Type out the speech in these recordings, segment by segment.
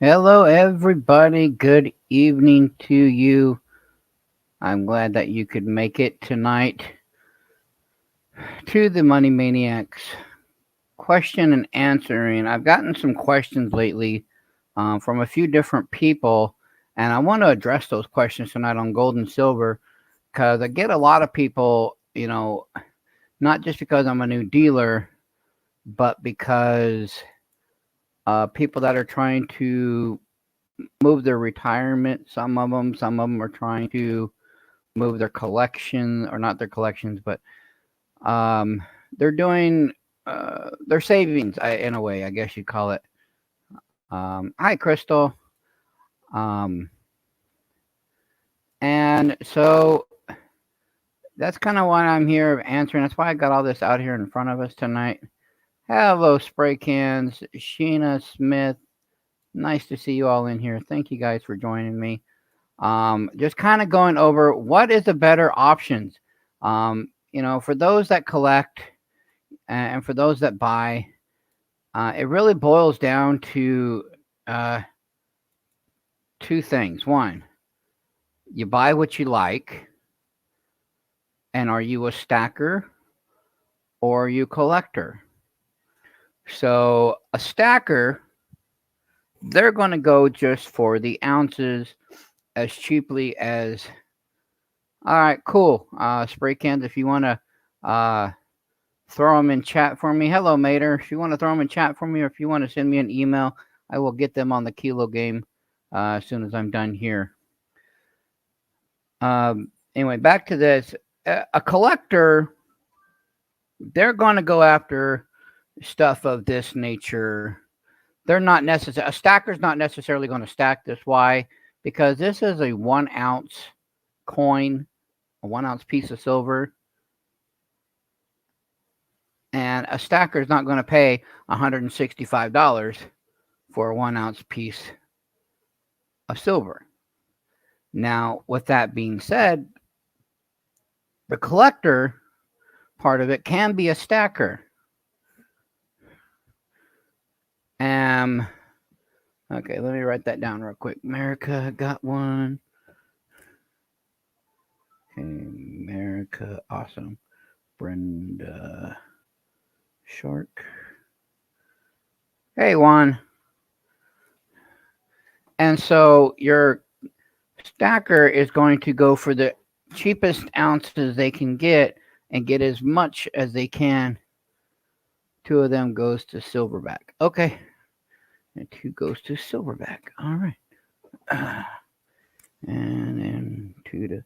Hello, everybody. Good evening to you. I'm glad that you could make it tonight to the Money Maniacs question and answering. I've gotten some questions lately from a few different people, and I want to address those questions tonight on gold and silver because I get a lot of people, not just because I'm a new dealer, but because people that are trying to move their retirement. Some of them are trying to move their collection, or not their collections, but um, they're doing their savings. In a way, I guess you'd call it. Hi, Crystal. Um, and so that's kind of why I'm here answering. That's why I got all this out here in front of us tonight. Hello, spray cans, Sheena Smith. Nice to see you all in here. Thank you guys for joining me. Just kind of going over what is the better options. For those that collect and for those that buy, it really boils down to uh, two things. One, you buy what you like, and are you a stacker or are you a collector? So a stacker, they're going to go just for the ounces as cheaply as. All right, cool. Spray cans, if you want to throw them in chat for me. Hello, Mater. If you want to throw them in chat for me, or if you want to send me an email, I will get them on the kilo game as soon as I'm done here. Anyway, back to this. A collector, they're going to go after stuff of this nature. They're not necessarily, a stacker's not necessarily going to stack this. Why? Because this is a 1 ounce coin, a 1 ounce piece of silver. And a stacker is not going to pay $165 for a 1 ounce piece of silver. Now, with that being said, the collector part of it can be a stacker. Okay, let me write that down real quick. America got one. Okay, America, awesome. Brenda Shark. Hey, Juan. And so your stacker is going to go for the cheapest ounces they can get and get as much as they can. Two of them goes to silverback. Okay. And two goes to silverback. All right. And then two to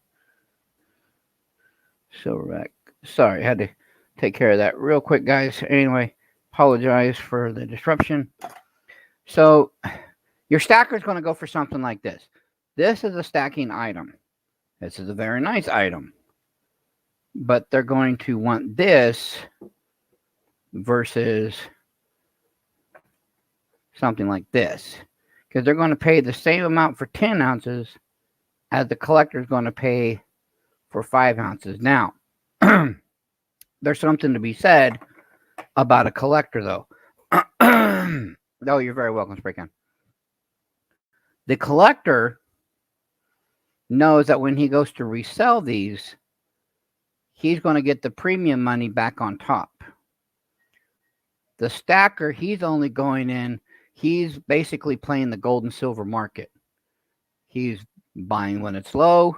silverback. Sorry, had to take care of that real quick, guys. Anyway, apologize for the disruption. So your stacker is going to go for something like this. This is a stacking item. This is a very nice item. But they're going to want this versus something like this. Because they're going to pay the same amount for 10 ounces as the collector is going to pay for 5 ounces. Now, there's something to be said about a collector, though. Oh, you're very welcome, Spraycan. The collector knows that when he goes to resell these, he's going to get the premium money back on top. The stacker, he's only going in, he's basically playing the gold and silver market. He's buying when it's low,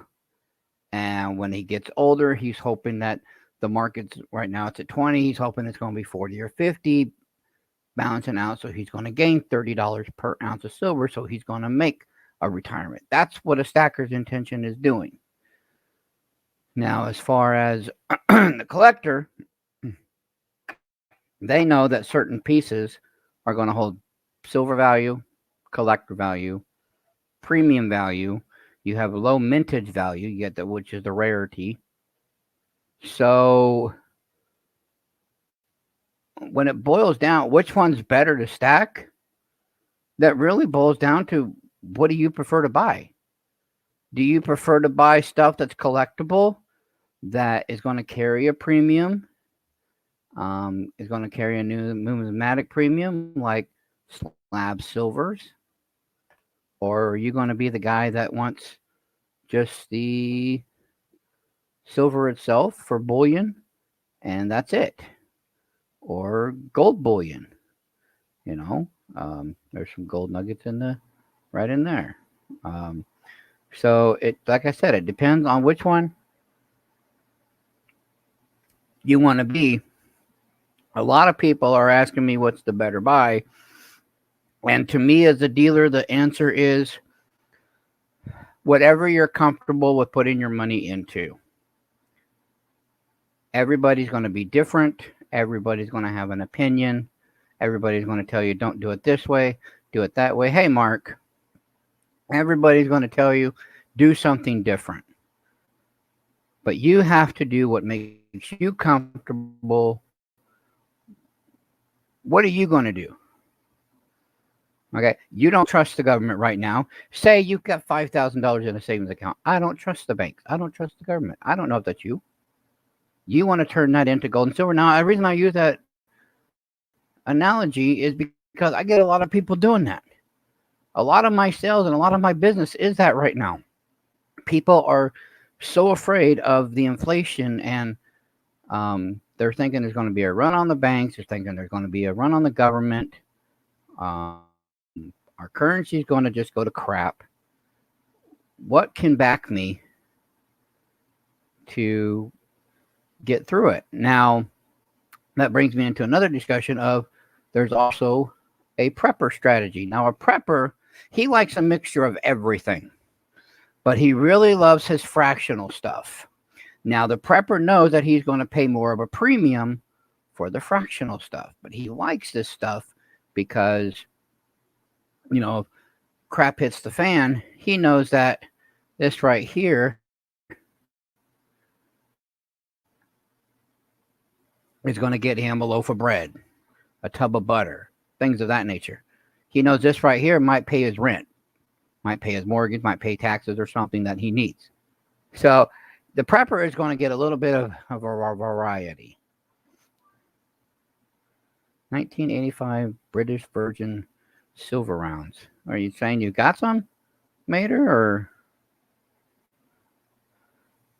and when he gets older, he's hoping that the market's right now it's at 20. He's hoping it's going to be 40 or 50, balancing out. So he's going to gain $30 per ounce of silver. So he's going to make a retirement. That's what a stacker's intention is doing. Now, as far as the collector, they know that certain pieces are going to hold silver value, collector value, premium value. You have a low mintage value, you get that, which is the rarity. So when it boils down, which one's better to stack? That really boils down to, what do you prefer to buy? Do you prefer to buy stuff that's collectible, that is going to carry a premium, is going to carry a new numismatic premium like slab silvers? Or are you going to be the guy that wants just the silver itself for bullion and that's it? Or gold bullion, you know? There's some gold nuggets in the right in there. Um, so it, like I said, it depends on which one you want to be. A lot of people are asking me what's the better buy. And to me, as a dealer, the answer is whatever you're comfortable with putting your money into. Everybody's going to be different. Everybody's going to have an opinion. Everybody's going to tell you, don't do it this way, do it that way. Hey, Mark, everybody's going to tell you, do something different. But you have to do what makes you comfortable. What are you going to do? Okay, you don't trust the government right now. Say you've got $5,000 in a savings account. I don't trust the banks. I don't trust the government. I don't know if that's you. You want to turn that into gold and silver. Now, the reason I use that analogy is because I get a lot of people doing that. A lot of my sales and a lot of my business is that right now. People are so afraid of the inflation, and they're thinking there's going to be a run on the banks. They're thinking there's going to be a run on the government. Our currency is going to just go to crap. What can back me to get through it? Now, that brings me into another discussion of there's also a prepper strategy. Now, a prepper, he likes a mixture of everything, but he really loves his fractional stuff. Now, the prepper knows that he's going to pay more of a premium for the fractional stuff, but he likes this stuff because, you know, crap hits the fan. He knows that this right here is going to get him a loaf of bread, a tub of butter, things of that nature. He knows this right here might pay his rent, might pay his mortgage, might pay taxes or something that he needs. So the prepper is going to get a little bit of a variety. 1985 British Virgin silver rounds. Are you saying you got some, Mater, or?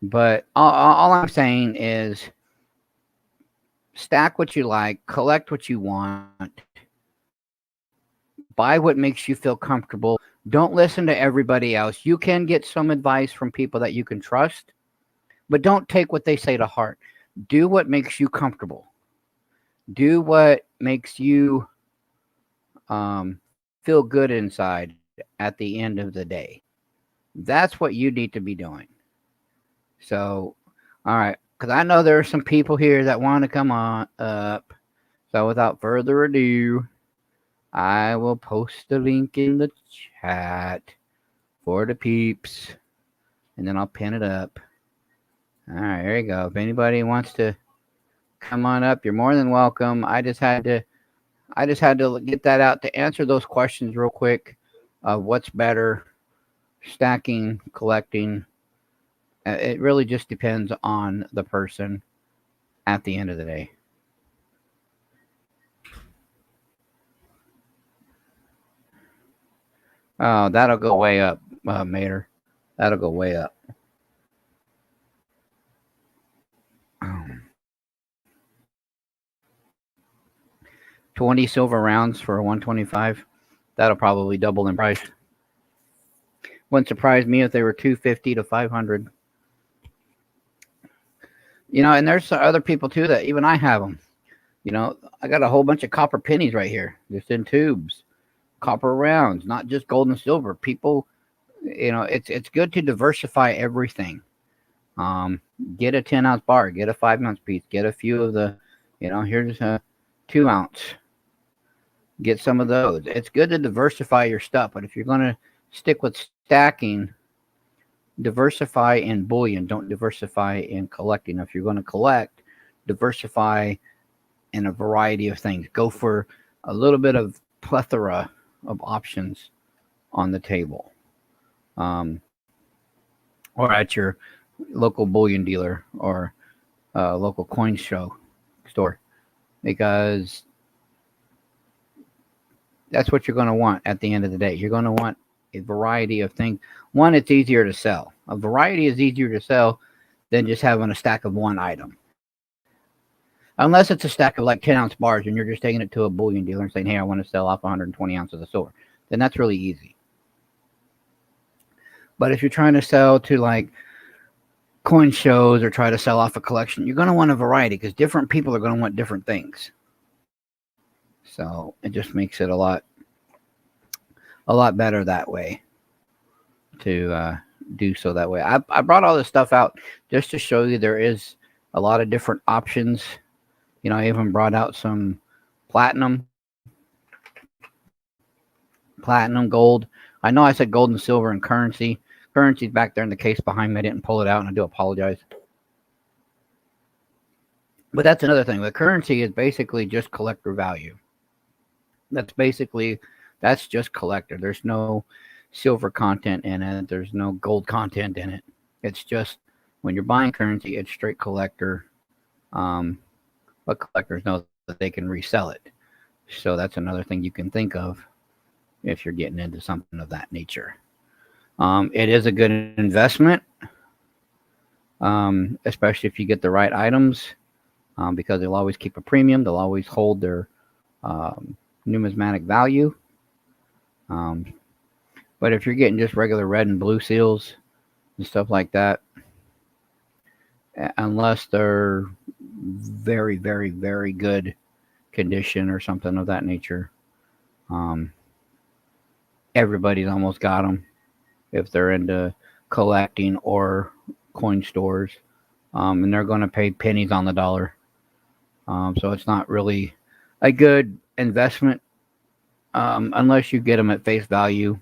But all I'm saying is stack what you like, collect what you want, buy what makes you feel comfortable. Don't listen to everybody else. You can get some advice from people that you can trust, but don't take what they say to heart. Do what makes you comfortable. Do what makes you feel good inside at the end of the day. That's what you need to be doing. So, all right, because I know there are some people here that want to come on up. So without further ado, I will post the link in the chat for the peeps, and then I'll pin it up. All right, there you go. If anybody wants to come on up, you're more than welcome. I just had to get that out to answer those questions real quick of what's better, stacking, collecting. It really just depends on the person at the end of the day. Oh, that'll go way up, Mater. That'll go way up. 20 silver rounds for a 125. That'll probably double in price. Wouldn't surprise me if they were 250 to 500. You know, and there's other people too that even I have them. You know, I got a whole bunch of copper pennies right here, just in tubes, copper rounds, not just gold and silver. People, you know, it's good to diversify everything. Get a 10-ounce bar, get a 5-ounce piece, get a few of the, you know, here's a 2-ounce. Get some of those. It's good to diversify your stuff, but if you're going to stick with stacking, diversify in bullion. Don't diversify in collecting. If you're going to collect, diversify in a variety of things. Go for a little bit of plethora of options on the table. Or at your local bullion dealer or local coin store, because that's what you're going to want at the end of the day. You're going to want a variety of things. One, it's easier to sell. A variety is easier to sell than just having a stack of one item. Unless it's a stack of like 10-ounce bars and you're just taking it to a bullion dealer and saying, hey, I want to sell off 120 ounces of silver. Then that's really easy. But if you're trying to sell to like coin shows or try to sell off a collection, you're going to want a variety because different people are going to want different things. So it just makes it a lot better that way to do so that way. I brought all this stuff out just to show you there is a lot of different options. You know, I even brought out some platinum, gold. I know I said gold and silver and currency. Currency's back there in the case behind me. I didn't pull it out, and I do apologize. But that's another thing. The currency is basically just collector value. That's just collector. There's no silver content in it. There's no gold content in it. It's just when you're buying currency, it's straight collector. But collectors know that they can resell it. So that's another thing you can think of if you're getting into something of that nature. It is a good investment, especially if you get the right items, because they'll always keep a premium. They'll always hold their numismatic value. But if you're getting just regular red and blue seals and stuff like that, unless they're very, very, very good condition or something of that nature, everybody's almost got them if they're into collecting or coin stores, and they're going to pay pennies on the dollar. So it's not really a good investment unless you get them at face value,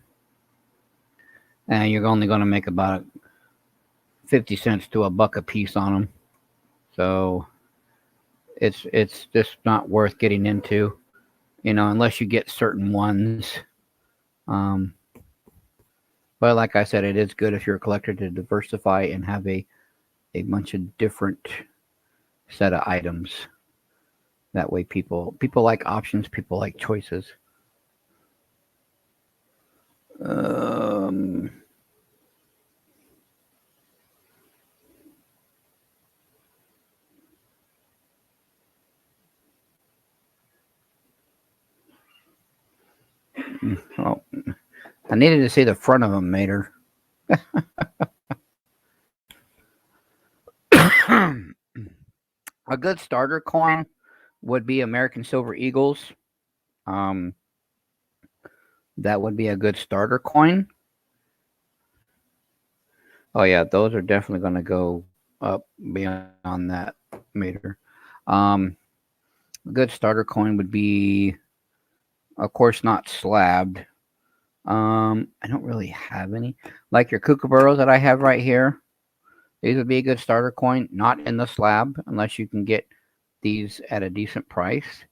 and you're only going to make about 50 cents to $1 a piece on them. So it's just not worth getting into, you know, unless you get certain ones. But like I said, it is good if you're a collector to diversify and have a bunch of different set of items. That way people like options, people like choices. Oh, I needed to see the front of them, Mater. A good starter coin would be American Silver Eagles. That would be a good starter coin. Oh yeah, those are definitely going to go up beyond that, Mater. A good starter coin would be, of course, not slabbed. I don't really have any. Like your kookaburras that I have right here. These would be a good starter coin, not in the slab, unless you can get these at a decent price.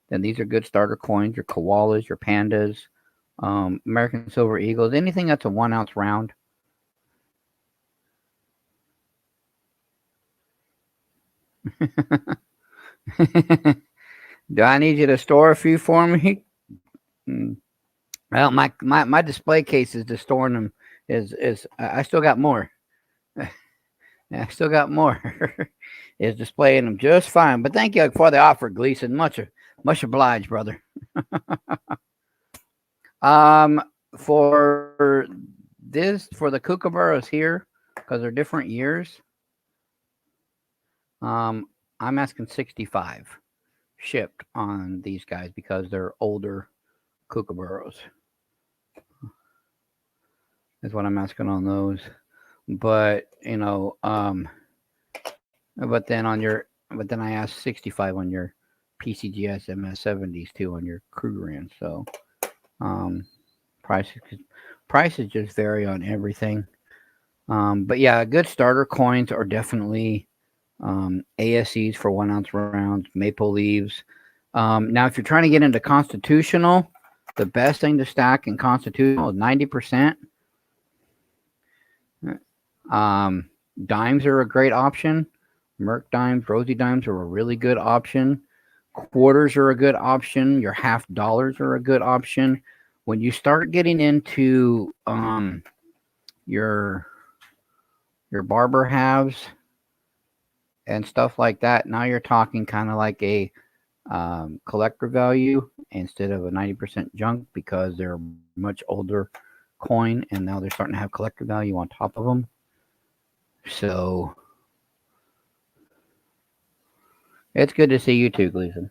Then these are good starter coins. Your koalas, your pandas, American Silver Eagles, anything that's a 1 ounce round. Do I need you to store a few for me? Well, my display case is just storing them. Is I still got more. I still got more. Is displaying them just fine. But thank you for the offer, Gleason. Much obliged, brother. For the kookaburras here, because they're different years. I'm asking 65 shipped on these guys because they're older kookaburras. Is what I'm asking on those. But you know, but then I asked 65 on your PCGS MS70s too on your Krugerrand. So prices just vary on everything. But yeah, good starter coins are definitely ASEs for 1 ounce rounds, maple leaves. Now, if you're trying to get into constitutional, the best thing to stack in constitutional is 90%. Dimes are a great option. Merc dimes, rosy dimes are a really good option. Quarters are a good option. Your half dollars are a good option. when you start getting into your barber halves and stuff like that, now you're talking kind of like a collector value instead of a 90% junk because they're much older coin and now they're starting to have collector value on top of them. So it's good to see you too, Gleason.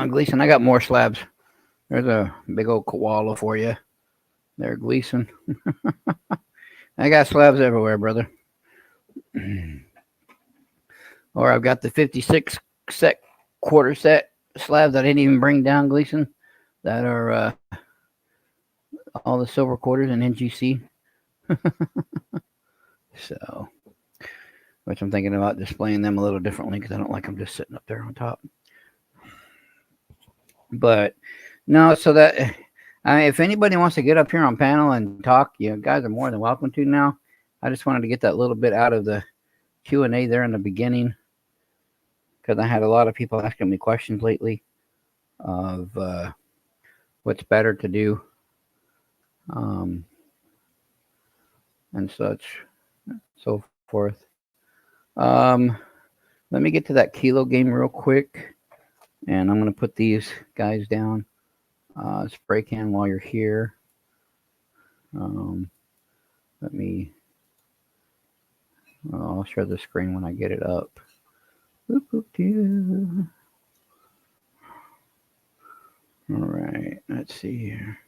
Gleason, I got more slabs. There's a big old koala for you there, Gleason. I got slabs everywhere, brother. Or I've got the 56 set quarter set slabs that I didn't even bring down, Gleason, that are all the silver quarters in NGC. So, which I'm thinking about displaying them a little differently because I don't like them just sitting up there on top. But no, so that if anybody wants to get up here on panel and talk, you guys are more than welcome to now. I just wanted to get that little bit out of the Q&A there in the beginning because I had a lot of people asking me questions lately of what's better to do and such, so forth. Let me get to that kilo game real quick, and I'm going to put these guys down. Spray can while you're here. Let me. I'll share the screen when I get it up. All right, let's see here.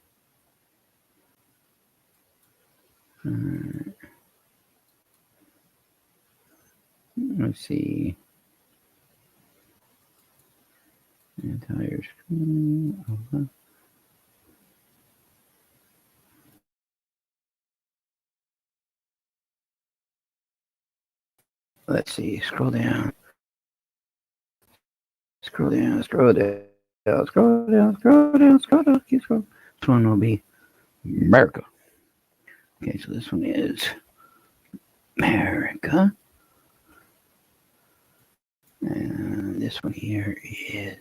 All right. Let's see. Entire screen. Okay. Let's see. Scroll down. Scroll down. Scroll down. Scroll down. Scroll down. Scroll down. Keep scrolling. This one will be America. Okay, so this one is America. And this one here is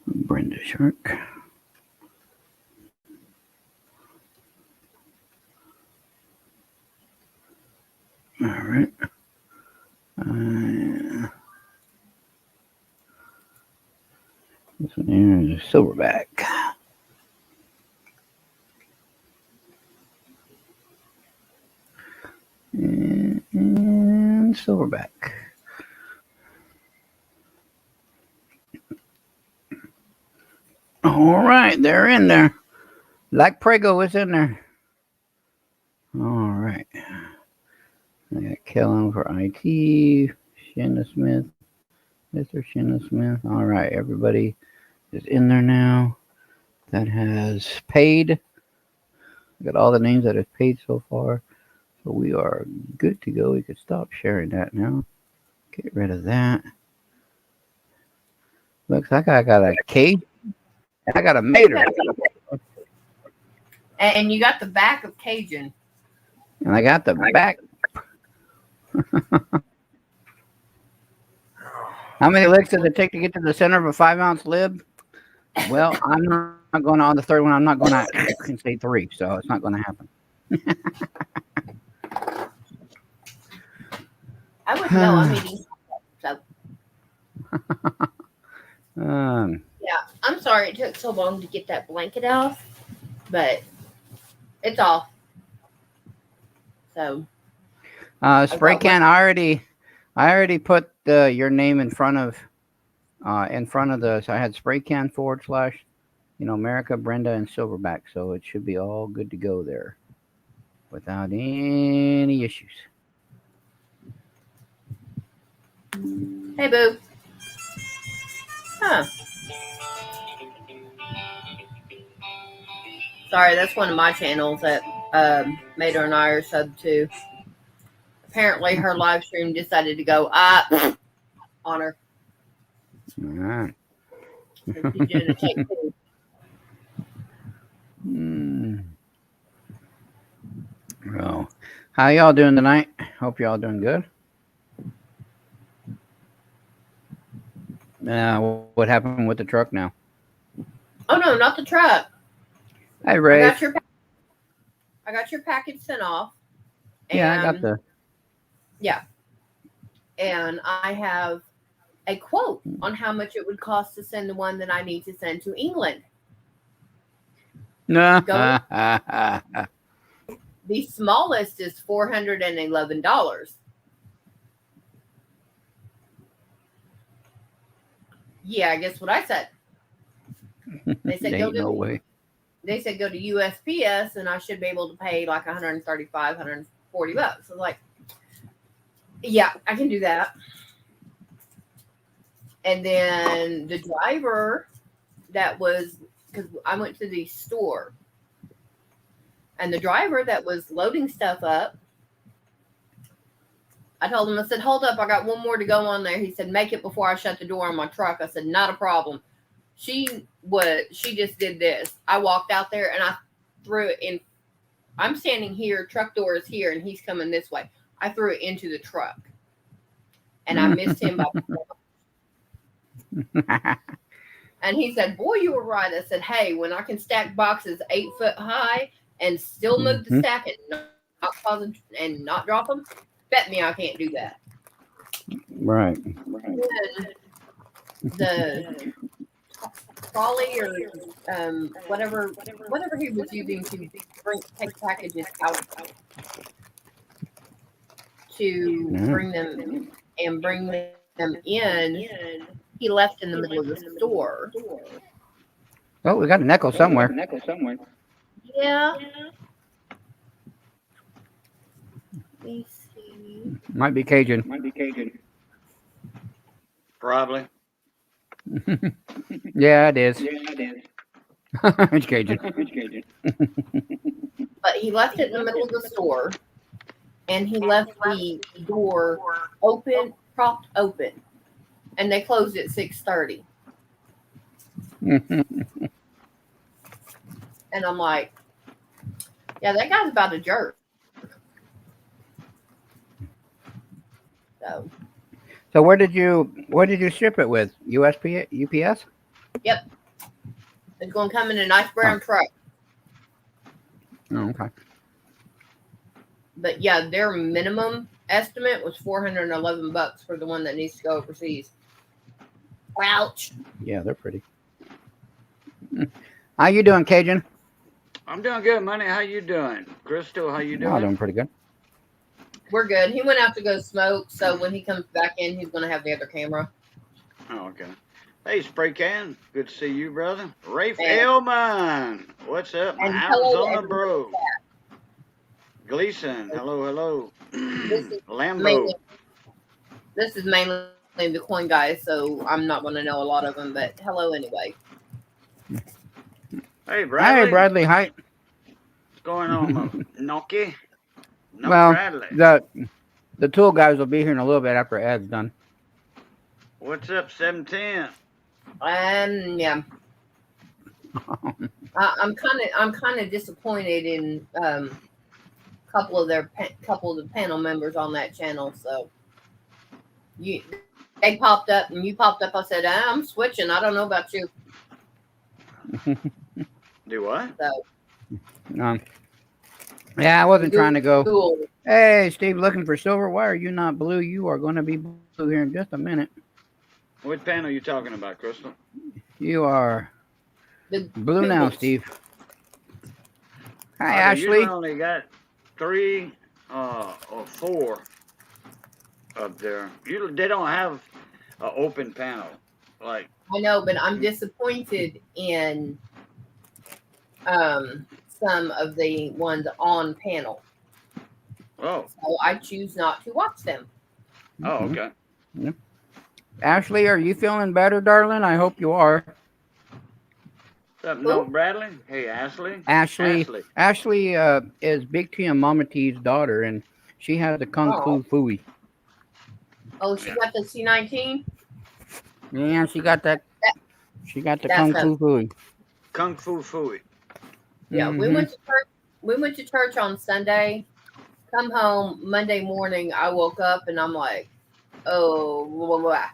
Brenda Shark. All right. This one here is Silverback. And Silverback. All right, they're in there. Like Prego is in there. All right. I got Kellen for IT. Shanna Smith. Mr. Shanna Smith. All right, everybody is in there now. That has paid. I got all the names that have paid so far. So we are good to go. We could stop sharing that now. Get rid of that. Looks like I got a cage. I got a mater. And you got the back of Cajun. And I got the back. How many licks does it take to get to the center of a 5-ounce lib? Well, I'm not going on the third one. I'm not going to can say 3, so it's not going to happen. I wouldn't know. I'm eating. So. Yeah, I'm sorry it took so long to get that blanket off, but it's off. So. Spray can. I already put your name in front of the. So I had spray can / America, Brenda, and Silverback. So it should be all good to go there, without any issues. Hey, boo. Huh. Sorry, that's one of my channels that Mater and I are sub to. Apparently, her live stream decided to go up on her. All right. So she's doing a take 2. Oh, how y'all doing tonight? Hope y'all doing good. What happened with the truck now? Oh no, not the truck. Hey, I Ray. got your I got your package sent off, Yeah, I got and the. yeah, and I have a quote on how much it would cost to send the one that I need to send to England. No. Going, the smallest is $411. Yeah, guess what I said? They said go Ain't no to way. they said go to USPS, and I should be able to pay like 135, 140 bucks. I was like, yeah, I can do that. And then the driver that was, because I went to the store, and the driver that was loading stuff up, I told him, I said, hold up, I got one more to go on there. He said, make it before I shut the door on my truck. I said, not a problem. She just did this. I walked out there and I threw it in. I'm standing here, truck door is here, and he's coming this way. I threw it into the truck, and I missed him by. And he said, boy, you were right. I said, hey, when I can stack boxes 8 foot high and still move the stack and not cause them and not drop them, bet me I can't do that. Right. The trolley or whatever he was using to take packages out to bring them in, he left in the middle of the store. Oh, we got an echo somewhere. Yeah. Let me see. Might be Cajun. Probably. Yeah, it is. It's Cajun. But he left it in the middle of the store, and he left the door open, propped open, and they closed at 6:30. And I'm like, yeah, that guy's about a jerk. So where did you ship it with? UPS? Yep. It's going to come in a nice brown truck. Oh, okay. But yeah, their minimum estimate was $411 for the one that needs to go overseas. Ouch. Yeah, they're pretty. How you doing, Cajun? I'm doing good, Money. How you doing? Crystal, how you doing? I'm doing pretty good. We're good. He went out to go smoke, so when he comes back in, he's going to have the other camera. Oh, okay. Hey, Spray Can. Good to see you, brother. Rafe Elman. What's up? And How's on the bro? Gleason. Hello. Lambo. This is mainly the coin guys, so I'm not going to know a lot of them, but hello anyway. Hey, Bradley. Hey, Bradley. Hi. What's going on, Noki? No, well, Bradley. the tool guys will be here in a little bit after Ed's done. What's up, 710? Yeah. I'm kind of disappointed in couple of the panel members on that channel. So they popped up and you popped up. I said, I'm switching. I don't know about you. Do what? So, yeah, I wasn't trying to go. Cool. Hey, Steve, looking for silver. Why are you not blue? You are going to be blue here in just a minute. What panel are you talking about, Crystal? You are blue now, Steve. Hi, Ashley. Ashley. You only got 3 or 4 up there. They don't have an open panel. Like I know, but I'm disappointed in some of the ones on panel. Oh. So I choose not to watch them. Oh, okay. Yeah. Ashley, are you feeling better, darling? I hope you are. No, Bradley? Hey, Ashley. Ashley is Big T and Mama T's daughter, and she has the Kung Fu Fooey. Oh, she got the C19? Yeah, she got that. She got the Kung Fu Fooey. Kung Fu Fooey. Yeah, we went to church on Sunday, Come home Monday morning. I woke up and I'm like, oh, blah, blah, blah.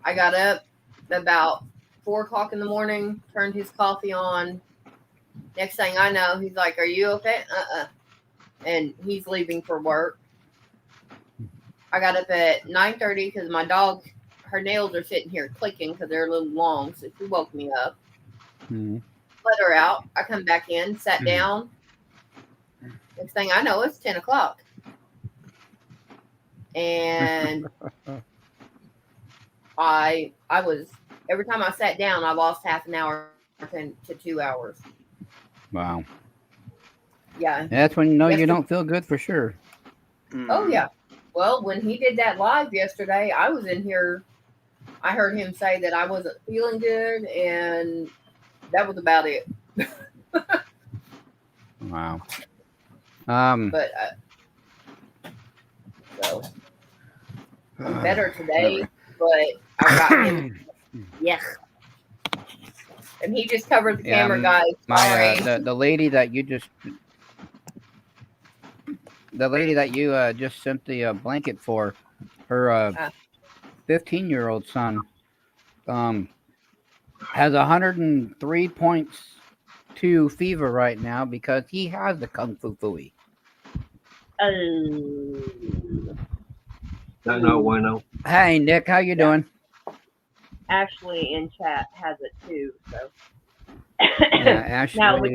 I got up about 4 o'clock in the morning, turned his coffee on. Next thing I know, he's like, "Are you okay?" And he's leaving for work. I got up at 9:30 because my dog, her nails are sitting here clicking because they're a little long. So she woke me up. Let her out. I come back in, sat down. Next thing I know, it's 10 o'clock. And I was, every time I sat down, I lost half an hour to 2 hours. Wow. Yeah. That's when you know you don't feel good for sure. Oh, yeah. Well, when he did that live yesterday, I was in here. I heard him say that I wasn't feeling good, and that was about it. Wow. But so I'm better today, but I got him. Yes. And he just covered the camera, guys. Sorry. The lady that you just sent the blanket for, her 15-year-old son has 103.2 fever right now because he has the Kung Fu Fooey. No bueno. Hey Nick, how you doing? Ashley in chat has it too. So Yeah, Ashley. now if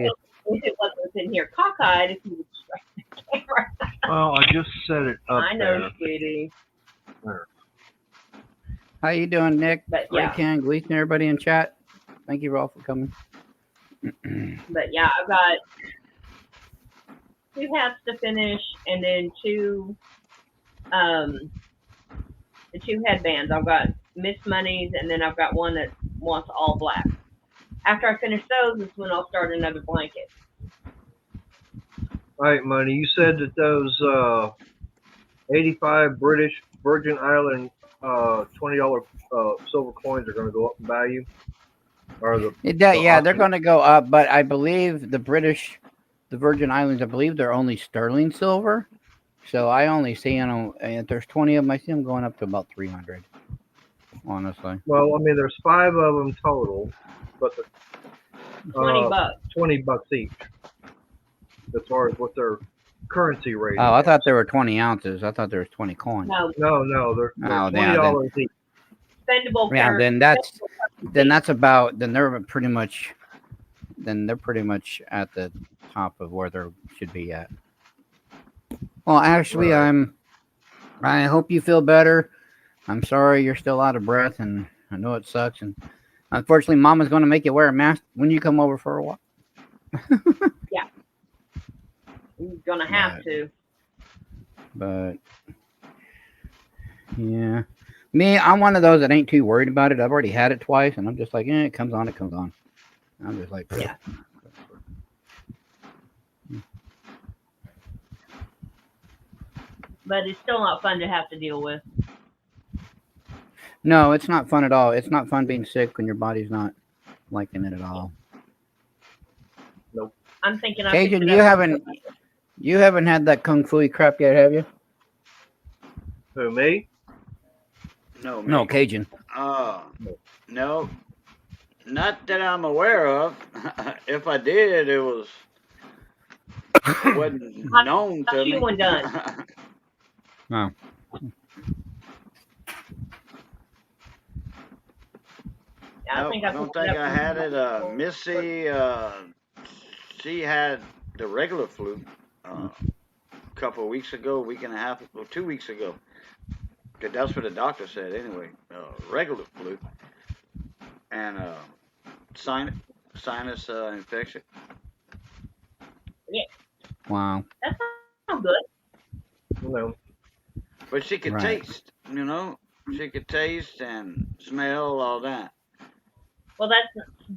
it wasn't in here cockeyed, if you would strike the camera. Well, I just set it up. I know, there. sweetie. There. How you doing, Nick? But yeah. Ken, Gleason, everybody in chat. Thank you all for coming. But yeah, I've got 2 hats to finish, and then 2 the 2 headbands. I've got Miss Money's, and then I've got one that wants all black. After I finish those is when I'll start another blanket. All right, Money, you said that those 85 British Virgin Island $20 silver coins are going to go up in value? Or they're going to go up, but I believe the Virgin Islands, I believe they're only sterling silver. So I only see them, if there's 20 of them, I see them going up to about 300, honestly. Well, I mean, there's 5 of them total, but the, $20. $20 each, as far as what their currency rate Oh, I is. thought there were 20 ounces. I thought there was 20 coins. No, they're Oh, $20 each. spendable. Yeah, currency. then they're pretty much at the top of where they should be at. Well, Ashley, Right. I hope you feel better. I'm sorry you're still out of breath, and I know it sucks. And unfortunately, Mama's going to make you wear a mask when you come over for a walk. Yeah, you're gonna have to. But yeah, me, I'm one of those that ain't too worried about it. I've already had it twice, and I'm just like, it comes on, it comes on. I'm just like, yeah. But it's still not fun to have to deal with. No, it's not fun at all. It's not fun being sick when your body's not liking it at all. I'm thinking. Cajun, you haven't had that kung fu crap yet, have you? Who, me? No, man. No, Cajun. No, not that I'm aware of. If I did, it wasn't known to How's me. you one done? Oh. I Nope, think I don't think I had it. Missy, she had the regular flu a couple of weeks ago, week and a half, or 2 weeks ago. 'Cause that's what the doctor said anyway. Regular flu and sinus infection. Wow. That sounds good. No. But she could Right. taste, she could taste and smell all that. Well, that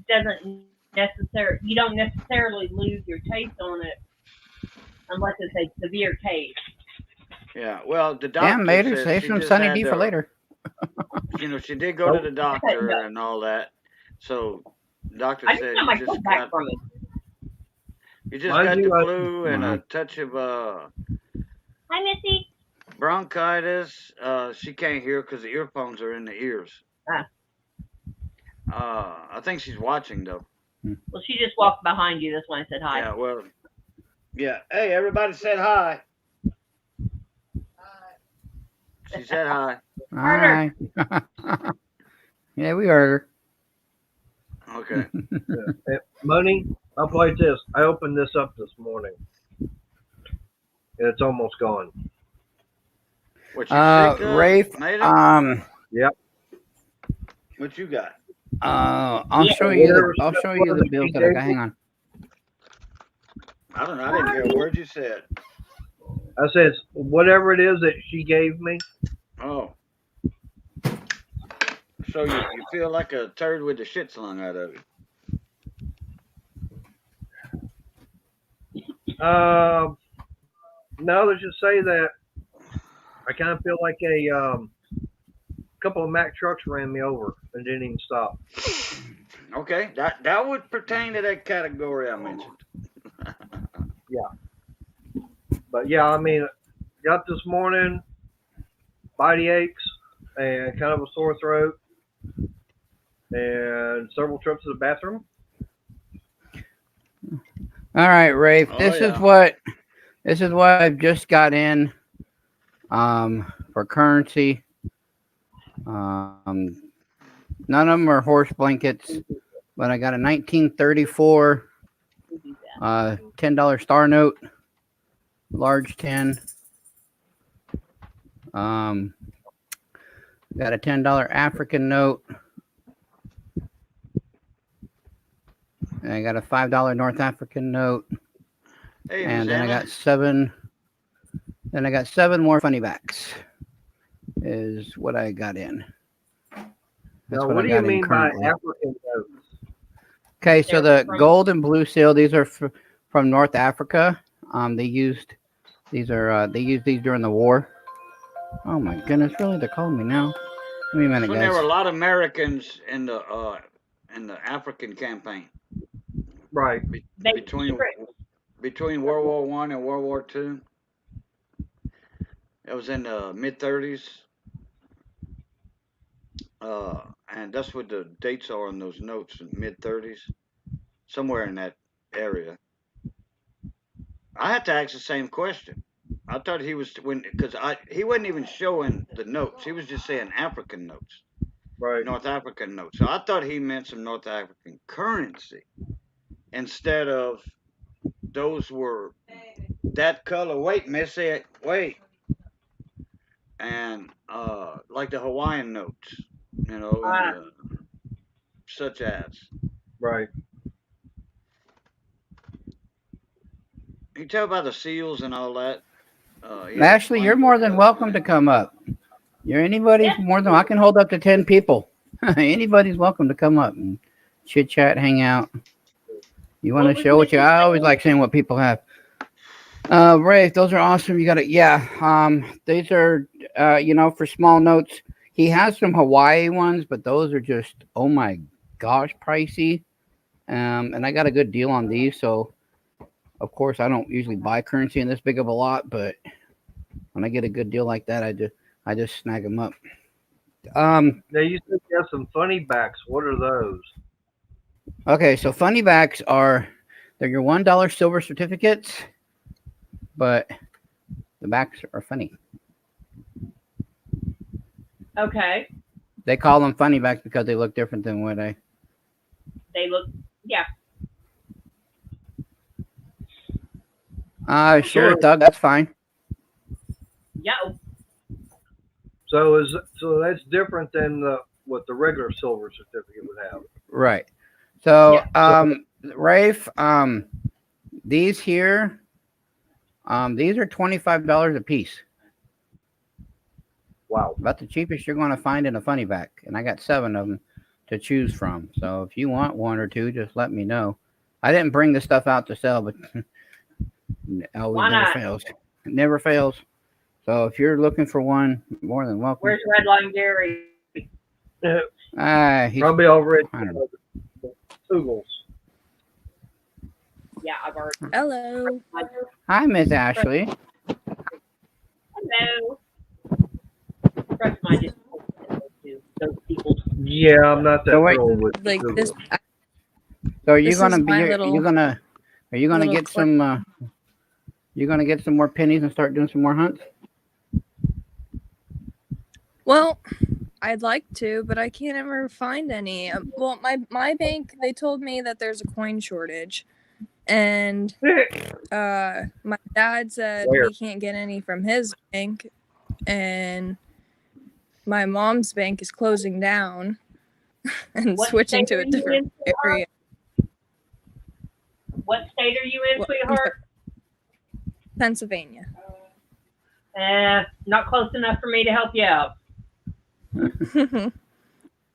doesn't necessarily. You don't necessarily lose your taste on it unless it's a severe case. Yeah, well, the doctor Damn, Mater, said save she some just Sunny had D for the- later. She did go to the doctor and all that. So the doctor I just said got my you just foot back got. from it. You just Mind got you, the I- flu and a touch of Hi, Missy. bronchitis. She can't hear because the earphones are in the ears. I think she's watching though. Well, she just walked behind you. That's why I said hi. Yeah, well, yeah. Hey, everybody said hi. She said hi. Hi. Yeah, we heard Okay. Hey, Money, I'll play this. I opened this up this morning, and it's almost gone. What you her. sick of? Rafe, Made it? What you got? I'll Yeah, show you whatever I'll stuff show you was the that bills she that I gave got. me. Hang on. I don't know. I didn't hear a word you said. I said, whatever it is that she gave me. Oh. So you feel like a turd with the shit slung out of you. No, let's just say that I kind of feel like a couple of Mack trucks ran me over and didn't even stop. Okay, that would pertain to that category I mentioned. But yeah, I mean, got this morning, body aches and kind of a sore throat, and several trips to the bathroom. All right, Rafe. Oh, This yeah. is what I've just got in for currency. None of them are horse blankets, but I got a 1934 $10 star note, large 10. Got a $10 African note. And I got a $5 North African note. Hey, And Miss then I Anna. got seven. Then I got 7 more funny backs. Is what I got in. That's Now, what what I do you got in mean by currently. African notes? Okay, so They're the from- gold and blue seal, these are from North Africa. They used these during the war. Oh my goodness, really? They're calling me now. Give me a minute, When there were a guys. lot of Americans in the African campaign Right. They between World War One and World War Two. It was in the mid-30s. And that's what the dates are on those notes, mid-30s, somewhere in that area. I had to ask the same question. I thought he was because he wasn't even showing the notes. He was just saying African notes, Right. North African notes. So I thought he meant some North African currency instead of those were that color. Wait, Missy, wait. And like the Hawaiian notes, you know, and, such as. Right. You tell about the seals and all that. Ashley, you're more than welcome to come up. Anybody's more than I can hold up to 10 people. Anybody's welcome to come up and chit chat, hang out. You want to show what you? I always like seeing what people have. Ray, those are awesome. You got it. Yeah. These are for small notes. He has some Hawaii ones, but those are just oh my gosh pricey. And I got a good deal on these, so of course I don't usually buy currency in this big of a lot, but when I get a good deal like that, I just snag them up. Now you said you have some funny backs. What are those? Okay, so funny backs they're your $1 silver certificates, but the backs are funny. Okay. They call them funny backs because they look different than what They look. Yeah. Sure, Doug, that's fine. Yeah. So that's different than what the regular silver certificate would have. Right. So, Yeah. Rafe, these here, these are $25 a piece. Wow. About the cheapest you're going to find in a funny back, and I got 7 of them to choose from. So if you want 1 or 2, just let me know. I didn't bring this stuff out to sell, but Why not? fails. It never fails. So if you're looking for one, more than welcome. Where's Redline Gary? He's Probably over at I don't know. Toogles. Yeah, I've already. Hello. Hi, Miss Ashley. Hello. Trust my just those people. Yeah, I'm not that So wait. thrilled with Like Google. this. So are you This gonna is be? my Are little- you gonna little get clip. some? You gonna get some more pennies and start doing some more hunts? Well, I'd like to, but I can't ever find any. Well, my bank, they told me that there's a coin shortage, and my dad said Where? he can't get any from his bank, and my mom's bank is closing down and What switching state to are a you different in, sweetheart? area. What state are you in, Well, I'm sweetheart? Pennsylvania. Not close enough for me to help you out.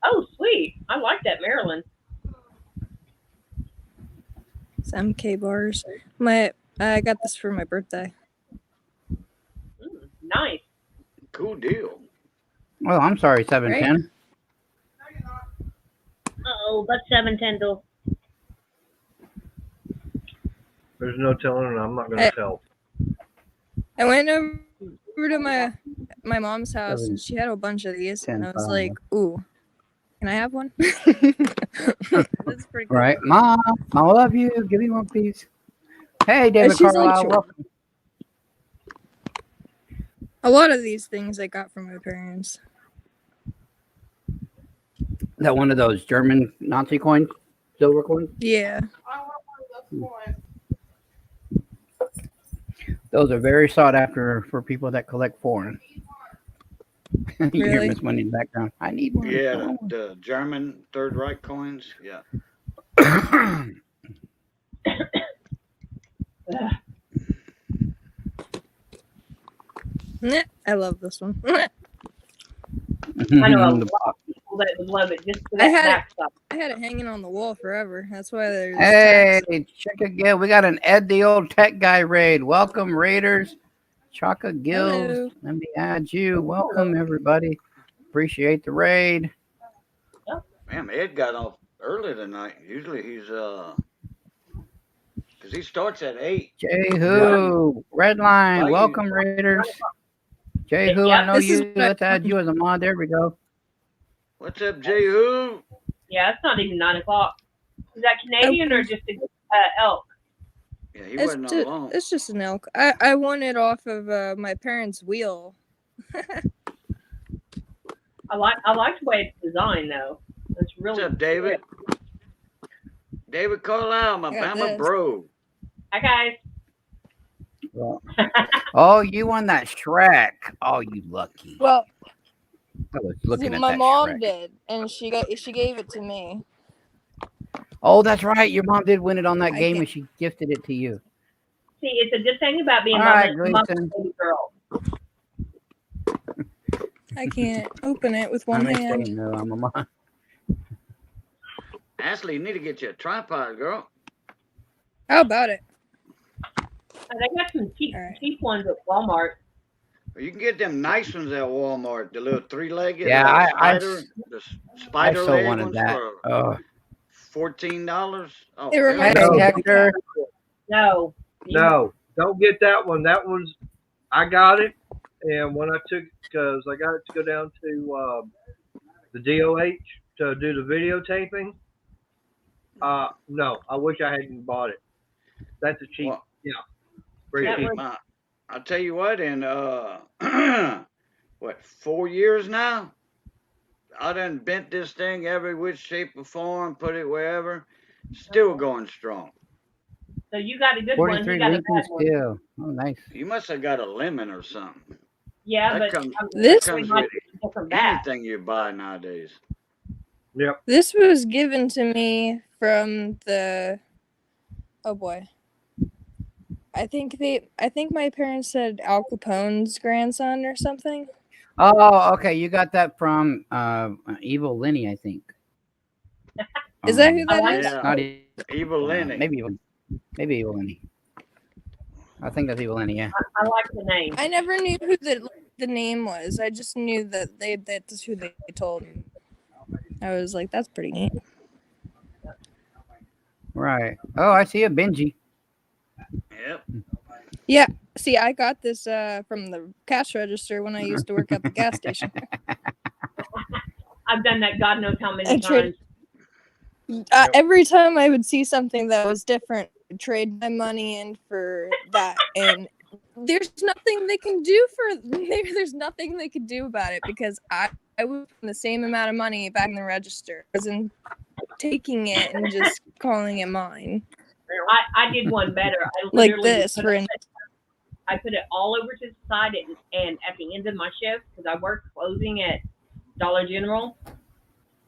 Oh, sweet. I like that, Maryland. It's MK bars. I got this for my birthday. Nice. Cool deal. Oh, I'm sorry, 710. Oh, that's 710 though. There's no telling, and I'm not going to tell. I went over to my mom's house and she had a bunch of these, and I was like, "Ooh, can I have one?" That's pretty cool. Right, Mom, I love you. Give me one, please. Hey, David she's like, Carlisle, sure. welcome. A lot of these things I got from my parents. Is that one of those German Nazi coins, silver coins? Yeah. Those are very sought after for people that collect foreign. You hear Really? Miss Money in the background. I need one. I Yeah, want one. the German Third Reich coins. Yeah. I love this one. I know a The lot of people that would love it just for I that had back stuff. I had it hanging on the wall forever. That's why there's Hey, tags. check again. We got an Ed the Old Tech Guy raid. Welcome, Raiders. Chaka Gills. Hello. Let me add you. Welcome, everybody. Appreciate the raid. Man, Ed got off early tonight. Usually he's because he starts at 8. Jehu. Redline. Like you. Welcome, Raiders. Jehu, I know This is you. what I- Let's add you as a mod. There we go. What's up, Jehu? Yeah, it's not even 9 o'clock. Is that Canadian or just a elk? Yeah, he wasn't alone. It's just an elk. I won it off of my parents' wheel. I like the way it's designed though. It's really. What's up, David? David Carlisle, my I got Bama this. bro. Hi guys. Oh, you won that Shrek. Oh, you lucky. Well, I was looking at my that mom Shrek. did, and she gave it to me. Oh, that's right. Your mom did win it on that I game, can't- and she gifted it to you. See, it's a good thing about being All mom right, and Gleason. baby girl. I can't open it with I one may hand. say no. I'm a mom. Ashley, you need to get you a tripod, girl. How about it? They got some cheap All right. cheap ones at Walmart. You can get them nice ones at Walmart. The little 3-legged. Yeah, I the I spider so leg wanted ones that. for Oh, $14. Oh, It reminds hey, me of Hector. No. No, don't get that one. That was, I got it, and when I took, because I got it to go down to the DOH to do the videotaping. No, I wish I hadn't bought it. That's a cheap. Well, Very that cheap. was- I'll tell you what, in 4 years now, I done bent this thing every which shape or form, put it wherever, still going strong. So you got a good one. 43 You got a Lincoln bad one. still. Oh, nice. You must have got a lemon or something. Yeah, That but comes- This comes might with be a different bat. anything you buy nowadays. Yep. This was given to me from the. Oh boy. I think my parents said Al Capone's grandson or something. Oh, okay. You got that from Evil Lenny, I think. Is that who that like is? Yeah. Not Evil Lenny. maybe Evil Lenny. I think that's Evil Lenny. Yeah. I like the name. I never knew who the name was. I just knew that that's who they told me. I was like, that's pretty neat. Right. Oh, I see a Benji. Yep. Yeah. See, I got this from the cash register when I used to work at the gas station. I've done that God knows how many I trade- times. Every time I would see something that was different, I'd trade my money in for that, and there's nothing they can do there's nothing they could do about it because I would put the same amount of money back in the register as in taking it and just calling it mine. I did one better. I Like literally this, for instance. I put it all over to the side, and at the end of my shift, because I worked closing at Dollar General,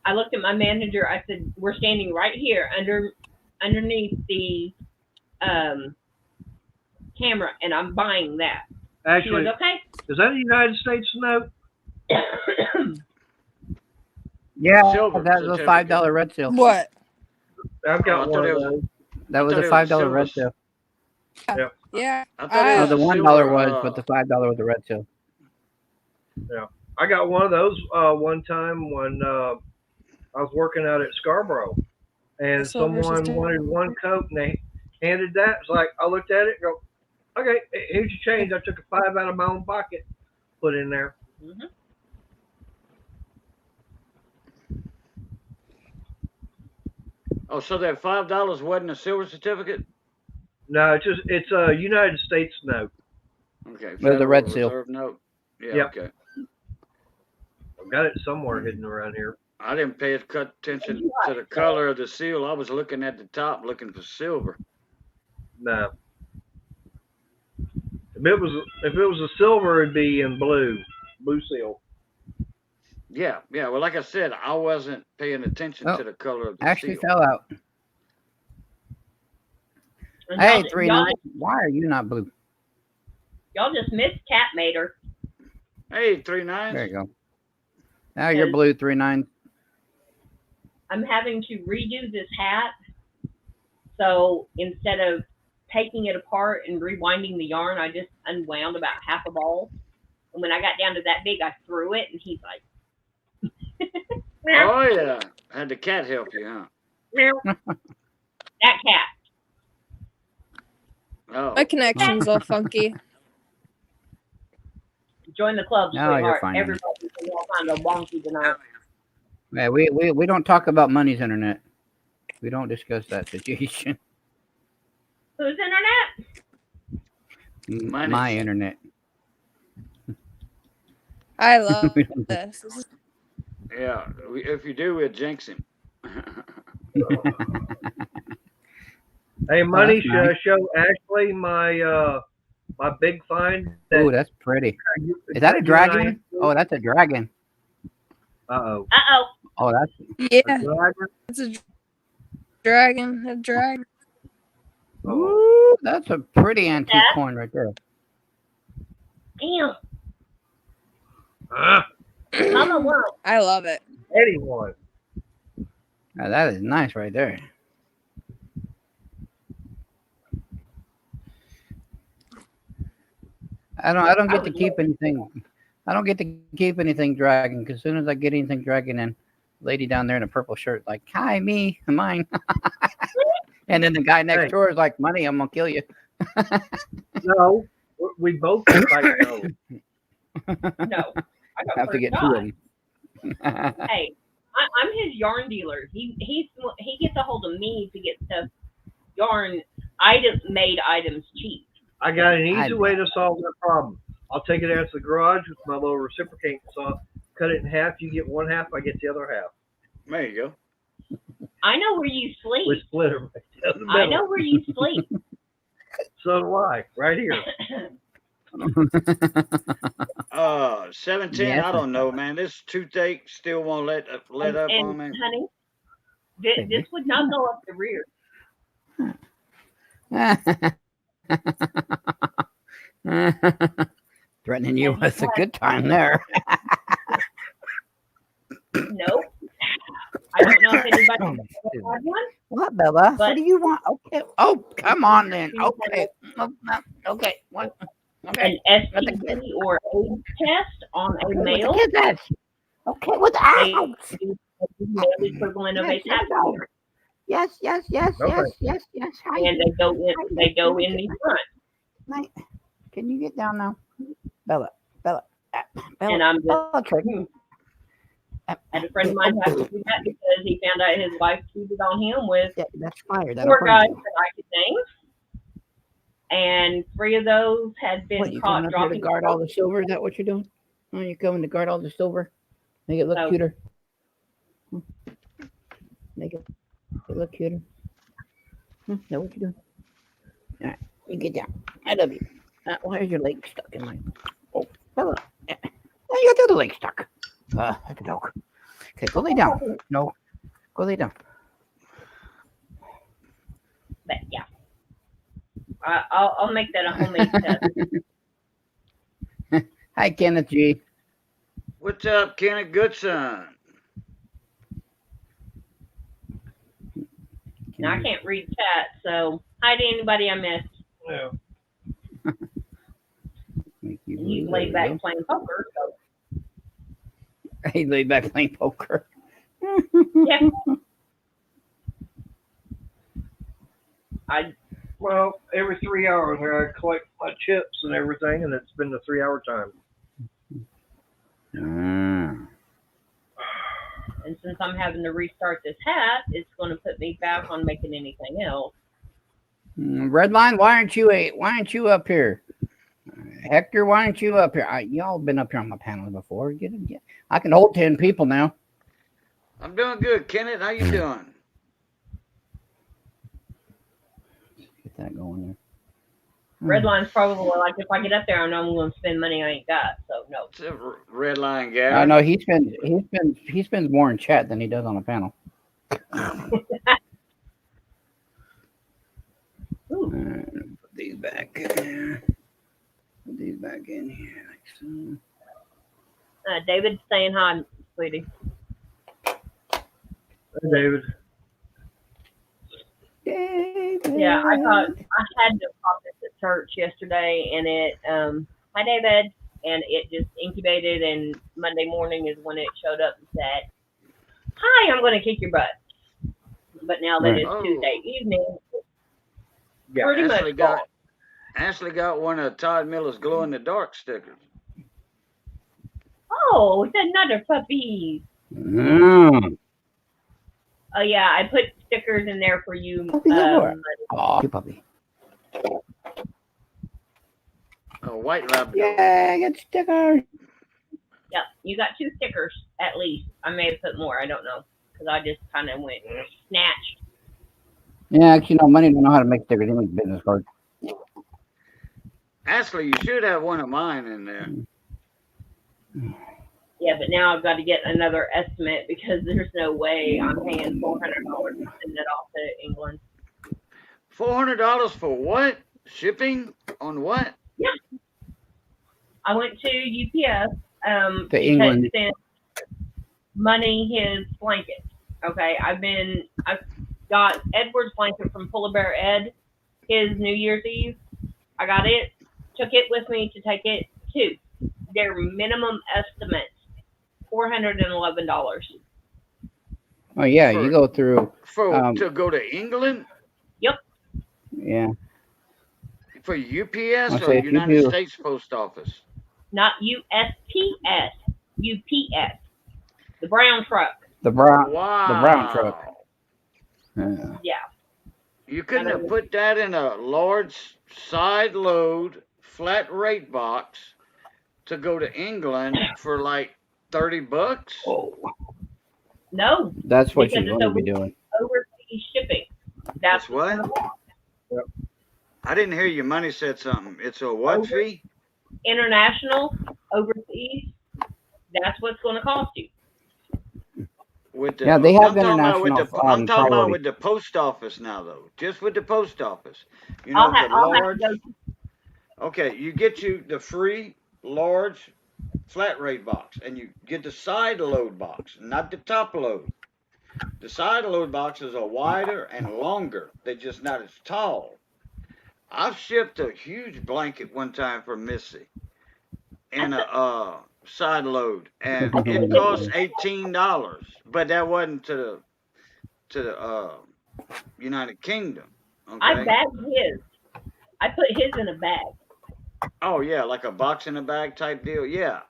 I looked at my manager. I said, "We're standing right here underneath the camera, and I'm buying that." She Actually, goes, "Okay." is that a United States note? Yeah, Silver that was a certificate. $5 red seal. What? I've got I one thought of it was- those. That was thought a it was a $5 red silver- seal. Yeah. I thought it No, was the a $1 silver, was, but the $5 was a red seal. I got one of those one time when I was working out at Scarborough, and The silver someone system. wanted one coat, and they handed that. It's like I looked at it, and go, "Okay, here's your change." I took a $5 out of my own pocket, put in there. Mhm. Oh, so that $5 wasn't a silver certificate? No, it's a United States note. Okay. the Federal red seal. Reserve note. Yeah. Yep. Okay. I've got it somewhere hidden around here. I didn't pay cut attention to the color of the seal. I was looking at the top, looking for silver. No. If it was a silver, it'd be in blue seal. Yeah. Well, like I said, I wasn't paying attention Oh, to the color of the Actually seal. fell out. And Hey, y'all- 3-9. Why are you not blue? y'all just missed Cat Mater. Hey, 3-9. There you go. Now you're Yes. blue, 3-9. I'm having to redo this hat. So instead of taking it apart and rewinding the yarn, I just unwound about half a ball. And when I got down to that big, I threw it, and he's like, Oh yeah. Had the cat help you, huh? "That cat." Oh. My connection's all funky. Join the club, No, you're sweetheart. fine. Everybody's in all kinds of wonky tonight. Yeah, we don't talk about money's internet. We don't discuss that situation. Whose internet? Money's. My internet. I love this. This is Yeah. If you do, we'll jinx him. Hey, Money, that's should nice. I show Ashley my my big find? Ooh, that's pretty. Is that a dragon? Oh, that's a dragon. Uh-oh. Uh-oh. Oh, that's yeah. Dragon? It's a dragon. A dragon. ooh, that's a pretty antique Yeah. coin right there. Damn. Ah, Mama won. I love it. anyone. Now, that is nice right there. I don't get to keep anything. I don't get to keep anything dragon because as soon as I get anything dragon in, lady down there in a purple shirt like, "Hi, me, mine," and then the guy next Hey. door is like, "Money, I'm gonna kill you." No, we both like no. No. I got Have to first get two shot. of them. Hey, I'm his yarn dealer. He gets a hold of me to get stuff, yarn, made items cheap. I got an easy I- way to solve that problem. I'll take it out to the garage with my little reciprocating saw, cut it in half. You get one half, I get the other half. There you go. I know where you We sleep. split it right down the middle. I know where you sleep. So do I, right here. 17. Yes. I don't know, man. This toothache still won't let up and on me. honey, this would not go up the rear. Threatening you with a good time there. Nope. I don't know if anybody had one. What, Bella? But- What do you want? Okay. Oh, come on then. Okay. Okay. What? Okay. An STD or AIDS test on a male. What the kids at? Okay. What the? A Ouch. male equivalent of a tap water. Yes. Okay. Hi. And they go in the front. Night. Can you get down now? Bella. And I'm just Bella, Trigger. had a friend of mine have to do that because he found out his wife cheated on him with Yeah, that's fire. That'll 4 burn guys you. that I could name. And 3 of those had been What, you coming caught up here to dropping. guard all the silver? Is that what you're doing? Oh, you coming to guard all the silver? Make it look No. cuter. Make it look cuter. Is that what you're doing? All right, you get down. I love you. Why is your leg stuck in my... Oh, Bella. You got the other leg stuck. That's a joke. Okay, go lay down. No, go lay down. But yeah. I'll make that a homemade test. Hi, Kenneth G. What's up, Kenneth Goodson? Now I can't read chat, so hi to anybody I missed. Yeah. You laid back playing poker, so He laid back playing poker. yeah. Well, every 3 hours here I collect my chips and everything, and it's been the 3-hour time. And since I'm having to restart this hat, it's going to put me back on making anything else. Redline, why aren't you up here? Hector, why aren't you up here? Y'all been up here on my panel before. Get. I can hold 10 people now. I'm doing good, Kenneth. How you doing? Get that going there. Redline's probably like, if I get up there, I know I'm going to spend money I ain't got. So no. It's a red line, Gary. I know he spends more in chat than he does on a panel. Put these back. Put these back in here. Like so. David's saying hi, sweetie. Hey, David. Yeah, I thought I had to pop this at church yesterday, and it, hi David, and it just incubated, and Monday morning is when it showed up and said, hi, I'm going to kick your butt. But now that it's Tuesday evening, Yeah, pretty much gone. Ashley got one of Todd Miller's glow-in-the-dark stickers. Oh, it's another puppy. Oh yeah, I put stickers in there for you. Oh, puppy. A white lab. Yeah, I got stickers. Yep, you got 2 stickers at least. I may have put more. I don't know because I just kind of went snatched. Yeah, actually, no, Money don't know how to make stickers. He makes business cards. Ashley, you should have one of mine in there. Yeah, but now I've got to get another estimate because there's no way I'm paying $400 to send it off to England. $400 for what? Shipping on what? Yeah. I went to UPS To England. sent Money his blanket. Okay, I've got Edward's blanket from Polar Bear Ed, his New Year's Eve. I got it, took it with me to take it to their minimum estimate, $411. Oh yeah, you go through to go to England. Yep. Yeah. For UPS I'll or say if you United do- States Post Office? Not USPS, UPS, the brown truck. The brown. Wow. The brown truck. Yeah. Yeah. You couldn't have put that in a large side load flat rate box to go to England for like $30? Oh. No. That's what because you're it's going to be doing. Overseas shipping. That's what? Yep. I didn't hear you. Money said something. It's a what fee? International, overseas. That's what's going to cost you. With the, Yeah, they have I'm talking about with international, the, I'm talking about priority. with the post office now, though. Just with the post office. You know, the I'll have large. to go. Okay, you get you the free large flat rate box, and you get the side load box, not the top load. The side load boxes are wider and longer. They're just not as tall. I've shipped a huge blanket one time for Missy in a side load, and it cost $18. But that wasn't to the United Kingdom. I Okay. bagged his. I put his in a bag. Oh yeah, like a box in a bag type deal. Yeah.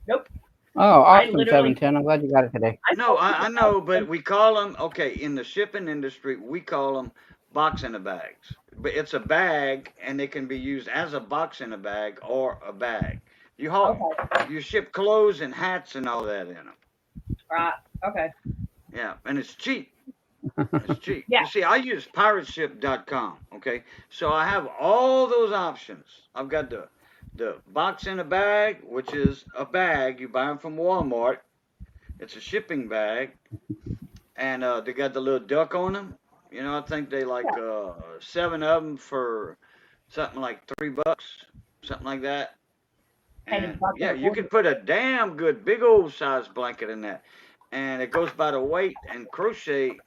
Nope. Oh, I awesome, literally, 710. I'm glad you got it today. I No, told I people, know, but we call them, okay, in the shipping industry, we call them box in a bags. But it's a bag, and it can be used as a box in a bag or a bag. okay, You ship clothes and hats and all that in them. right, okay, Yeah, and it's cheap. It's cheap. yeah, You see, I use pirateship.com, okay? So I have all those options. I've got the box in a bag, which is a bag. You buy them from Walmart. It's a shipping bag. And they got the little duck on them. You know, I think they like yeah. 7 of them for something like $3, something like that. Paid a And buck yeah, and a you quarter. could put a damn good big old size blanket in that, and it goes by the weight. And crochet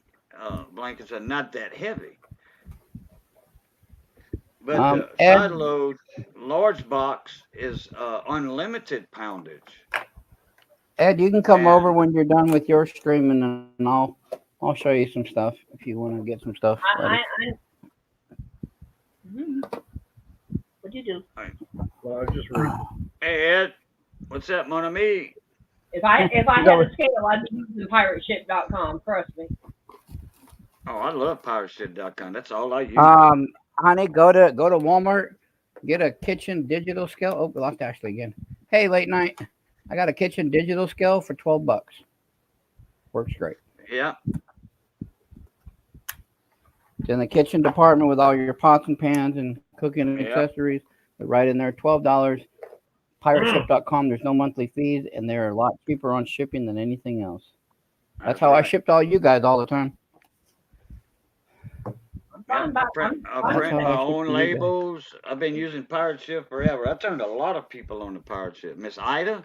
blankets are not that heavy, but the Ed, side load large box is unlimited poundage. Ed, you can come over And when you're done with your streaming, and I'll show you some stuff if you want to get some stuff ready. What'd you do? Well, I was just reading. hey Ed, what's up, mon ami? If I He's had over. a scale, I'd be using pirateship.com. Trust me. Oh, I love pirateship.com. That's all I use. Honey, go to Walmart, get a kitchen digital scale. Oh, we lost Ashley again. Hey, late night. I got a kitchen digital scale for $12. Works great. Yeah. It's in the kitchen department with all your pots and pans and cooking Yeah. accessories. But right in there, $12. Pirateship.com. There's no monthly fees, and they're a lot cheaper on shipping than anything else. That's how I right. shipped all you guys all the time. I'm I fine, print I'm my That's how I shipped own to you guys. labels. I've been using Pirate Ship forever. I turned a lot of people on to Pirate Ship. Miss Ida,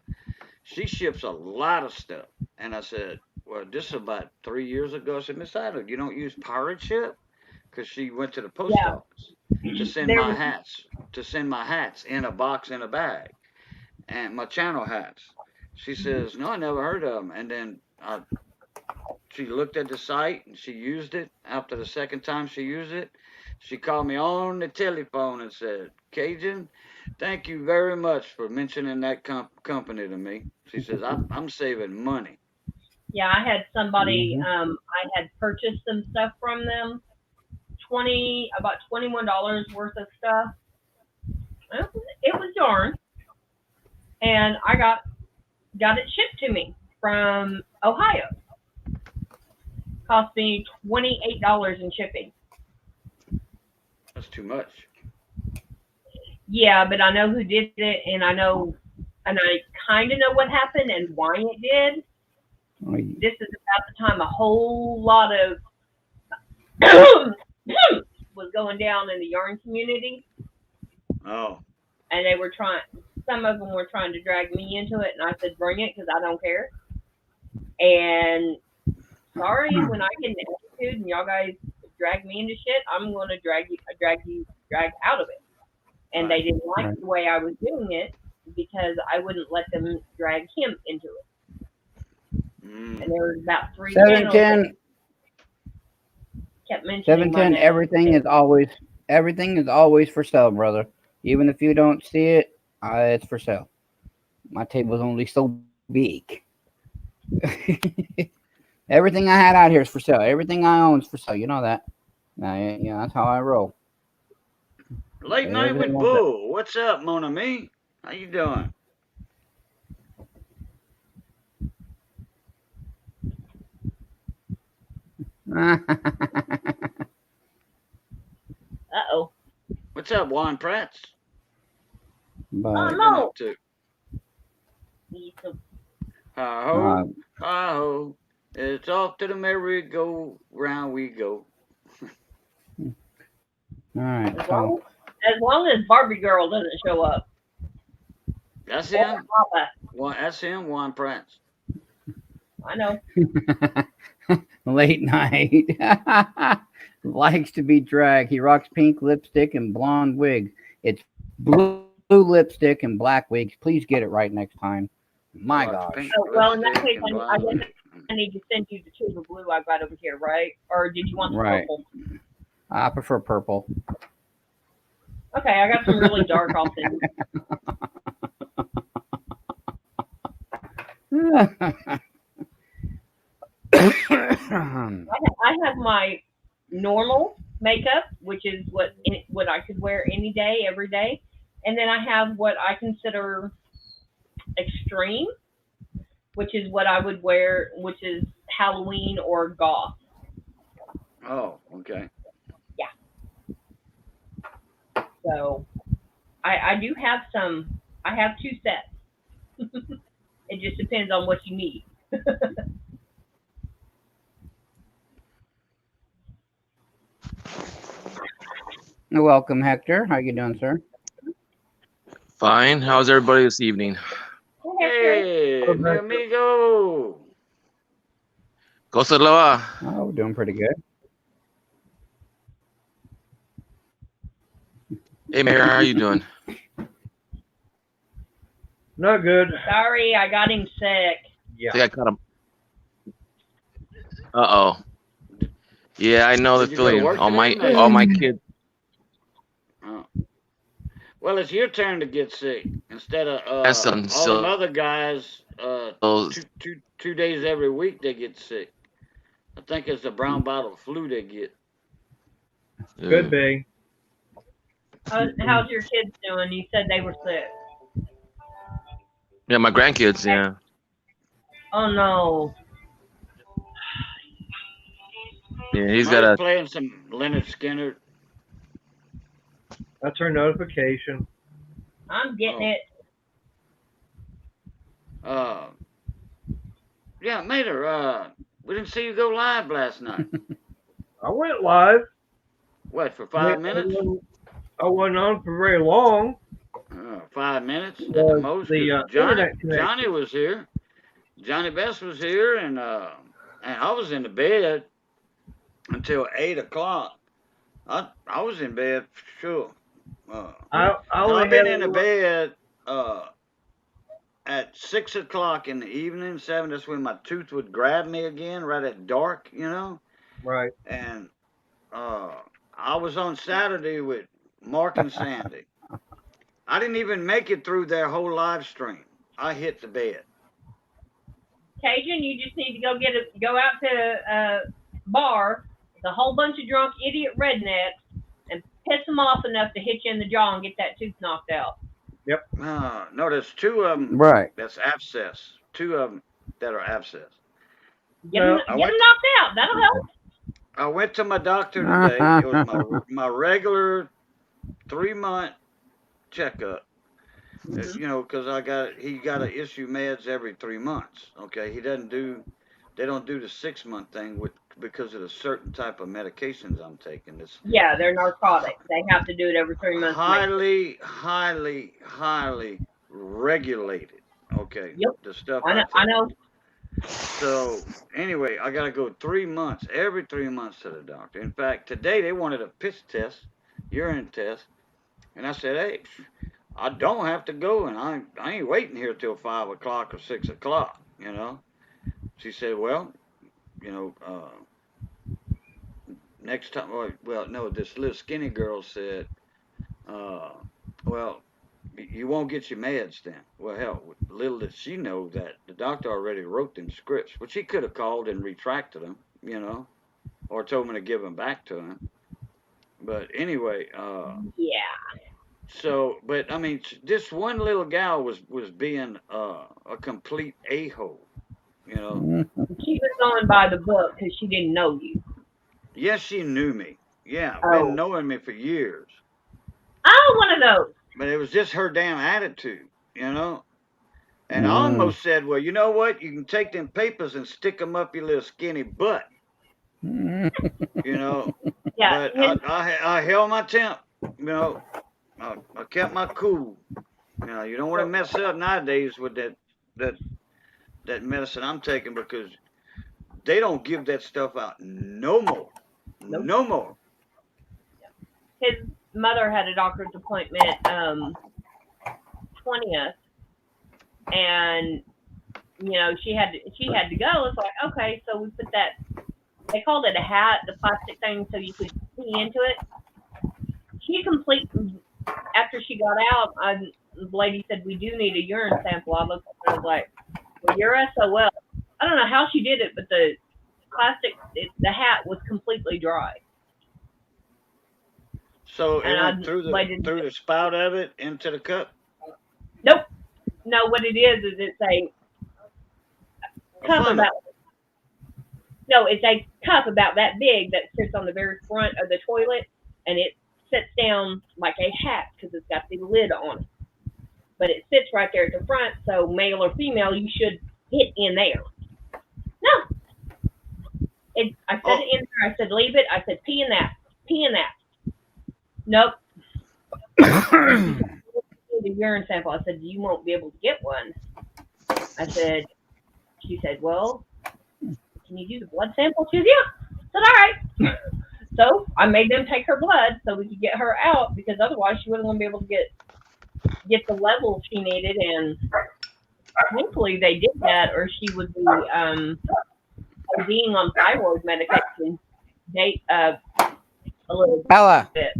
she ships a lot of stuff. And I said, well, this is about 3 years ago. I said, Miss Ida, you don't use Pirate Ship? Because she went to the post yeah. office to send There my was, hats in a box in a bag, and my channel hats. She says, no, I never heard of them. And then she looked at the site and she used it. After the second time she used it, she called me on the telephone and said, Cajun, thank you very much for mentioning that company to me. She says, I'm saving money. yeah, I had somebody, Mhm. I had purchased some stuff from them, about $21 worth of stuff. It was yarn, and I got it shipped to me from Ohio. Cost me $28 in shipping. That's too much. Yeah, but I know who did it, and I kind of know what happened and why it did. Oh, This is about the time a whole lot of was going down in the yarn community, Oh, and they were trying. Some of them were trying to drag me into it, and I said, "Bring it, because I don't care." And sorry, when I get an attitude and y'all guys drag me into shit, I'm going to drag out of it. And they didn't like Right. the way I was doing it because I wouldn't let them drag him into it. And there was about 3 channels that 710. kept mentioning my 710. name. Everything is always for sale, brother. Even if you don't see it, it's for sale. My table's only so big. Everything I had out here is for sale. Everything I own is for sale. You know that. Yeah, that's how I roll. late night with Everything Bull. What's up, mon ami? How you doing? Uh-oh. What's up, Juan Prats? But Oh, What you been no. up to? Need some- Hi-ho, hi-ho. It's off to the merry-go-round we go. all right. As So long as Barbie Girl doesn't show up. That's Or him. Papa. That's him, Juan Prats. I know. late night likes to be dragged. He rocks pink lipstick and blonde wig. It's blue lipstick and black wigs. Please get it right next time. My Rocks gosh. pink So, well, in that lipstick case, and I blonde guess wig. I need to send you the tube of blue I've got over here, right? Or did you want the Right. purple? I prefer purple. Okay, I got some really dark. I'll send you. I have my normal makeup, which is what I could wear any day, every day, and then I have what I consider extreme, which is what I would wear, which is Halloween or goth. Oh, okay. So I do have some. I have 2 sets. It just depends on what you need. Welcome, Hector. How you doing, sir? Fine. How's everybody this evening? Hey, mi amigo. Cosa Lava. Oh, doing pretty good. Hey, Mayor, how are you doing? Not good. Sorry, I got him sick. Yeah. I think I caught him. Uh-oh. Yeah, I know the Did you go to feeling. work All today, my Mayor? kids. Oh. Well, it's your turn to get sick instead of That's all them so. other guys. Two days every week they get sick. I think it's the brown bottle flu they get. Could be. How's your kids doing? You said they were sick. Yeah, my grandkids. Yeah. Oh no. Yeah, he's Somebody's got a. playing some Leonard Skinner. That's her notification. I'm getting it. Yeah, Mater, we didn't see you go live last night. I went live. What, for 5 minutes? I wasn't on for very long. 5 minutes at the most. The 'Cause internet connection. Johnny was here. Johnny Best was here, and I was in the bed until 8 o'clock. I was in bed for sure. I've been in the bed at 6 o'clock in the evening, 7. That's when my tooth would grab me again, right at dark, you know. Right. And I was on Saturday with Mark and Sandy. I didn't even make it through their whole live stream. I hit the bed. Cajun, you just need to go out to a bar with a whole bunch of drunk idiot rednecks and piss them off enough to hit you in the jaw and get that tooth knocked out. Yep. No, there's 2 of them. Right. That's abscess. 2 of them that are abscess. Get them knocked out. That'll help. I went to my doctor today. It was my regular 3-month checkup. You know, because he got to issue meds every 3 months. Okay, they don't do the 6-month thing because of the certain type of medications I'm taking. Yeah, they're narcotics. They have to do it every 3 months. Highly regulated. Okay. Yep. The stuff I know. So anyway, I got to go 3 months, every 3 months to the doctor. In fact, today they wanted a piss test, urine test, and I said, hey, I don't have to go, and I ain't waiting here till 5 o'clock or 6 o'clock, you know. She said, well, you know, next time, well, no, this little skinny girl said, well, you won't get your meds then. Well, hell, little did she know that the doctor already wrote them scripts, but she could have called and retracted them, you know, or told me to give them back to him. But anyway, yeah. So, but I mean, this one little gal was being a complete a-hole, you know. She was going by the book because she didn't know you. Yes, she knew me. Yeah, been knowing me for years. Oh, one of those. But it was just her damn attitude, you know. And I almost said, well, you know what? You can take them papers and stick them up your little skinny butt, you know. Yeah. But I held my temp, you know. I kept my cool. You know, you don't want to mess up nowadays with that medicine I'm taking because they don't give that stuff out no more. Nope. No more. His mother had a doctor's appointment 20th, and she had to go. It's like, okay, so we put that. They called it a hat, the plastic thing, so you could pee into it. After she got out, the lady said, we do need a urine sample. I looked and I was like, well, you're SOL. I don't know how she did it, but the the hat was completely dry. So it And went through the spout of it into the cup? Nope. No, what it is it's a cup funnel. it's a cup about that big that sits on the very front of the toilet, and it sits down like a hat because it's got the lid on it. But it sits right there at the front, so male or female, you should hit in there. No. I said it in there. I said, leave it. I said, pee in that. Pee in that. Nope. The urine sample. I said, you won't be able to get one. She said, well, can you do the blood sample? She said, yeah. I said, all right. So I made them take her blood so we could get her out, because otherwise she wasn't going to be able to get the level she needed. And thankfully they did that, or she would be being on thyroid medication a little Bella, bit.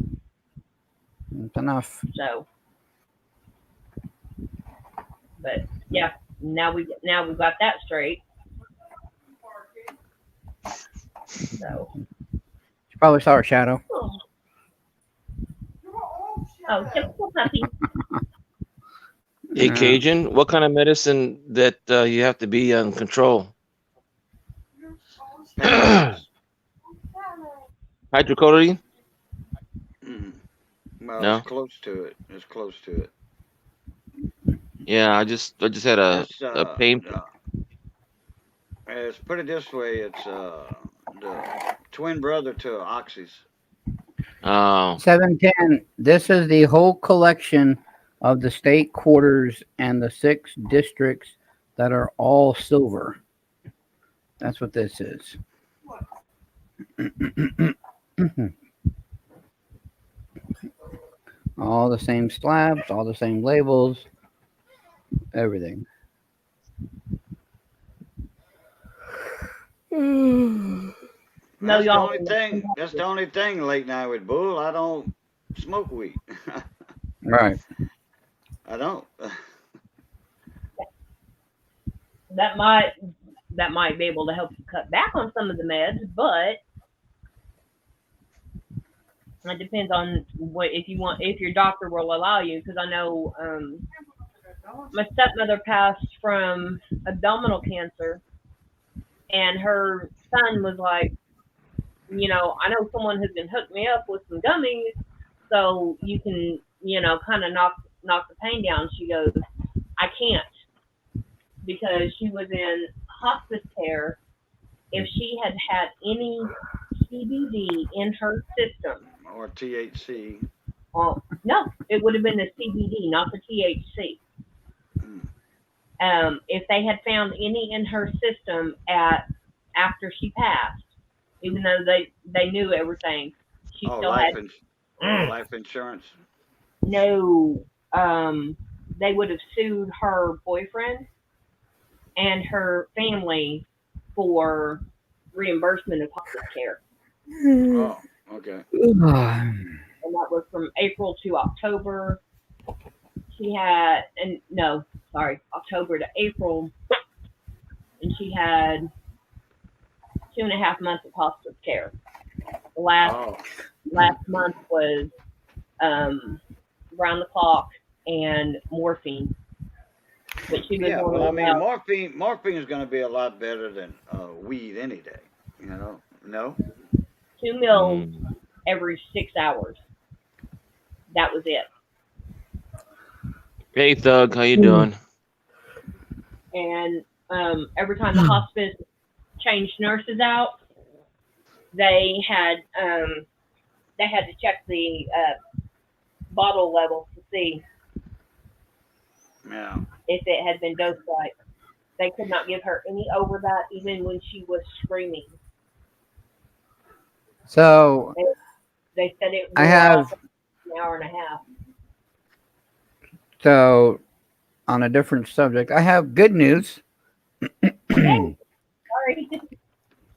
it's enough. So, but yeah, now we've got that straight. So. She probably saw her shadow. Oh, typical puppy. Hey, Cajun, what kind of medicine that you have to be on control? Hydrocodone? Well, No? It's close to it. It's close to it. Yeah, I just had a pain. Let's put it this way: it's the twin brother to Oxy's. Oh, 710. This is the whole collection of the state quarters and the 6 districts that are all silver. That's what this is. All the same slabs, all the same labels, everything. That's the only thing late night with Bull. I don't smoke weed. Right. I don't. That might be able to help you cut back on some of the meds, but it depends on if your doctor will allow you. Because I know my stepmother passed from abdominal cancer, and her son was like, I know someone who can hook me up with some gummies, so you can, kind of knock the pain down. She goes, I can't, because she was in hospice care. If she had had any CBD in her system, Or THC. no, it would have been the CBD, not the THC. If they had found any in her system after she passed, even though they knew everything, she still had life insurance. No, they would have sued her boyfriend and her family for reimbursement of hospice care. Oh, okay. And that was from April to October. October to April, and she had 2.5 months of hospice care. The last month was round the clock and morphine. But she was morphine is going to be a lot better than weed any day. No. 2 mils every 6 hours. That was it. Hey, Thug, how you doing? And every time the hospice changed nurses out, they had to check the bottle level to see if it had been dosed right. They could not give her any over that, even when she was screaming. So they said it I have an hour and a half. So on a different subject, I have good news. Sorry.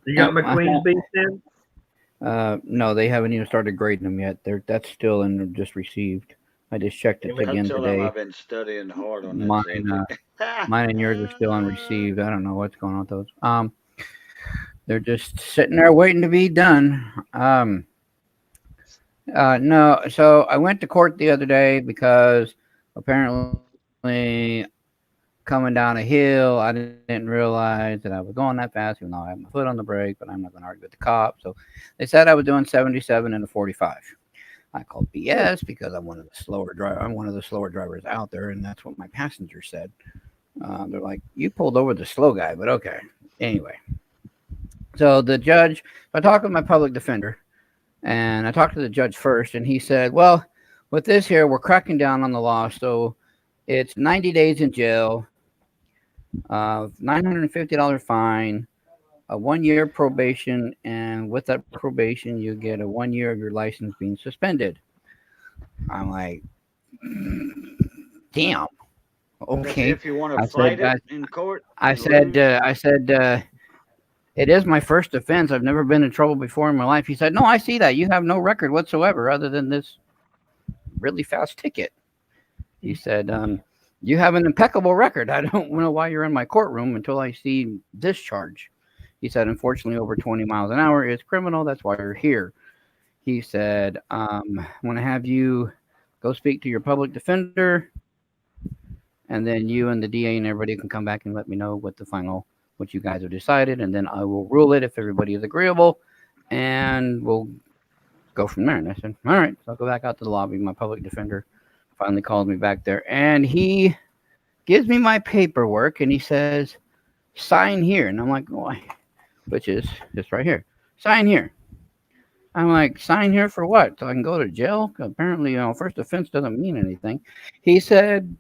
You got Oh, McQueen's beef in? No, they haven't even started grading them yet. That's still in just received. I just checked it I again tell them today. I've been studying hard on that Mine, subject. Mine and yours are still unreceived. I don't know what's going on with those. They're just sitting there waiting to be done. No, so I went to court the other day because apparently coming down a hill, I didn't realize that I was going that fast, even though I had my foot on the brake, but I'm not going to argue with the cop. So they said I was doing 77 and a 45. I called BS because I'm one of the slower drivers out there, and that's what my passenger said. They're like, you pulled over the slow guy, but okay. Anyway, so the judge, I talked with my public defender, and I talked to the judge first, and he said, well, with this here, we're cracking down on the law, so it's 90 days in jail, $950 fine, a 1 year probation, and with that probation, you get a 1 year of your license being suspended. I'm like, damn. Okay. If you want to fight it in court, I said, it is my first offense. I've never been in trouble before in my life. He said, no, I see that. You have no record whatsoever other than this really fast ticket. He said, you have an impeccable record. I don't know why you're in my courtroom until I see this charge. He said, unfortunately, over 20 miles an hour is criminal. That's why you're here. He said, I'm going to have you go speak to your public defender, and then you and the DA and everybody can come back and let me know what you guys have decided, and then I will rule it if everybody is agreeable, and we'll go from there. And I said, all right. So I'll go back out to the lobby. My public defender finally called me back there, and he gives me my paperwork, and he says, sign here. And I'm like, why? Which is just right here. Sign here. I'm like, sign here for what? So I can go to jail? Apparently, first offense doesn't mean anything. He said,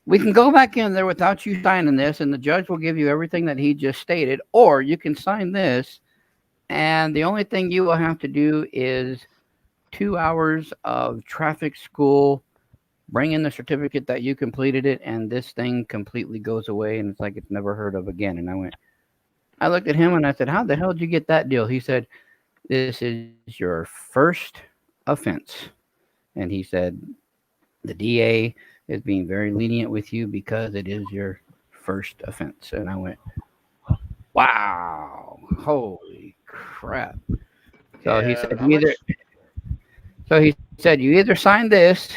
we can go back in there without you signing this, and the judge will give you everything that he just stated, or you can sign this, and the only thing you will have to do is 2 hours of traffic school, bring in the certificate that you completed it, and this thing completely goes away, and it's like it's never heard of again. And I looked at him and I said, how the hell did you get that deal? He said, this is your first offense. And he said, the DA is being very lenient with you because it is your first offense. And I went, wow, holy crap. So he said, you either sign this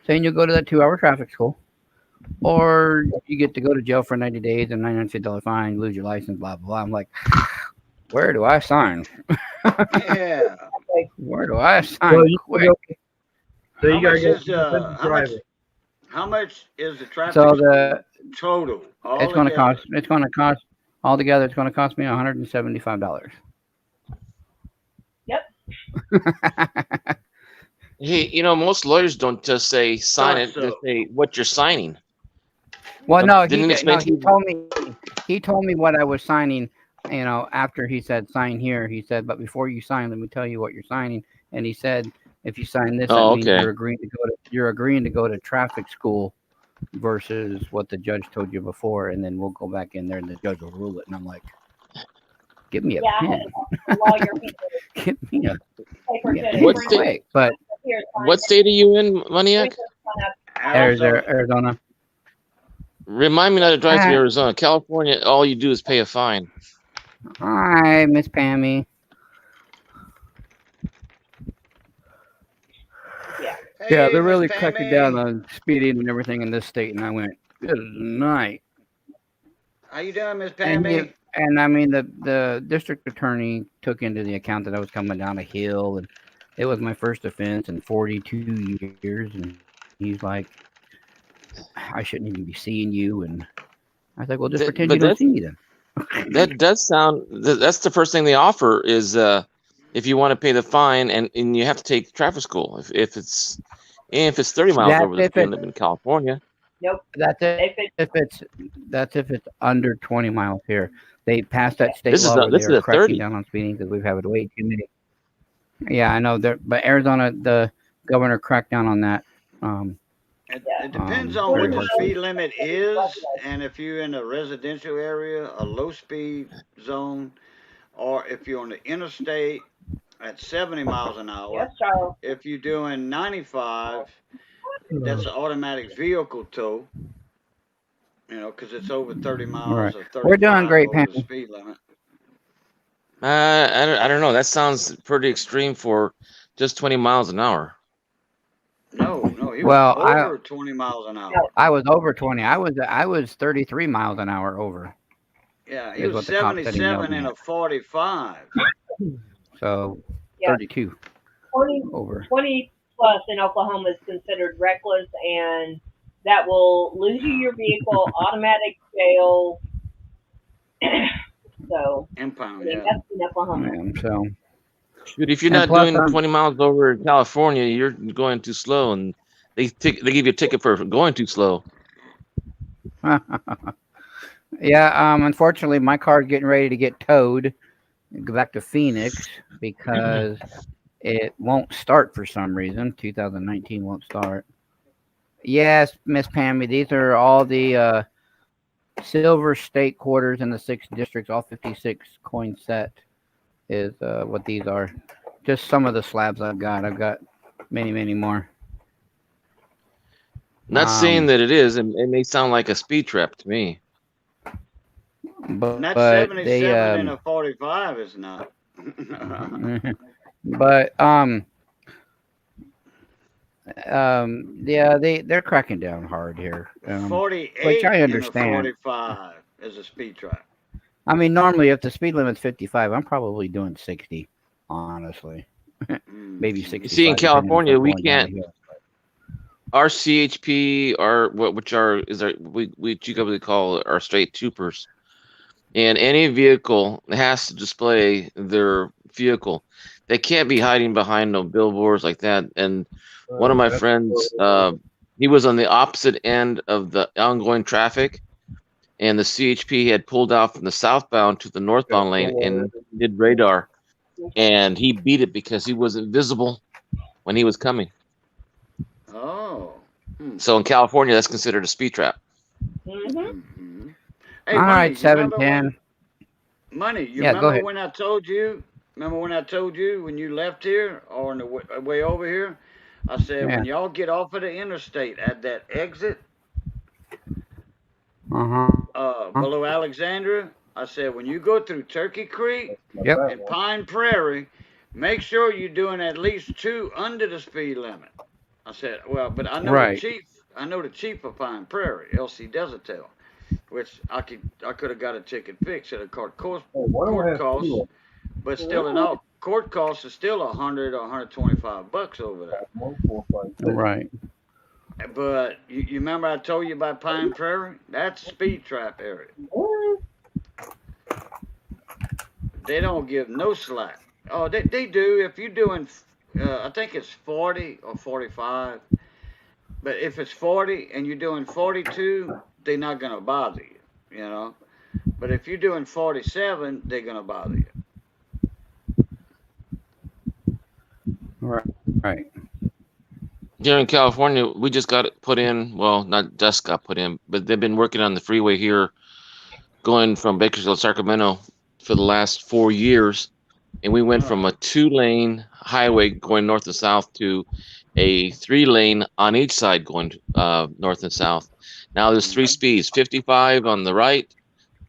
saying you'll go to that 2 hour traffic school, or you get to go to jail for 90 days and $950 fine, lose your license, blah, blah, blah. I'm like, where do I sign? Yeah. Where do I sign? So you how much is the traffic total? It's going to cost altogether. It's going to cost me $175. Yep. Hey, most lawyers don't just say sign it; they say what you're signing. Well, no, he told me what I was signing. After he said sign here, he said, but before you sign, let me tell you what you're signing. And he said, if you sign this, that means you're agreeing to go to traffic school versus what the judge told you before, and then we'll go back in there and the judge will rule it. And I'm like, give me a pen. Give me a pen. What state are you in, Maniac? Arizona. Remind me not to drive to Arizona. California, all you do is pay a fine. Hi, Miss Pammy. Yeah, they're really cracking down on speeding and everything in this state. And I went, good night. How you doing, Miss Pammy? And I mean, the district attorney took into the account that I was coming down a hill, and it was my first offense in 42 years. And he's like, I shouldn't even be seeing you. And I was like, well, just pretend you don't see me then. That does sound, that's the first thing they offer is if you want to pay the fine and you have to take traffic school. If it's 30 miles over the speed limit in California. Nope. That's if it's under 20 miles here. They passed that state law where they're cracking down on speeding because we've had way too many. Yeah, I know. But Arizona, the governor cracked down on that It depends on very what the hard. speed limit is, and if you're in a residential area, a low speed zone, or if you're on the interstate at 70 miles an hour. Yes, child. If you're doing 95, that's an automatic vehicle tow. You know, because it's over 30 miles or 35 We're doing great, over the Pam. speed limit. I don't know. That sounds pretty extreme for just 20 miles an hour. No, he Well, was over 20 miles an hour. I was over 20. I was 33 miles an hour over. Yeah, he is was what the cop said he yelled 77 in at. a 45. So Yeah. 32 20, over. 20 plus in Oklahoma is considered reckless, and that will lose you your vehicle, automatic jail. So, Impound, I mean, yeah. that's in Oklahoma. Yeah, so Dude, if you're And not plus, doing 20 miles over in California, you're going too slow, and they give you a ticket for going too slow. yeah. Unfortunately, my car's getting ready to get towed. Go back to Phoenix because it won't start for some reason. 2019 won't start. Yes, Miss Pammy, these are all the silver state quarters in the 6 districts. All 56 coin set is what these are. Just some of the slabs I've got. I've got many more. Not saying that it is, and it may sound like a speed trap to me. And that But 77 they in a 45 is not. but yeah, they're cracking down hard here. 48 which I in a understand. 45 is a speed trap. I mean, normally if the speed limit's 55, I'm probably doing 60. Honestly, maybe 60. You see, in California, we can't. Our CHP, which we typically call our state troopers, and any vehicle has to display their vehicle. They can't be hiding behind no billboards like that. And one of my friends, he was on the opposite end of the ongoing traffic, and the CHP had pulled out from the southbound to the northbound lane and did radar, and he beat it because he wasn't visible when he was coming. Oh. So in California, that's considered a speed trap. Mm-hmm. Hey, all Money, right, 710. Money, you Yeah, go remember ahead. when I told you? Remember when I told you when you left here or on the way over here? I said when y'all get off of the interstate at that exit below Alexandria, I said when you go through Turkey Creek and Pine Prairie, make sure you're doing at least 2 under the speed limit. I said, well, but I know the chief. I know the chief of Pine Prairie, LC Desertel, which I could have got a ticket fixed at a court cost, but still in all court costs is still $100 or $125 over there. Right. But you remember I told you about Pine Prairie? That's speed trap area. They don't give no slack. Oh, they do. If you're doing, I think it's 40 or 45. But if it's 40 and you're doing 42, they're not going to bother you, you know. But if you're doing 47, they're going to bother you. Right. Here in California, we just got it put in. Well, not just got put in, but they've been working on the freeway here going from Bakersfield to Sacramento for the last 4 years. And we went from a 2-lane highway going north and south to a 3-lane on each side going north and south. Now there's 3 speeds, 55 on the right,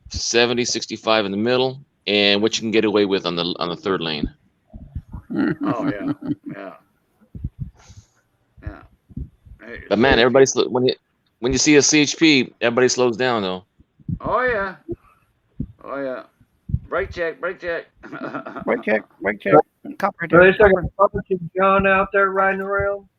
70, 65 in the middle, and what you can get away with on the 3rd lane. Oh, yeah. Hey, but man, everybody's when you see a CHP, everybody slows down though. Oh yeah. Brake check. Brake check. Cop right So there. they got Papa and John out there riding around.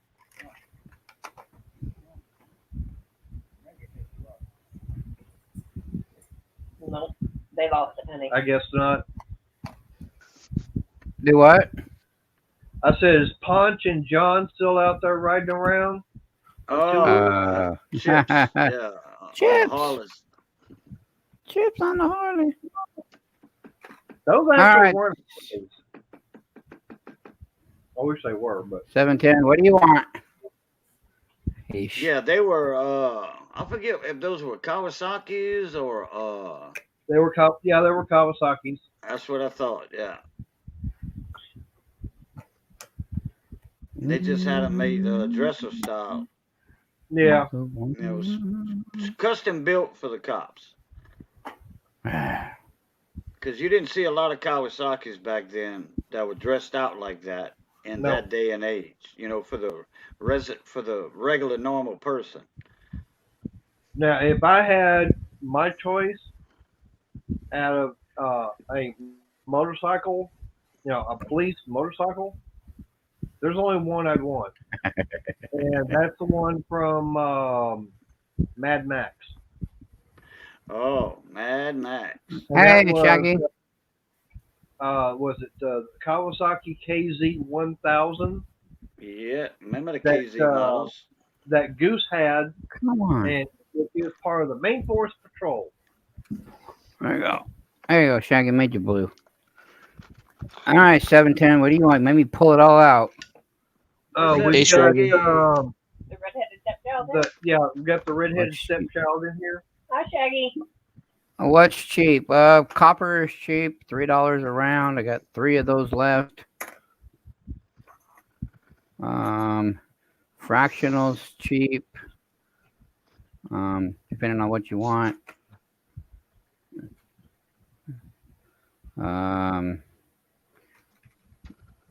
No, they lost it, honey. I guess not. Do what? I said, is Ponch and John still out there riding around? Oh, Chips. Yeah. Chips. Chips on the Harley. Those actually weren't. I wish they were, but 710. What do you want? Yeesh. Yeah, they were. I forget if those were Kawasaki's or. They were Kawasaki's. That's what I thought. Yeah. They just had them made dresser style. Yeah. It was custom built for the cops. Because you didn't see a lot of Kawasaki's back then that were dressed out like that in No. that day and age. You know, for the regular normal person. Now, if I had my choice out of a motorcycle, a police motorcycle, there's only one I'd want, and that's the one from Mad Max. Oh, Mad Max. And Hey, that was, Shaggy. Was it Kawasaki KZ1000 Yeah, remember the That, KZ models? that Goose had, Come on. and it was part of the Main Force Patrol. There you go. There you go. Shaggy made you blue. All right, 710. What do you want? Maybe pull it all out. What's We that, Hey, got Shaggy? The redheaded stepchild there. we got the redheaded Let's see. stepchild in here. Hi, Shaggy. What's cheap? Copper is cheap. $3 a round. I got 3 of those left. Fractionals cheap. Depending on what you want.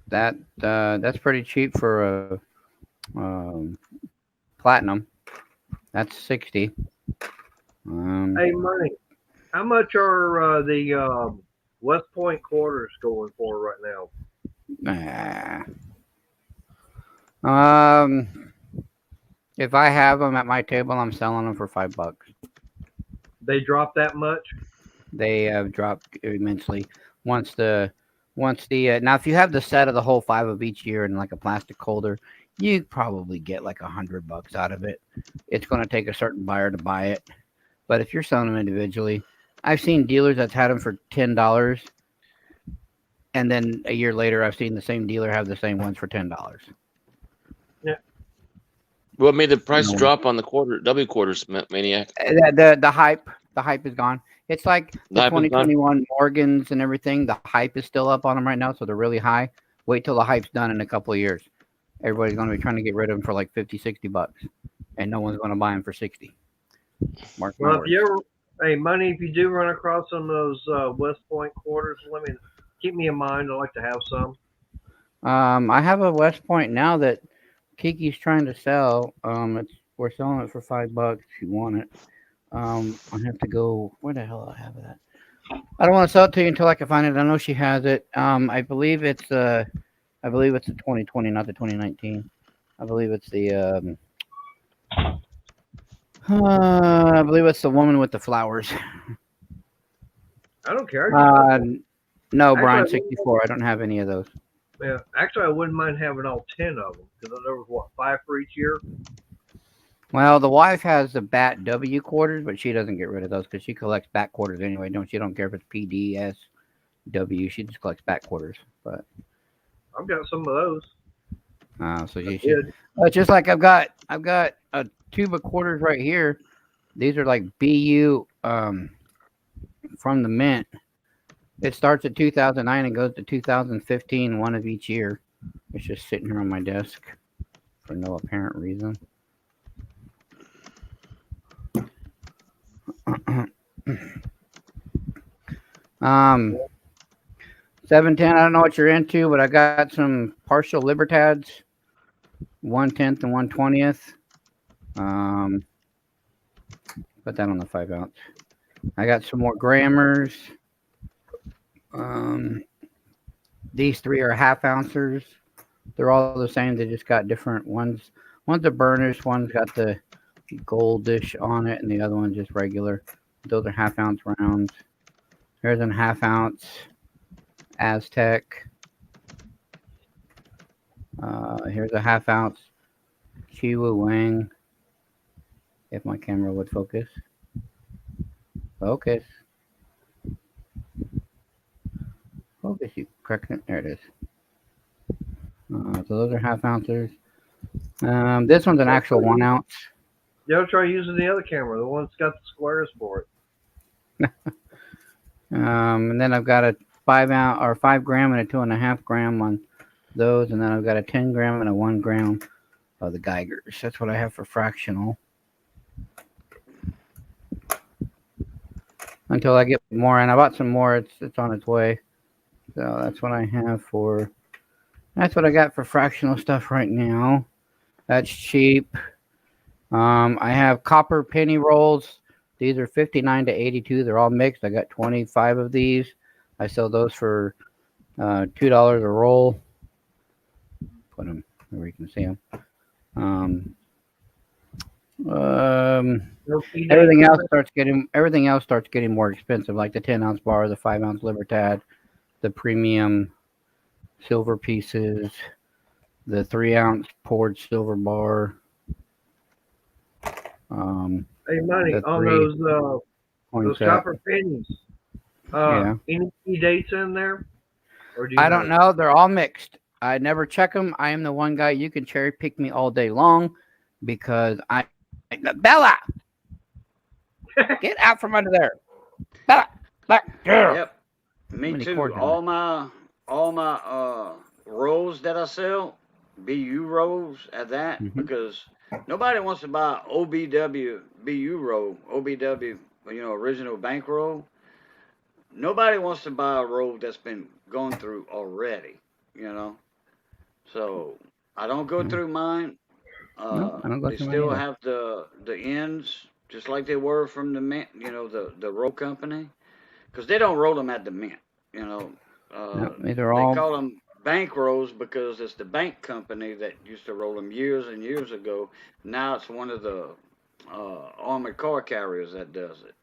That's pretty cheap for a platinum. That's 60. Hey, Money, how much are the West Point quarters going for right now? If I have them at my table, I'm selling them for $5. They drop that much? They have dropped immensely once the now if you have the set of the whole 5 of each year in like a plastic holder, you probably get like $100 out of it. It's going to take a certain buyer to buy it, but if you're selling them individually, I've seen dealers that's had them for $10, and then a year later, I've seen the same dealer have the same ones for $10. What made the price No. drop on the W quarters, Maniac? The hype is gone. It's like The the hype is gone? 2021 Morgans and everything. The hype is still up on them right now, so they're really high. Wait till the hype's done in a couple of years. Everybody's going to be trying to get rid of them for like $50-$60, and no one's going to buy them for 60. Mark my Well, words. if you ever, hey, Money, if you do run across some of those West Point quarters, keep me in mind. I'd like to have some. I have a West Point now that Kiki's trying to sell. We're selling it for $5 if you want it. I have to go. Where the hell do I have that? I don't want to sell it to you until I can find it. I know she has it. I believe it's the 2020, not the 2019. I believe it's the I believe it's the woman with the flowers. I don't care. No, Actually, Brian 64. I don't have any of those. Yeah, actually, I wouldn't mind having all 10 of them because there was 5 for each year. Well, the wife has the Bat W quarters, but she doesn't get rid of those because she collects bat quarters anyway. She don't care if it's PD, S, W. She just collects bat quarters. But I've got some of those. so she should. It's just like I've got a tube of quarters right here. These are like BU from the mint. It starts at 2009 and goes to 2015, one of each year. It's just sitting here on my desk for no apparent reason. 710. I don't know what you're into, but I got some partial Libertads, 1/10 and 1/20. Put that on the 5 ounce. I got some more grammars. These 3 are half ouncers. They're all the same. They just got different ones. One's a burnish. One's got the goldish on it, and the other one's just regular. Those are half ounce rounds. Here's a half ounce Aztec. Here's a half ounce Chiwa Wing. If my camera would focus. Focus, you cracked it. There it is. So those are half ouncers. This one's an actual 1 ounce. You ought to try using the other camera, the one that's got the squares for it. And then I've got a 5 ounce or 5 gram and a 2.5 gram on those, and then I've got a 10 gram and a 1 gram of the Geigers. That's what I have for fractional. Until I get more, and I bought some more. It's on its way. So that's what I have for. That's what I got for fractional stuff right now. That's cheap. I have copper penny rolls. These are 59 to 82. They're all mixed. I got 25 of these. I sell those for $2 a roll. Put them where you can see them. Everything else starts getting more expensive, like the 10 ounce bar, the 5 ounce Libertad, the premium silver pieces, the 3 ounce poured silver bar. Hey, money on those copper pennies. Yeah. Any key dates in there? Or do you I don't know. They're all mixed. I never check them. I am the one guy you can cherry pick me all day long because Bella, get out from under there. Bella, back girl. Yep, me too. All my rolls that I sell, BU rolls at that, because nobody wants to buy OBW BU roll, OBW, original bank roll. Nobody wants to buy a roll that's been gone through already, So I don't go through mine. No, I don't go they through mine still either. have the ends just like they were from the mint, the roll company, because they don't roll them at the mint. These They are all. call them bank rolls because it's the bank company that used to roll them years and years ago. Now it's one of the armored car carriers that does it.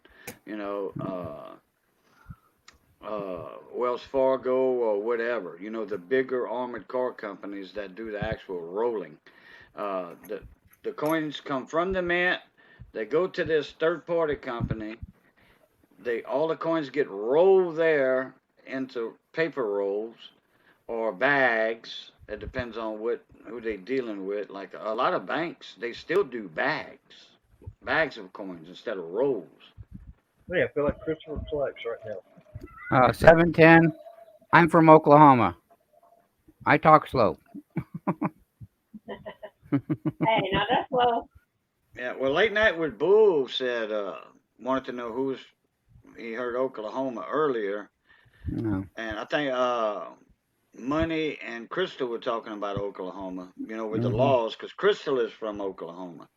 Wells Fargo or whatever. The bigger armored car companies that do the actual rolling. The coins come from the mint. They go to this third party company. All the coins get rolled there into paper rolls or bags. It depends on who they dealing with. Like a lot of banks, they still do bags of coins instead of rolls. Yeah, I feel like Christopher Flex right now. 710. I'm from Oklahoma. I talk slow. Hey, now that's low. Yeah, well, Late Night with Bull said wanted to know he heard Oklahoma earlier, No. and I think Money and Crystal were talking about Oklahoma, with the laws, because Crystal is from Oklahoma.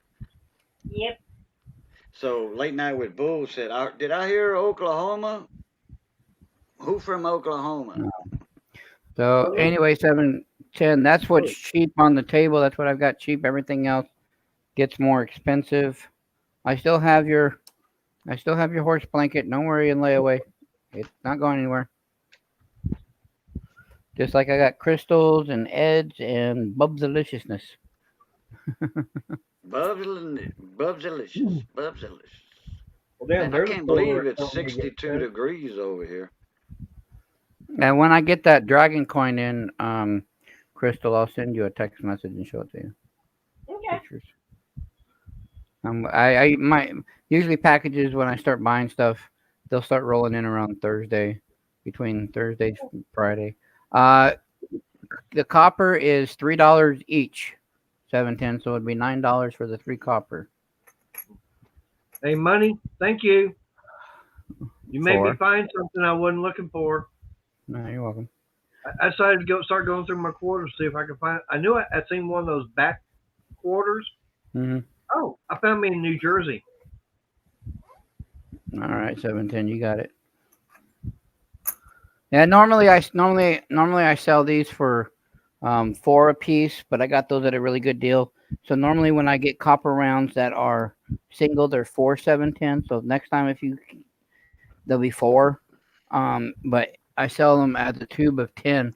Yep. So Late Night with Bull said, "Did I hear Oklahoma? Who from Oklahoma?" No. So anyway, 710. That's what's cheap on the table. That's what I've got cheap. Everything else gets more expensive. I still have your horse blanket. Don't worry and lay away. It's not going anywhere. Just like I got crystals and Eds and Bub's Deliciousness. Bub's Delicious. Bub's Delicious. Well, damn, I can't believe it's 62 degrees over here. And when I get that dragon coin in, Crystal, I'll send you a text message and show it to you. Okay. Pictures. I might usually packages when I start buying stuff, they'll start rolling in around Thursday, between Thursday and Friday. The copper is $3 each, 710, so it'd be $9 for the 3 copper. Hey, Money, thank you. You made me find something I wasn't looking for. No, you're welcome. I decided to start going through my quarters, see if I could find. I knew I'd seen one of those back quarters. Mm-hmm. Oh, I found me in New Jersey. All right, 710, you got it. Yeah, normally I sell these for $4 a piece, but I got those at a really good deal. So normally when I get copper rounds that are single, they're $4, 710. So next time they'll be $4. But I sell them as a tube of 10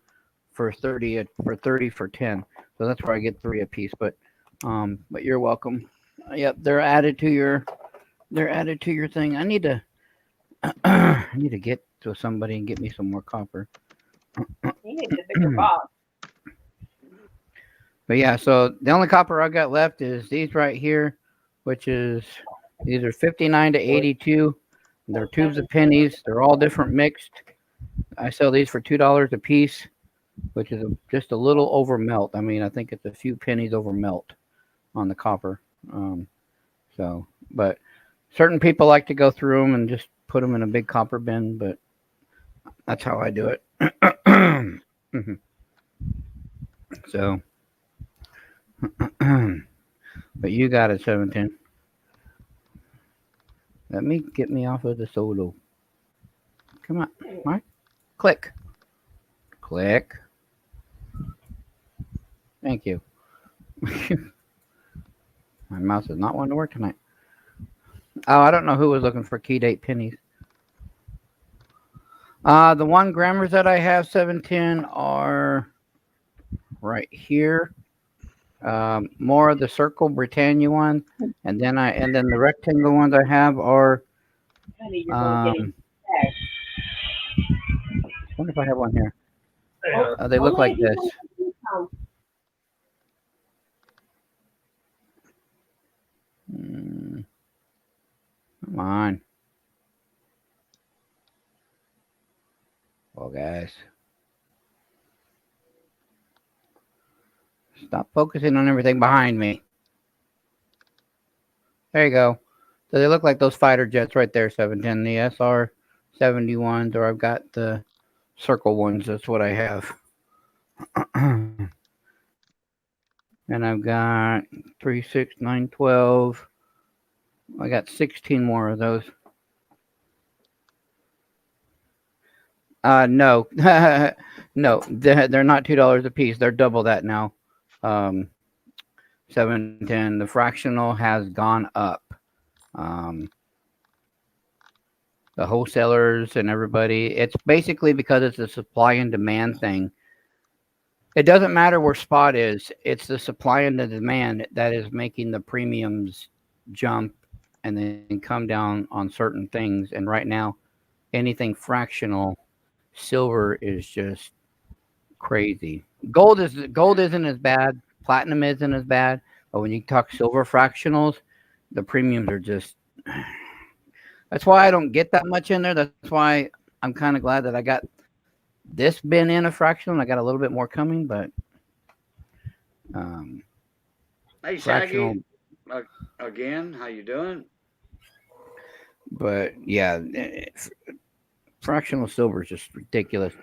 for 30 for 10. So that's where I get 3 a piece. But you're welcome. Yep, they're added to your thing. I need to get to somebody and get me some more copper. You need the bigger box. But yeah, so the only copper I got left is these right here, which is these are 59 to 82. They're tubes of pennies. They're all different mixed. I sell these for $2 a piece, which is just a little over melt. I mean, I think it's a few pennies over melt on the copper. But certain people like to go through them and just put them in a big copper bin, but that's how I do it. So, but you got it, 17. Let me get me off of the solo. Come on, right? Click. Thank you. My mouse is not wanting to work tonight. Oh, I don't know who was looking for key date pennies. The 1 grammars that I have, 710, are right here. More of the circle Britannia one, and then the rectangle ones I have are. Honey, you're gonna get it. I wonder if I have one here. Yeah. They look like this. Come on. Well, guys. Stop focusing on everything behind me. There you go. So they look like those fighter jets right there, 710. The SR 71s, or I've got the circle ones. That's what I have. And I've got 3, 6, 9, 12. I got 16 more of those. No. No, they're not $2 a piece. They're double that now. 710. The fractional has gone up. The wholesalers and everybody, it's basically because it's a supply and demand thing. It doesn't matter where spot is. It's the supply and the demand that is making the premiums jump and then come down on certain things. And right now, anything fractional, silver is just crazy. Gold isn't as bad. Platinum isn't as bad. But when you talk silver fractionals, the premiums are just. That's why I don't get that much in there. That's why I'm kind of glad that I got this bin in a fractional. I got a little bit more coming, but Hey, fractional. Shaggy, again, how you doing? But yeah, fractional silver is just ridiculous.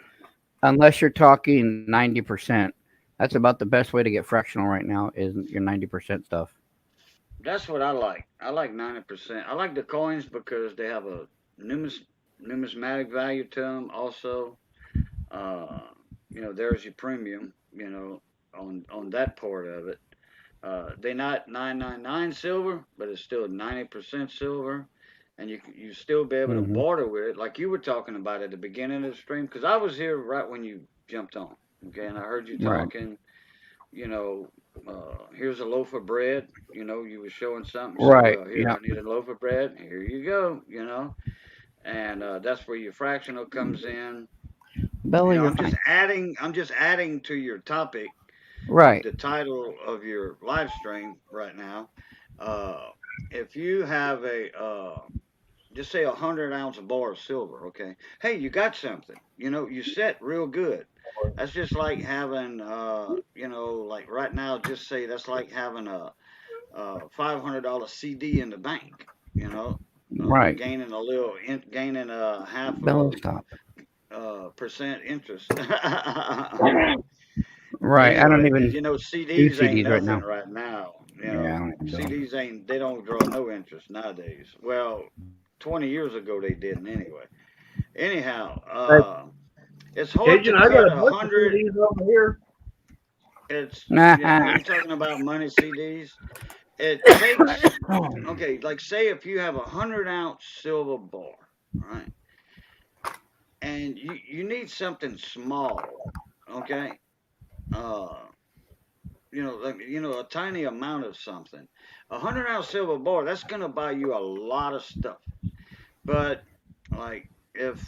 Unless you're talking 90%, that's about the best way to get fractional right now. Is your 90% stuff. That's what I like. I like 90%. I like the coins because they have a numismatic value to them. Also, uh, there's your premium. On that part of it. They're not 999 silver, but it's still 90% silver, and you still be able to Mm-hmm. barter with it, like you were talking about at the beginning of the stream. Because I was here right when you jumped on, okay, and I heard you Right. talking. Here's a loaf of bread. You were showing something. So, Right. here, Yeah. I need a loaf of bread. Here you go. And that's where your fractional comes in. Bella, you're I'm just fine. adding to your topic of Right. the title of your live stream right now. If you have just say 100-ounce bar of silver, okay? Hey, you got something. You set real good. That's just like having, like right now, just say that's like having a $500 CD in the bank. Right. Gaining a half Bella, stop. percent interest. Right. I don't Anyway, even do CDs ain't CDs right nothing now. right now. Yeah, I don't even do them. CDs they don't draw no interest nowadays. Well, 20 years ago they didn't anyway. Anyhow, it's hard to Cajun, I got cut a bunch of 100. CDs over here. It's are you talking about money CDs? It takes okay, like say if you have 100-ounce silver bar, right, and you need something small, okay, a tiny amount of something. 100-ounce silver bar, that's gonna buy you a lot of stuff. But like if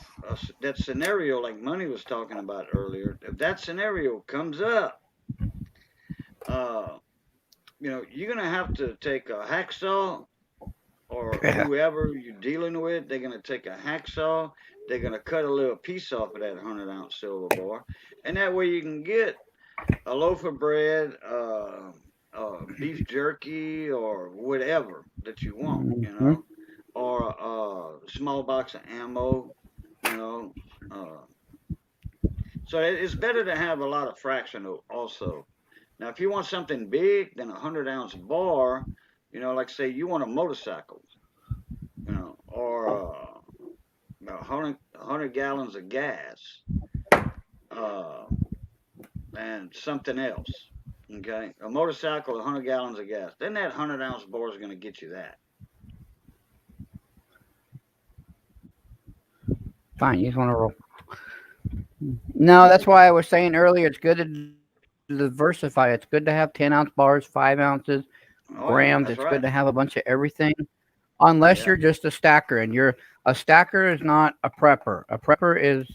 that scenario like Money was talking about earlier, if that scenario comes up, you're gonna have to take a hacksaw, or whoever you're dealing with. They're gonna take a hacksaw. They're gonna cut a little piece off of that 100-ounce silver bar, and that way you can get a loaf of bread, beef jerky, or whatever that you want, or a small box of ammo, you know. So it's better to have a lot of fraction also. Now, if you want something big, then a 100-ounce bar, like say you want a motorcycle, or 100 gallons of gas, and something else. Okay, a motorcycle, 100 gallons of gas. Then that 100-ounce bar is going to get you that. Fine, you just want to roll. No, that's why I was saying earlier. It's good to diversify. It's good to have 10-ounce bars, 5 ounces, grams. That's It's right. good to have a bunch of everything. Unless you're just a stacker, and a stacker is not a prepper. A prepper is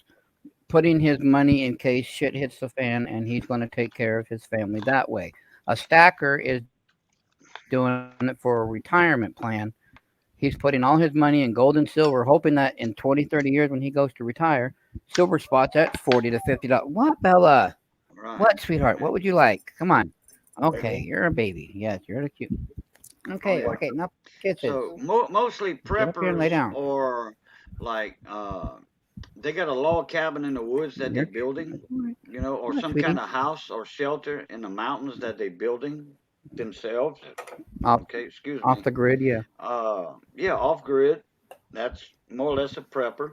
putting his money in case shit hits the fan, and he's going to take care of his family that way. A stacker is doing it for a retirement plan. He's putting all his money in gold and silver, hoping that in 20, 30 years when he goes to retire, silver spots at $40 to $50. What, Bella? Right. What, sweetheart? What would you like? Come on. Okay, you're a baby. Yes, you're the cute. Okay, yeah. okay, now kisses. So mostly Get up here and lay preppers, down. or like they got a log cabin in the woods that they're building, or What, some sweetie? kind of house or shelter in the mountains that they're building themselves. Off, Okay, excuse off me. the grid, yeah. Yeah, off grid. That's more or less a prepper.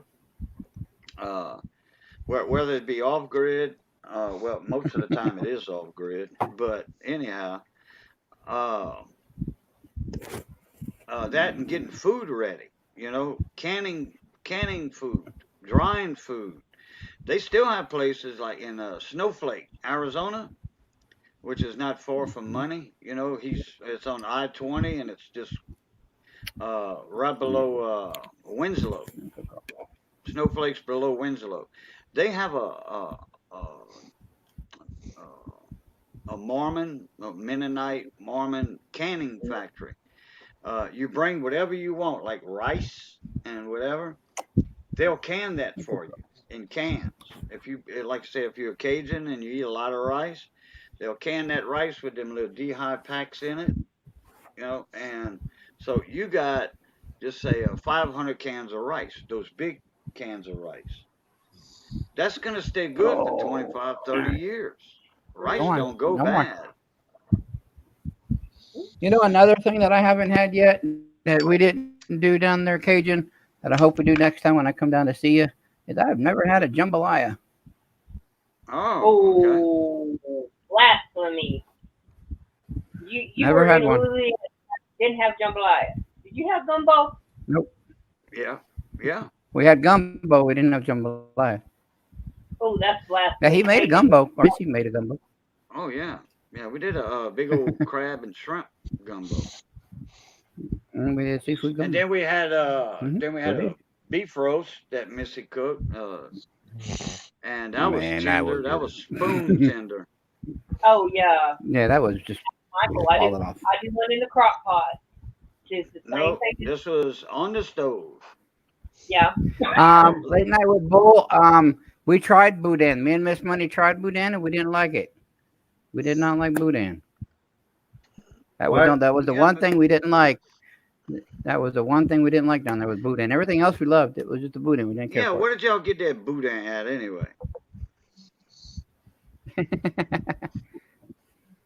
Whether it be off grid, well, most of the time it is off grid. But anyhow, uh, that and getting food ready, canning food, drying food. They still have places like in Snowflake, Arizona, which is not far from Money. It's on I-20, and it's just right below Winslow. Snowflake's below Winslow. They have a Mennonite Mormon canning factory. You bring whatever you want, like rice and whatever. They'll can that for you in cans. If you like, say, if you're a Cajun and you eat a lot of rice, they'll can that rice with them little dehy packs in it. And so you got, just say, 500 cans of rice. Those big cans of rice. That's gonna stay good for 25, 30 years. Rice Go on. don't go No more. bad. Another thing that I haven't had yet that we didn't do down there, Cajun, that I hope we do next time when I come down to see you, is I've never had a jambalaya. Oh, Oh, blasphemy! You Never were had in one. Louisiana, didn't have jambalaya. Did you have gumbo? Nope. okay. Yeah. We had gumbo. We didn't have jambalaya. Oh, that's blasphemy. Yeah, he made a gumbo. Or he made a gumbo. Oh, yeah. Yeah, we did a big old crab and shrimp gumbo. And we did seafood gumbo. And then we had Mhm. a beef roast that Missy cooked. And that was Man, tender. that That was was spoon tender. Oh yeah, Yeah, that was just Michael. I falling didn't. off. I did one in the crock pot. It's the same No, thing. this was on the stove. Yeah. Late night with Bull. We tried boudin. Me and Miss Money tried boudin, and we didn't like it. We did not like boudin. That was the Yeah, one but- thing we didn't like. That was the one thing we didn't like down there was boudin. Everything else we loved. It was just the boudin we didn't care Yeah, for. where did y'all get that boudin at anyway?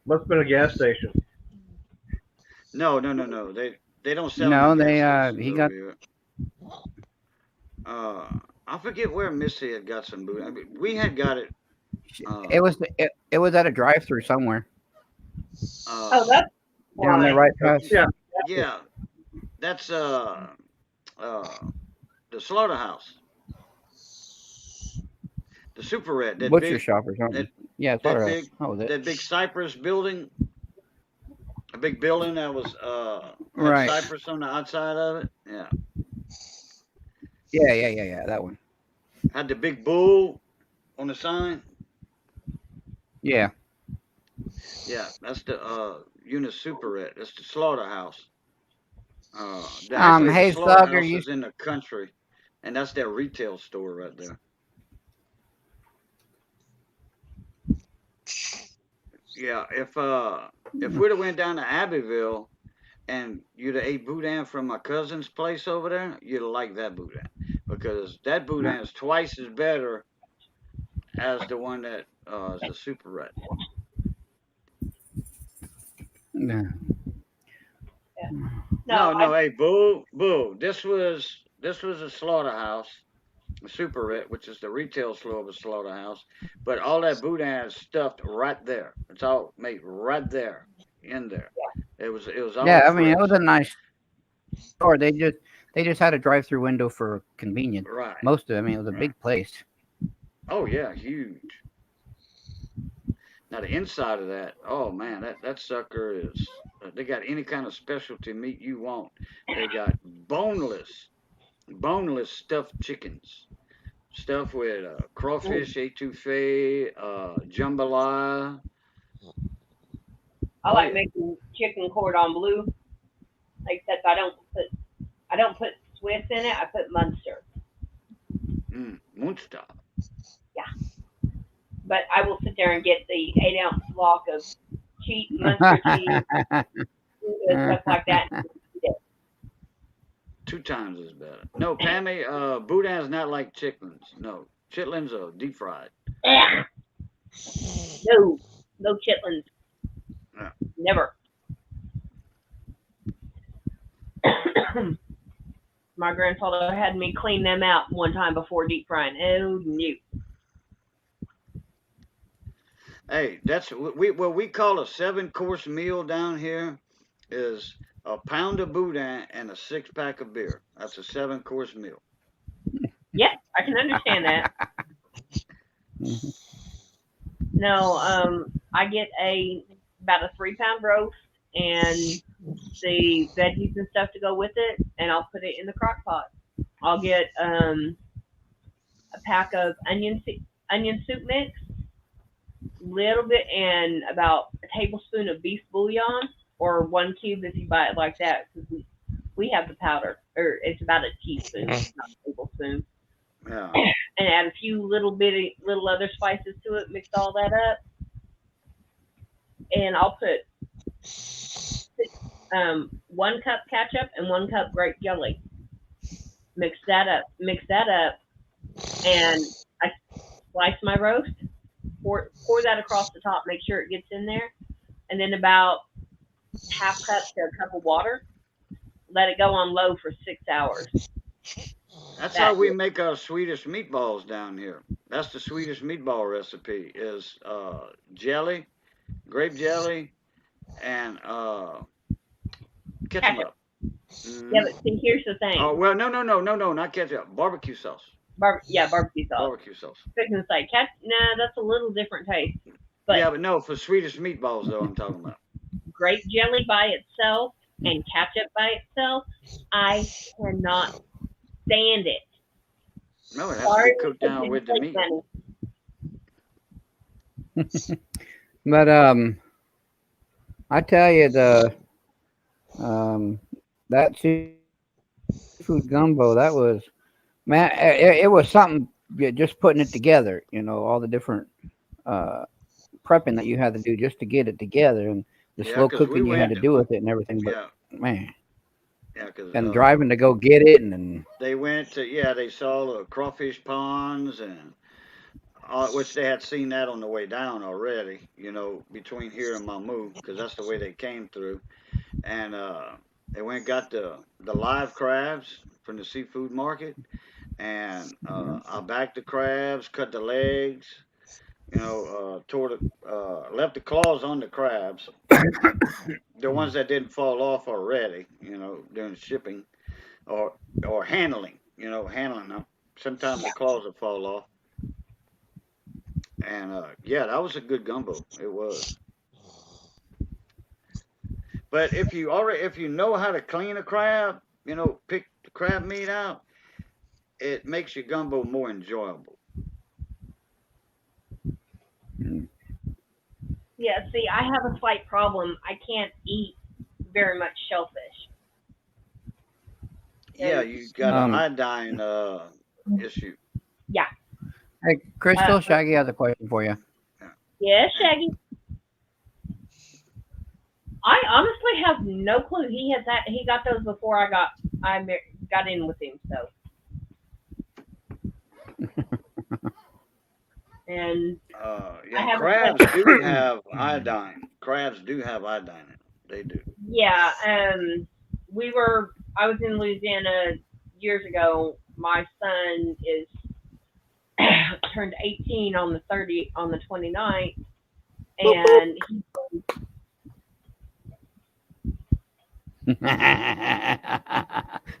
Must have been a gas station. No. They don't sell. No, them at they, gas stations he over got- here. I forget where Missy had got some boudin. I mean, we had got it. It was at a drive-through somewhere. Oh, that's Down there, right past. Yeah. Yeah, that's the slaughterhouse, the Super Red, that Butcher big, shop or something. that- Yeah, it's that slaughterhouse. big- That was it. that big cypress building, a big building that was had Right. cypress on the outside of it. Yeah, Yeah. That one. had the big bull on the sign. Yeah. Yeah, that's the Unisuperette. That's the slaughterhouse. The Hey Thugger, slaughterhouse you is in the country, and that's their retail store right there. Yeah, if we'd have went down to Abbeville and you'd have ate boudin from my cousin's place over there, you'd have liked that boudin because that boudin is twice as better as the one that is the super red. yeah. No, No, hey, boo, boo. This was a slaughterhouse, a super red, which is the retail store of a slaughterhouse. But all that boudin is stuffed right there. It's all made right there, in there. It was all Yeah, I mean it was fresh. a nice store. They just had a drive-through window for convenience. Right, Most of it, I mean, it was a right. big place. Oh yeah, huge. Now the inside of that, oh man, that sucker is. They got any kind of specialty meat you want. They got boneless stuffed chickens, stuff with crawfish, etouffee, jambalaya. I Oh like yeah, making chicken cordon bleu, except I don't put Swiss in it. I put Munster. Munster. Yeah, but I will sit there and get the 8 ounce block of cheap Munster cheese and stuff like that. And eat it. 2 times as better. No, Pammy, boudin's not like chitlins. No, chitlins are deep fried. Yeah. No, no chitlins, Yeah. never. My grandfather had me clean them out one time before deep frying. Oh no. Hey, that's what we call a 7-course meal down here is a pound of boudin and a 6-pack of beer. That's a 7-course meal. Yeah, I can understand that. Mhm. No, I get about a 3 pound roast and the veggies and stuff to go with it, and I'll put it in the crock pot. I'll get a pack of onion soup mix, little bit, and about a tablespoon of beef bouillon, or 1 cube if you buy it like that. 'Cause we have the powder, or it's about a teaspoon, not a tablespoon, Yeah. and add a few little other spices to it. Mix all that up, and I'll put 1 cup ketchup and 1 cup grape jelly. Mix that up, and I slice my roast. Pour that across the top. Make sure it gets in there, and then about half cup to a cup of water. Let it go on low for 6 hours. That's how That's we it. make our Swedish meatballs down here. That's the Swedish meatball recipe is jelly, grape jelly, and Ketchup. ketchup. Yeah, Hmm. but see, here's the Oh thing. well, no, not ketchup. Barbecue sauce. Barbecue sauce. Barbecue sauce. Fixing to say, nah, that's a little different taste. But Yeah, but no, for Swedish meatballs though, I'm talking about. grape jelly by itself and ketchup by itself, I cannot stand it. No, it has to Sorry, be cooked it down didn't with the take meat. money. But I tell you um that seafood gumbo that was man it was something just putting it together. All the different uh prepping that you had to do just to get it together and the Yeah, slow cause we cooking you had went. to do with it and everything. But Yeah, man, yeah, cause and driving to go get it and they went to they saw the crawfish ponds and which they had seen that on the way down already. Between here and Mamu, because that's the way they came through. And they went and got the live crabs from the seafood market, and I backed the crabs, cut the legs, tore left the claws on the crabs, the ones that didn't fall off already, during shipping or handling, handling them. Sometimes the claws will fall off, and yeah, that was a good gumbo. It was. But if you know how to clean a crab, pick the crab meat out, it makes your gumbo more enjoyable. Yeah, see, I have a slight problem. I can't eat very much shellfish. Yeah, you got an Um, iodine issue. Yeah. Hey, Crystal, Uh, Shaggy has a question for you. Yeah, Shaggy. I honestly have no clue. He got those before I got in with him. So, and I Yeah, have a crabs question. do have iodine. Crabs do have iodine in it. They do. Yeah. I was in Louisiana years ago. My son is turned 18 on the 29th, and he,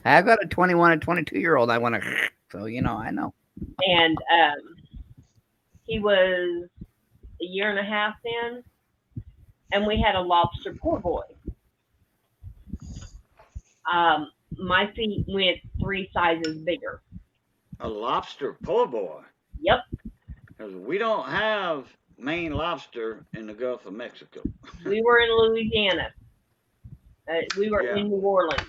I've got a 21 and 22-year-old. I want to, so I know. and he was a year and a half then, and we had a lobster poor boy. My feet went 3 sizes bigger. A lobster po' boy. Yep. Because we don't have Maine lobster in the Gulf of Mexico. We were in Louisiana. We were Yeah. in New Orleans.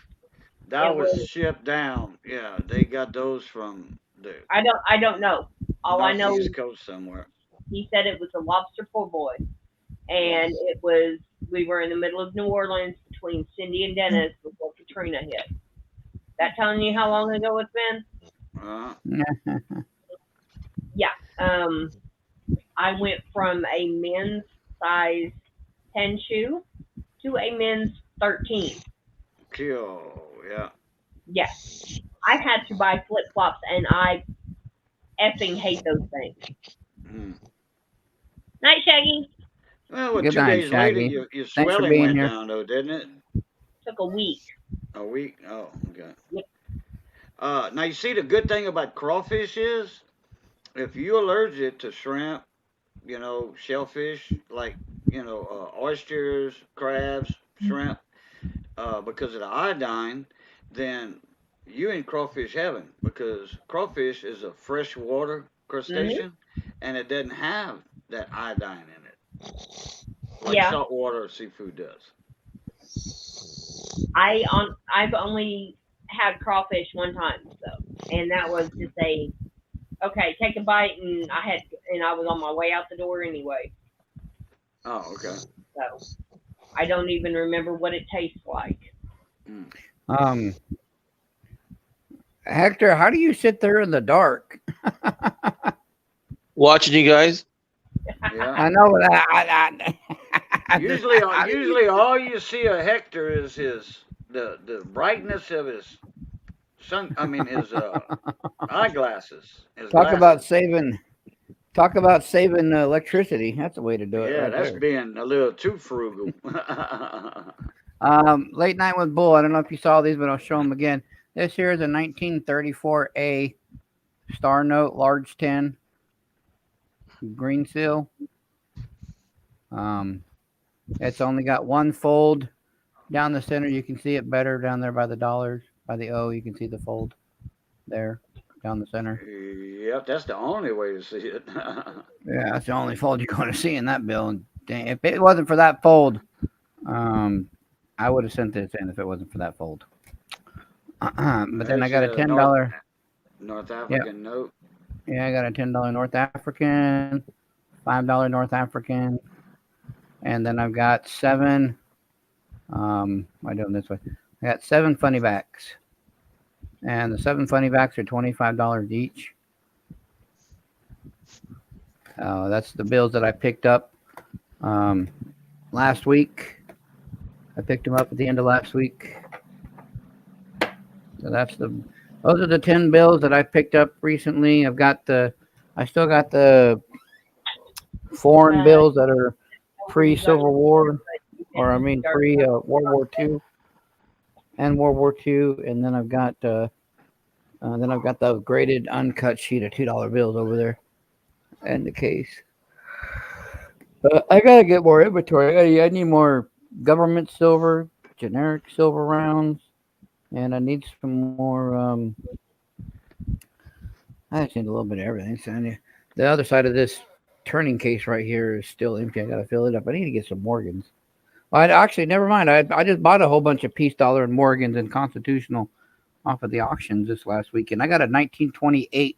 That It was was- shipped down. Yeah, they got those from the I don't know. All I know is northeast coast somewhere. he said it was a lobster poor boy, and we were in the middle of New Orleans between Cindy and Dennis before Katrina hit. That telling you how long ago it's been? Yeah. I went from a men's size 10 shoe to a men's 13. Kill, yeah. Yes. I had to buy flip flops, and I effing hate those things. Mm. Night, Shaggy. Well, Good 2 night, days later, Shaggy. your Thanks for swelling being went here. down, though, didn't it? Took a week. A week? Oh, okay. Yep. Now, you see, the good thing about crawfish is if you're allergic to shrimp, shellfish, like, oysters, crabs, shrimp, because of the iodine, then you in crawfish heaven because crawfish is a freshwater crustacean and it doesn't have that iodine in it like Yeah. saltwater seafood does. I've only had crawfish one time, and that was to say, okay, take a bite, and I was on my way out the door anyway. Oh, okay. So I don't even remember what it tastes like. Hector, how do you sit there in the dark? Watching you guys. Yeah. I know that. Usually all you see of Hector is the brightness of his his eyeglasses. His Talk about glasses. saving electricity. That's the way to do it. Yeah, right that's there. being a little too frugal. Late Night with Bull. I don't know if you saw these, but I'll show them again. This here is a 1934A Star Note large 10 green seal. It's only got one fold down the center. You can see it better down there by the dollars. By the O, you can see the fold there down the center. Yep, that's the only way to see it. Yeah, that's the only fold you're going to see in that bill. And dang, if it wasn't for that fold, I would have sent this in if it wasn't for that fold. But then I got a $10 North African note. Yeah, I got a $10 North African, $5 North African, and then I've got 7. Am I doing this way? I got 7 funny backs, and the 7 funny backs are $25 each. That's the bills that I picked up last week. I picked them up at the end of last week. So those are the 10 bills that I picked up recently. I still got the foreign bills that are pre-Civil War, pre-World War II and World War II, and then I've got the graded uncut sheet of $2 bills over there in the case. I gotta get more inventory. I need more government silver, generic silver rounds, and I need some more. I just need a little bit of everything. So the other side of this turning case right here is still empty. I gotta fill it up. I need to get some Morgans. Well, actually, never mind. I just bought a whole bunch of Peace Dollar and Morgans and Constitutional off of the auctions this last weekend. I got a 1928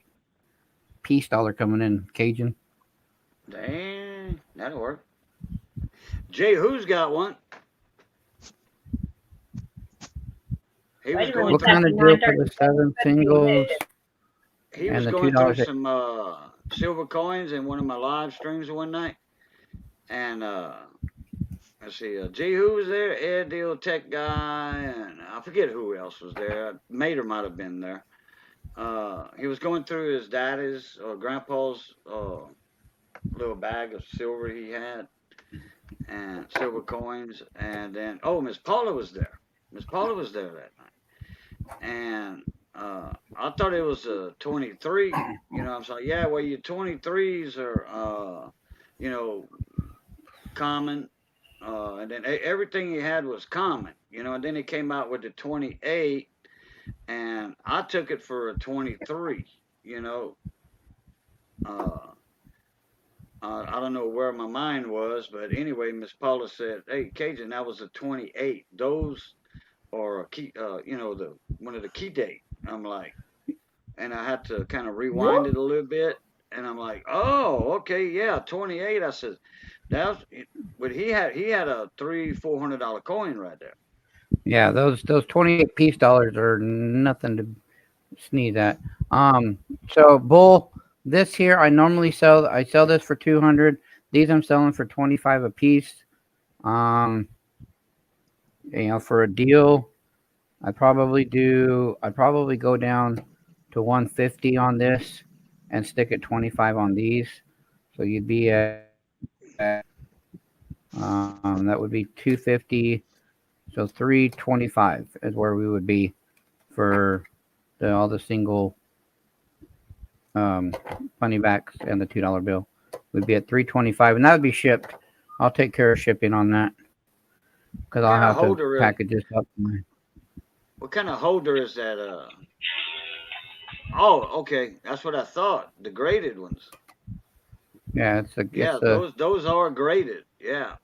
Peace Dollar coming in, Cajun. Dang, that'll work. Jay, who's got one? He was going What through. kind of deal for the 7 singles? He and was the going through $2 some silver coins in one of my live streams one night, and let's see, Jay, who was there? Ed, Deal Tech guy, and I forget who else was there. Mater might have been there. He was going through his daddy's or grandpa's little bag of silver he had, and silver coins, and then Miss Paula was there. Miss Paula was there that night, and I thought it was a 23. You know, I was like, yeah, well, your 23s are, you know, common, and then everything he had was common. You know, and then he came out with the 28, and I took it for a 23. You know, I don't know where my mind was, but anyway, Miss Paula said, "Hey, Cajun, that was a 28. Those are key, you know, the one of the key date." I'm like, and I had to kind of rewind it a little bit, and I'm like, "Oh, okay, yeah, 28." I said, "That's," but he had a $300-400 coin right there. Yeah, those 28 Peace Dollars are nothing to sneeze at. So Bull, this here I normally sell. I sell this for 200. These I'm selling for 25 a piece. You know, for a deal, I'd probably go down to 150 on this and stick at 25 on these. So you'd be at that would be 250. So 325 is where we would be for all the single funny backs and the $2 bill. We'd be at 325, and that would be shipped. I'll take care of shipping on that because I'll have to package this up. What kind of holder is that? Oh, okay, that's what I thought. The graded ones. Yeah, those are graded. Yeah,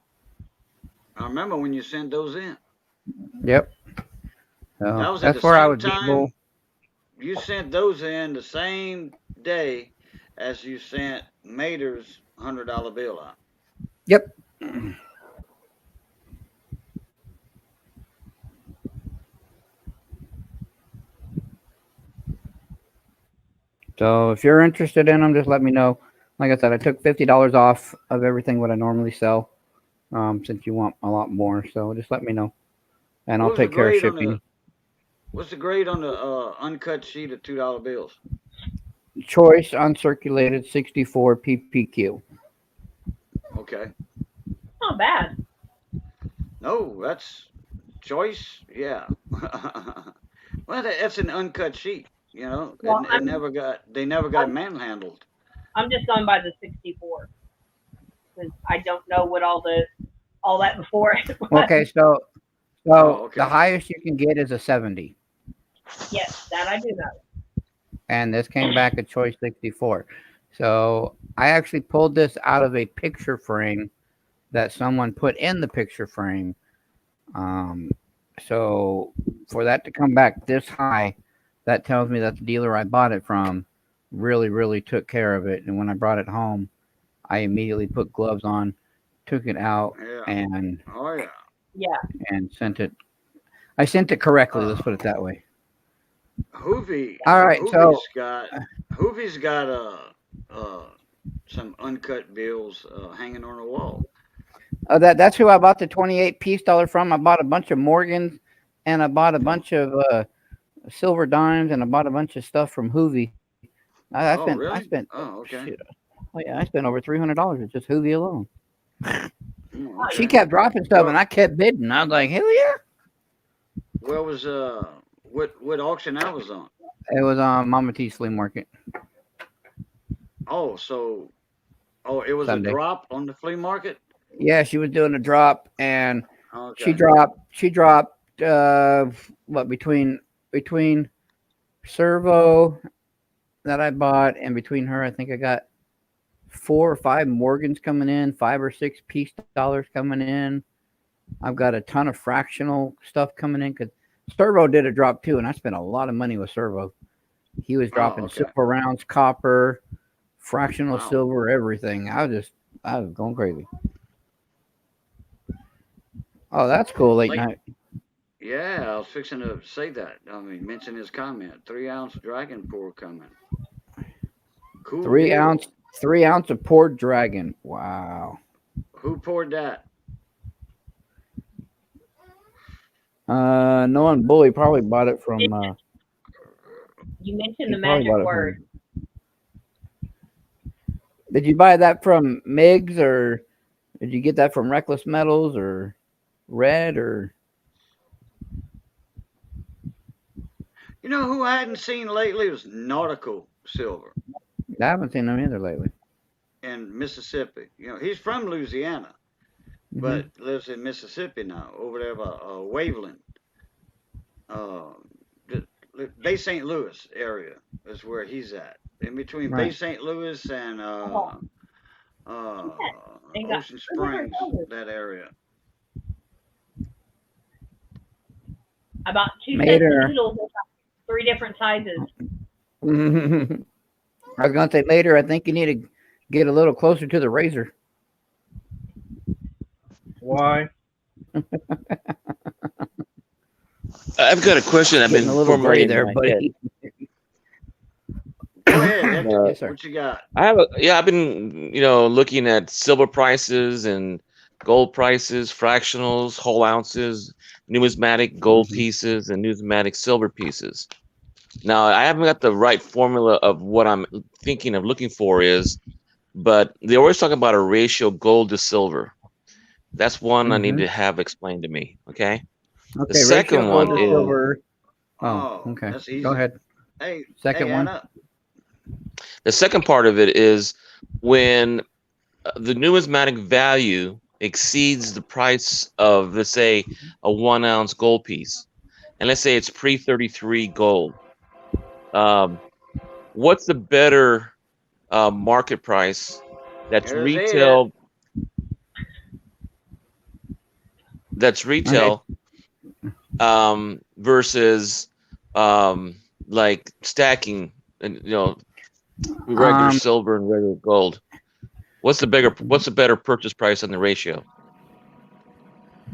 I remember when you sent those in. Yep. That was that's at the where same I would time. be. You sent those in the same day as you sent Mater's $100 bill out. Yep. So if you're interested in them, just let me know. Like I said, I took $50 off of everything what I normally sell. Since you want a lot more, so just let me know, and I'll take care of shipping. What's the grade on the uncut sheet of $2 bills? Choice uncirculated 64 PPQ. Okay. Not bad. No, that's choice. Yeah. Well, that's an uncut sheet. You know, Well, they never got manhandled. I'm just going by the 64 because I don't know what all that before it was. Okay, so okay. The highest you can get is a 70. Yes, that I do know. And this came back at choice 64. So I actually pulled this out of a picture frame that someone put in the picture frame. So for that to come back this high, that tells me that the dealer I bought it from really, really took care of it. And when I brought it home, I immediately put gloves on, took it out, and and sent it. I sent it correctly. Let's put it that way. Hoovy. All right, Hoovy's got some uncut bills hanging on a wall. That's who I bought the 28 Peace Dollar from. I bought a bunch of Morgans, and I bought a bunch of silver dimes, and I bought a bunch of stuff from Hoovy. I spent. Oh, okay. Shit. Oh yeah, I spent over $300 with just Hoovy alone. Okay. She kept dropping stuff, and I kept bidding. I was like, hell yeah. Where was what auction that was on? It was on Mama T's flea market. Oh, it was Sunday. A drop on the flea market? Yeah, she was doing a drop, and she dropped what between servo that I bought and between her, I think I got 4 or 5 Morgans coming in, 5 or 6 piece dollars coming in. I've got a ton of fractional stuff coming in because Servo did a drop too, and I spent a lot of money with Servo. He was dropping okay. silver rounds, copper, fractional Wow. silver, everything. I was going crazy. Oh, that's cool. Late night. Yeah, I was fixing to say that. I mean, mention his comment. 3-ounce dragon pour coming. Cool. 3 deal. ounce of poured dragon. Wow. Who poured that? No one bully probably bought it from. You mentioned the he probably magic bought it word. Did you buy that from Miggs or did you get that from Reckless Metals or Red or? You know who I hadn't seen lately was Nautical Silver I haven't seen them either lately. in Mississippi. You know, he's from Louisiana, but lives in Mississippi now, over there by Waveland. Bay St. Louis area is where he's at. In between Bay Right. St. Louis and They got Ocean Springs, that area. about 2 cents Mater. of noodles, 3 different sizes. I was gonna say later. I think you need to get a little closer to the razor. Why? I've got a question. I've been Getting a little gray formulating there, in my head. buddy. Go ahead, Hector. Yes, sir. What you got? I've been looking at silver prices and gold prices, fractionals, whole ounces, numismatic gold pieces, and numismatic silver pieces. Now I haven't got the right formula of what I'm thinking of looking for but they always talk about a ratio gold to silver. That's one I need to have explained to me. Okay. Okay. The second ratio one gold to is silver. Oh, okay. That's easy. Go ahead. Hey, Second one. Anna. the second part of it is when the numismatic value exceeds the price of, let's say, a 1 ounce gold piece, and let's say it's pre-33 gold. What's the better market price that's There's retail? That's retail versus like stacking and regular silver and regular gold. What's the better purchase price on the ratio?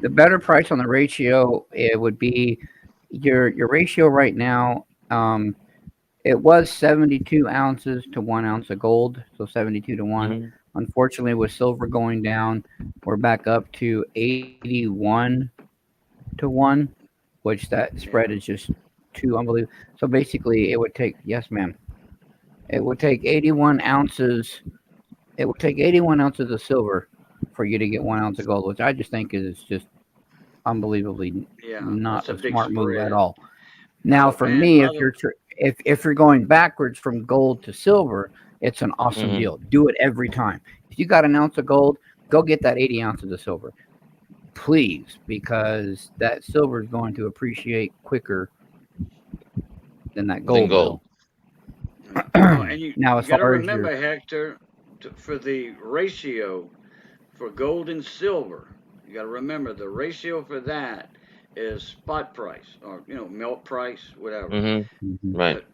The better price on the ratio, it would be your ratio right now. It was 72 ounces to 1 ounce of gold, so 72 to 1. Unfortunately, with silver going down, we're back up to 81 to 1, which that spread is just too unbelievable. So basically, it would take, yes, ma'am, it would take 81 ounces. It would take 81 ounces of silver for you to get 1 ounce of gold, which I just think is just unbelievably not a smart move at all. Now, for me, if you're going backwards from gold to silver, it's an awesome deal. Do it every time. If you got 1 ounce of gold, go get that 80 ounces of silver, please, because that silver is going to appreciate quicker than that gold will. And you Now, as got to far as remember, Hector, for the ratio for gold and silver, you got to remember the ratio for that is spot price or melt price, whatever. Right. But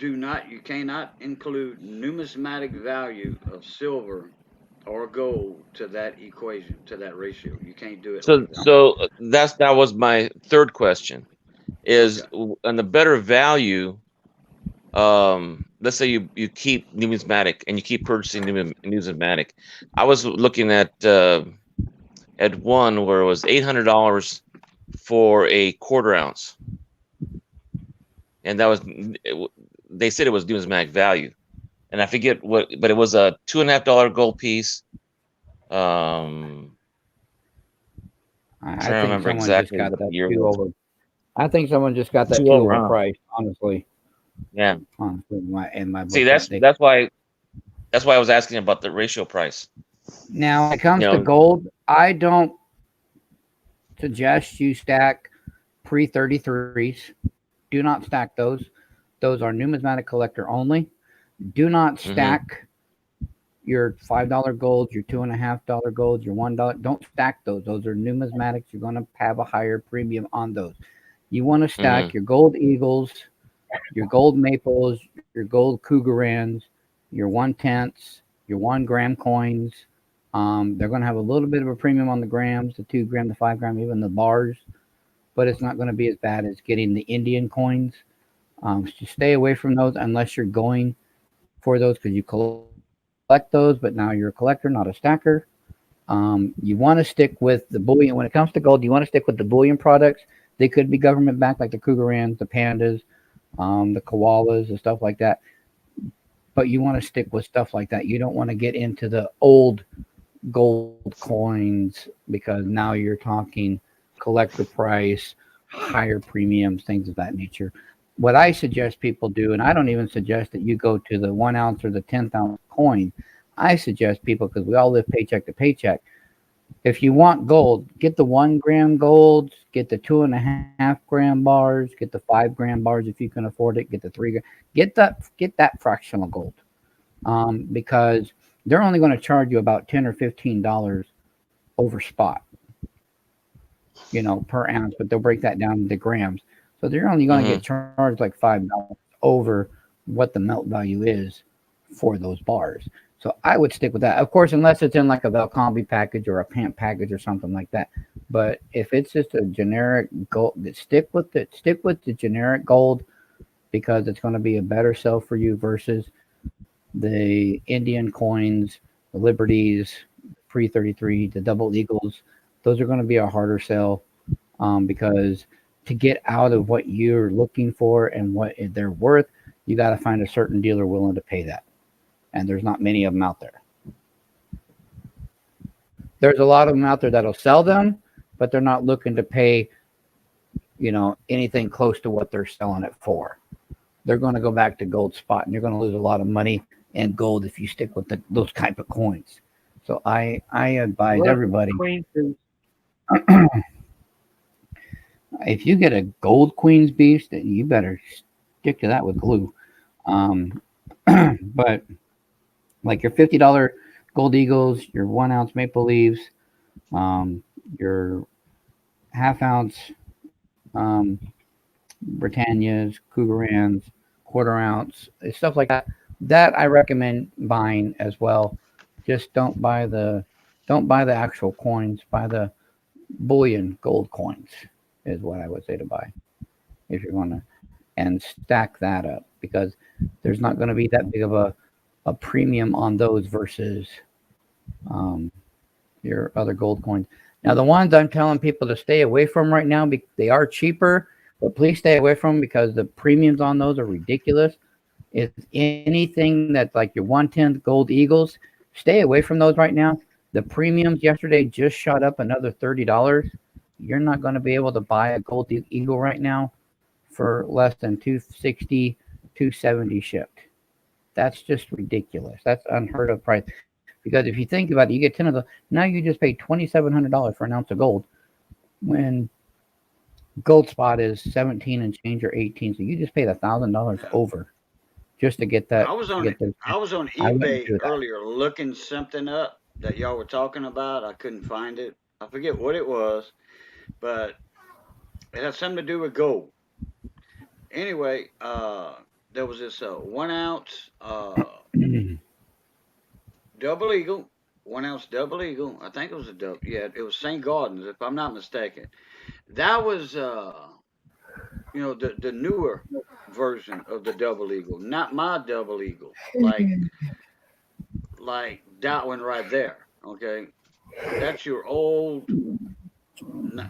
you cannot include numismatic value of silver or gold to that equation, to that ratio. You can't do it. So that was my third question. Is on the better value. Let's say you keep numismatic and you keep purchasing numismatic. I was looking at one where it was $800 for a 1/4 ounce, and that was they said it was numismatic value, and I forget what, but it was a $2.50 gold piece. I'm trying to remember exactly what the year was. I think someone just got that too overpriced, honestly. Yeah. Honestly, in my book. See, that's why I was asking about the ratio price. Now, when it comes to gold, I don't suggest you stack pre-33s. Do not stack those. Those are numismatic collector only. Do not stack your $5 golds, your $2.50 golds, your $1. Don't stack those. Those are numismatics. You're going to have a higher premium on those. You want to stack your gold eagles, your gold maples, your gold cougarans, your 1/10s, your 1 gram coins. They're going to have a little bit of a premium on the grams, the 2 gram, the 5 gram, even the bars, but it's not going to be as bad as getting the Indian coins. So stay away from those unless you're going for those because you collect those, but now you're a collector, not a stacker. You want to stick with the bullion. When it comes to gold, you want to stick with the bullion products. They could be government backed, like the cougarans, the pandas, the koalas, and stuff like that. But you want to stick with stuff like that. You don't want to get into the old gold coins because now you're talking collector price, higher premiums, things of that nature. What I suggest people do, and I don't even suggest that you go to the 1 ounce or the 10th ounce coin. I suggest people, because we all live paycheck to paycheck, if you want gold, get the 1 gram golds, get the 2.5 gram bars, get the 5 gram bars if you can afford it, get the 3 gram, get that fractional gold, because they're only going to charge you about $10 or $15 over spot, per ounce, but they'll break that down into grams. So they're only going to get charged like $5 over what the melt value is for those bars. So I would stick with that. Of course, unless it's in like a Valcombi package or a pant package or something like that. But if it's just a generic gold, stick with the generic gold, because it's going to be a better sell for you versus the Indian coins, the Liberties, pre-33, the double eagles. Those are going to be a harder sell, because to get out of what you're looking for and what they're worth, you got to find a certain dealer willing to pay that. And there's not many of them out there. There's a lot of them out there that'll sell them, but they're not looking to pay, anything close to what they're selling it for. They're going to go back to gold spot, and you're going to lose a lot of money in gold if you stick with those type of coins. So I advise everybody, if you get a gold Queen's Beast, then you better stick to that with glue. But like your $50 gold eagles, your 1 ounce maple leaves, your half-ounce Britannias, Cougarans, quarter-ounce, stuff like that. That I recommend buying as well. Just don't buy the actual coins. Buy the bullion gold coins is what I would say to buy if you're going to, and stack that up, because there's not going to be that big of a premium on those versus your other gold coins. Now, the ones I'm telling people to stay away from right now, they are cheaper, but please stay away from them because the premiums on those are ridiculous. If anything that's like your 1/10 gold eagles, stay away from those right now. The premiums yesterday just shot up another $30. You're not going to be able to buy a gold eagle right now for less than $260, $270 shipped. That's just ridiculous. That's unheard of price. Because if you think about it, you get 10 of those. Now you just paid $2,700 for an ounce of gold, when gold spot is 17 and change or 18. So you just paid $1,000 over just to get that. I was on eBay earlier looking something up that y'all were talking about. I couldn't find it. I forget what it was, but it had something to do with gold. Anyway, there was this 1 ounce double eagle, 1 ounce double eagle. I think it was a double. Yeah, it was St. Gordon's, if I'm not mistaken. That was, the newer version of the double eagle, not my double eagle, like that one right there. Okay, that's your old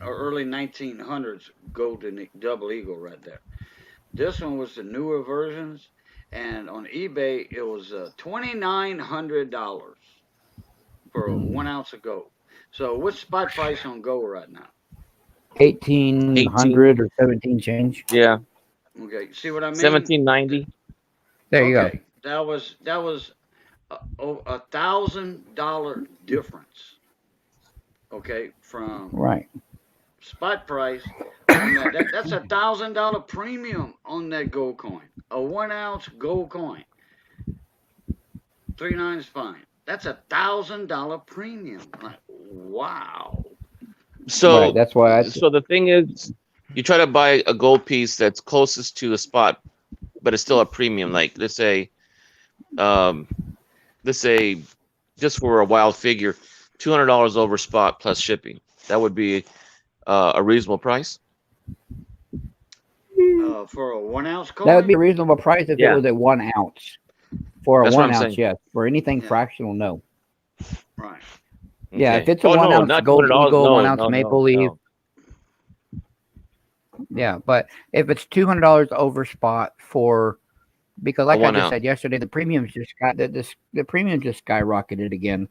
early 1900s golden double eagle right there. This one was the newer versions, and on eBay it was $2,900 for 1 ounce of gold. So what's spot price on gold right now? 1,800 or 17 change. Yeah. Okay, see what I mean? 1790. There you go. That was $1,000 difference. Okay, from spot price on that. That's $1,000 premium on that gold coin. A 1 ounce gold coin. 3.9 is fine. That's $1,000 premium. Like, wow. So Right, that's why so the thing is, you try to buy a gold piece that's closest to the spot, but it's still a premium. Like let's say just for a wild figure, $200 over spot plus shipping. That would be a reasonable price. For a 1 ounce coin. that would be a reasonable price if Yeah. it was a 1 ounce. For a That's what 1 I'm ounce, saying. yes. For anything Yeah. fractional, no. Right. Yeah, Okay. if it's a Oh, 1 no, ounce not gold $200. eagle, No, 1 ounce no, maple no, leaf, no. yeah. But if it's $200 over spot for, because like I 1 just ounce. said yesterday, the premiums just got the premium just skyrocketed again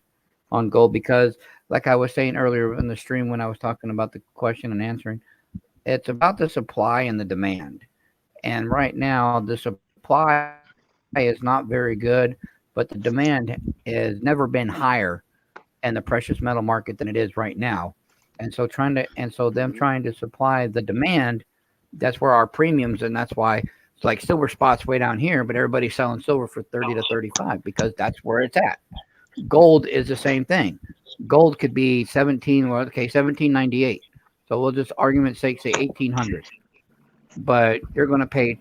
on gold because, like I was saying earlier in the stream when I was talking about the question and answering, it's about the supply and the demand. And right now, the supply is not very good, but the demand has never been higher in the precious metal market than it is right now. And so them trying to supply the demand, that's where our premiums, and that's why it's like silver spots way down here, but everybody's selling silver for 30 to 35 because that's where it's at. Gold is the same thing. Gold could be 1798. So we'll just argument's sake say 1800. But you're going to pay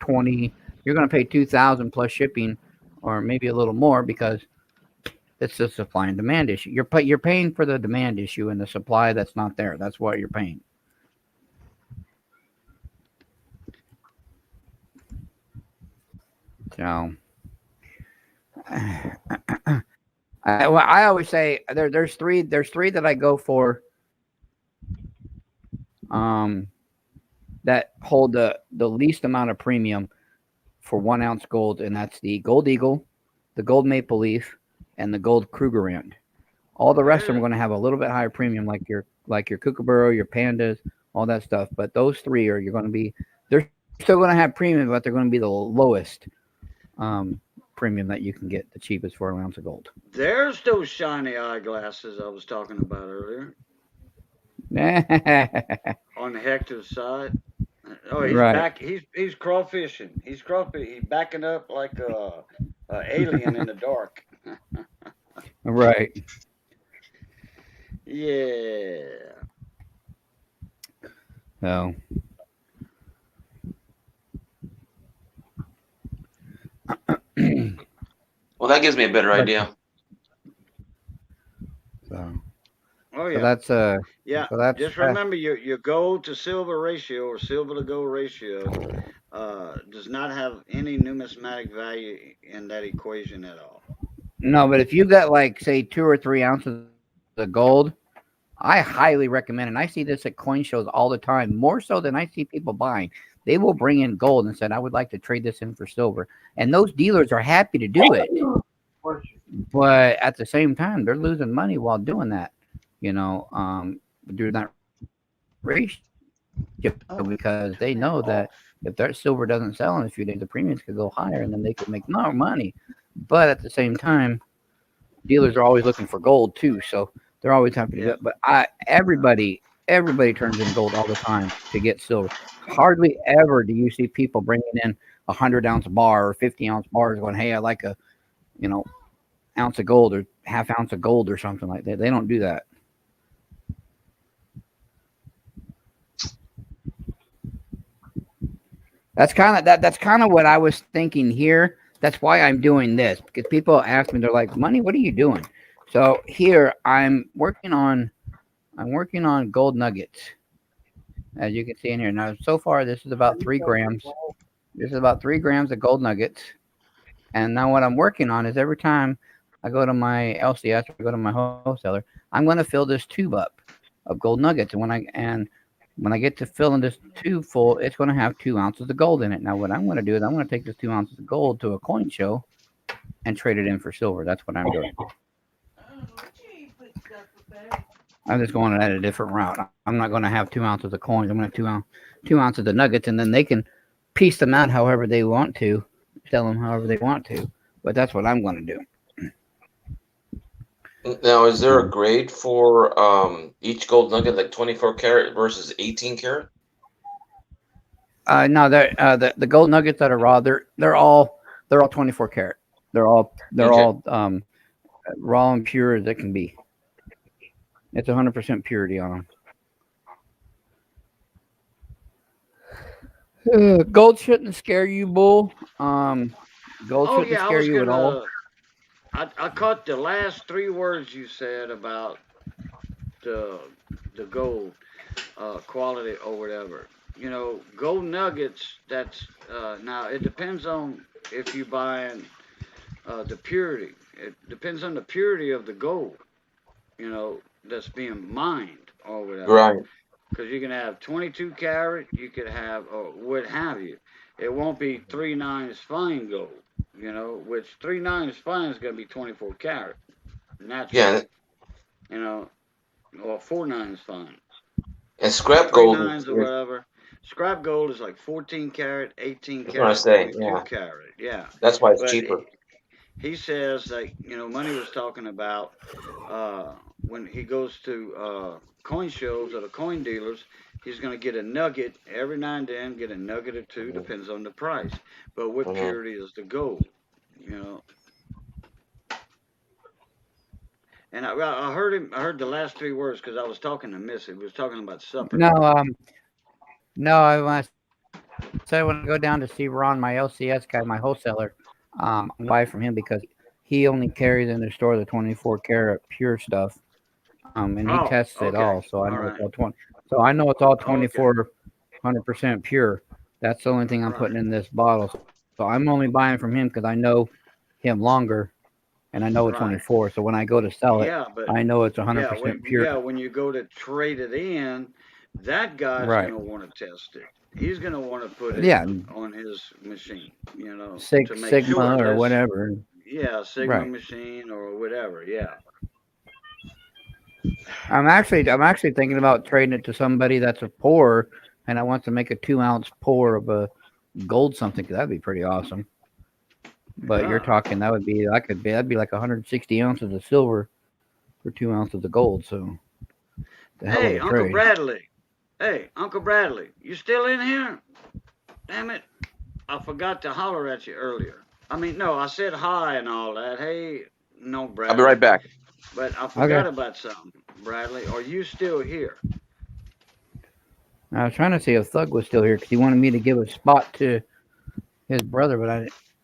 20, you're going to pay 2,000 plus shipping or maybe a little more because it's a supply and demand issue. You're paying for the demand issue and the supply that's not there. That's what you're paying. So I always say there's three that I go for that hold the least amount of premium for 1 ounce gold, and that's the gold eagle, the gold maple leaf, and the gold Krugerrand. All the rest of them are going to have a little bit higher premium, like your Kookaburra, your pandas, all that stuff. But those three they're still going to have premium, but they're going to be the lowest premium that you can get, the cheapest for 1 ounce of gold. There's those shiny eyeglasses I was talking about earlier on Hector's side. Oh, he's Right. back. He's crawfishing. He's backing up like a alien in the dark. Right. Yeah. So. Well, that gives me a better idea. So. Oh yeah. So that's yeah. So that's just remember your gold to silver ratio or silver to gold ratio does not have any numismatic value in that equation at all. No, but if you got like say 2 or 3 ounces of gold, I highly recommend, and I see this at coin shows all the time, more so than I see people buying. They will bring in gold and said, I would like to trade this in for silver. And those dealers are happy to do it. But at the same time, they're losing money while doing that, doing that ratio because they know that if their silver doesn't sell in a few days, the premiums could go higher and then they could make more money. But at the same time, dealers are always looking for gold too. So they're always happy to do it. But everybody turns in gold all the time to get silver. Hardly ever do you see people bringing in 100-ounce bar or 50-ounce bars going, hey, I like a, ounce of gold or half ounce of gold or something like that. They don't do that. That's kind of what I was thinking here. That's why I'm doing this, because people ask me, they're like, Money, what are you doing? So here I'm working on gold nuggets. As you can see in here. Now, so far, this is about 3 grams. This is about 3 grams of gold nuggets. And now what I'm working on is every time I go to my LCS or go to my wholesaler, I'm going to fill this tube up of gold nuggets. And when I get to filling this tube full, it's going to have 2 ounces of gold in it. Now, what I'm going to do is I'm going to take this 2 ounces of gold to a coin show and trade it in for silver. That's what I'm doing. I'm just going at a different route. I'm not going to have 2 ounces of coins. I'm going to have 2 ounces of nuggets, and then they can piece them out however they want to, sell them however they want to. But that's what I'm going to do. Now, is there a grade for each gold nugget, like 24 karat versus 18 karat? No, the gold nuggets that are raw, they're all 24 karat. They're all raw and pure as it can be. It's 100% purity on them. Gold shouldn't scare you, Bull. Gold Oh shouldn't yeah, I scare was you at all. gonna. I caught the last 3 words you said about the gold quality or whatever. You know, gold nuggets. That's now it depends on if you buying the purity. It depends on the purity of the gold. You know, that's being mined or whatever. Right. Because you can have 22 carat, you could have or what have you. It won't be 3/9 fine gold. You know, which 3/9 fine is going to be 24 carat natural. Yeah, You know, or 4/9 fine. and scrap Three gold nines or whatever. Scrap gold is like 14 carat, 18 that's what I carat, say. 22 Yeah, carat. Yeah. that's why it's But cheaper. he says that, you know, Money was talking about when he goes to coin shows or the coin dealers, he's going to get a nugget every now and then, get a nugget or two, Mm-hmm. depends on the price. But what Mm-hmm. purity is the gold? You know. And I heard him. I heard the last 3 words because I was talking to Missy. We was talking about supper. No, I want said when I go down to see Ron, my LCS guy, my wholesaler, I buy from him because he only carries in the store the 24 karat pure stuff, and he Oh, tests it okay. all, so I All know it's right. all 20. So I know it's all Okay. 100% pure. That's the only thing I'm Right. putting in this bottle. So I'm only buying from him because I know him longer, and I know it's Right. 24. So when I go to sell it, Yeah, but I know it's yeah, 100% pure. when you go to trade it in, that guy's Right. gonna want to test it. He's gonna want to put it Yeah, on his machine, you know, to make sure Sigma or that's whatever. yeah, Sigma Right. machine or whatever. Yeah. I'm actually thinking about trading it to somebody that's a pour, and I want to make a 2 ounce pour of a gold something. 'Cause that'd be pretty awesome. But you're Yeah. talking that'd be like 160 ounces of silver for 2 ounces of gold. So the hell of Hey, a Uncle trade. Bradley. Hey, Uncle Bradley, you still in here? Damn it! I forgot to holler at you earlier. I mean, no, I said hi and all that. Hey, no, I'll be Bradley. right back. But I Okay. forgot about something, Bradley. Are you still here? I was trying to see if Thug was still here because he wanted me to give a spot to his brother,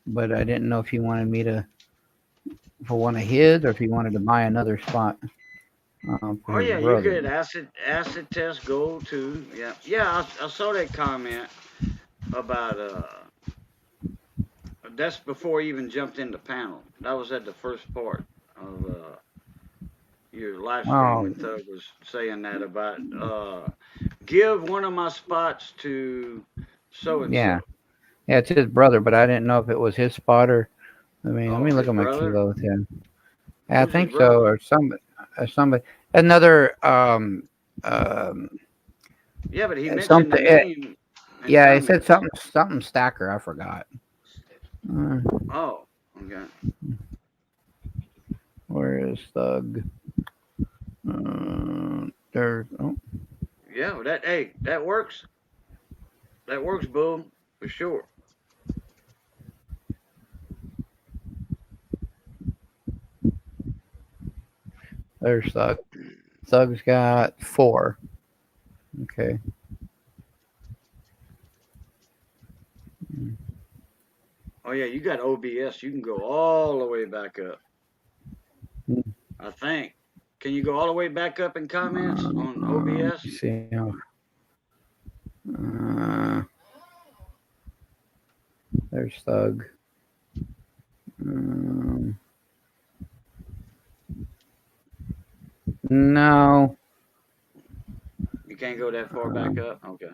but I didn't know if he wanted me to for one of his or if he wanted to buy another spot for Oh his yeah, you brother. could acid test gold too. Yeah, yeah. I saw that comment about that's before he even jumped in the panel. That was at the first part of your live stream Oh when Thug was saying that about give one of my spots to so and yeah, so. yeah, it's his brother, but I didn't know if it was his spot or. Let me Oh, look his at my brother. kilos here. Yeah, I Who's his think so, brother? or somebody another Yeah, but he mentioned the something. name in Yeah, it said comments. something Stacker. I forgot. Uh, Oh, okay. where is Thug? There's Yeah, well, that works. That works, Bull, for sure. there's Thug. Thug's got 4. Okay. Oh yeah, you got OBS. You can go all the way back up. I think. Can you go all the way back up in comments on OBS? See. Uh, there's Thug. No, You can't go that far back up. Okay.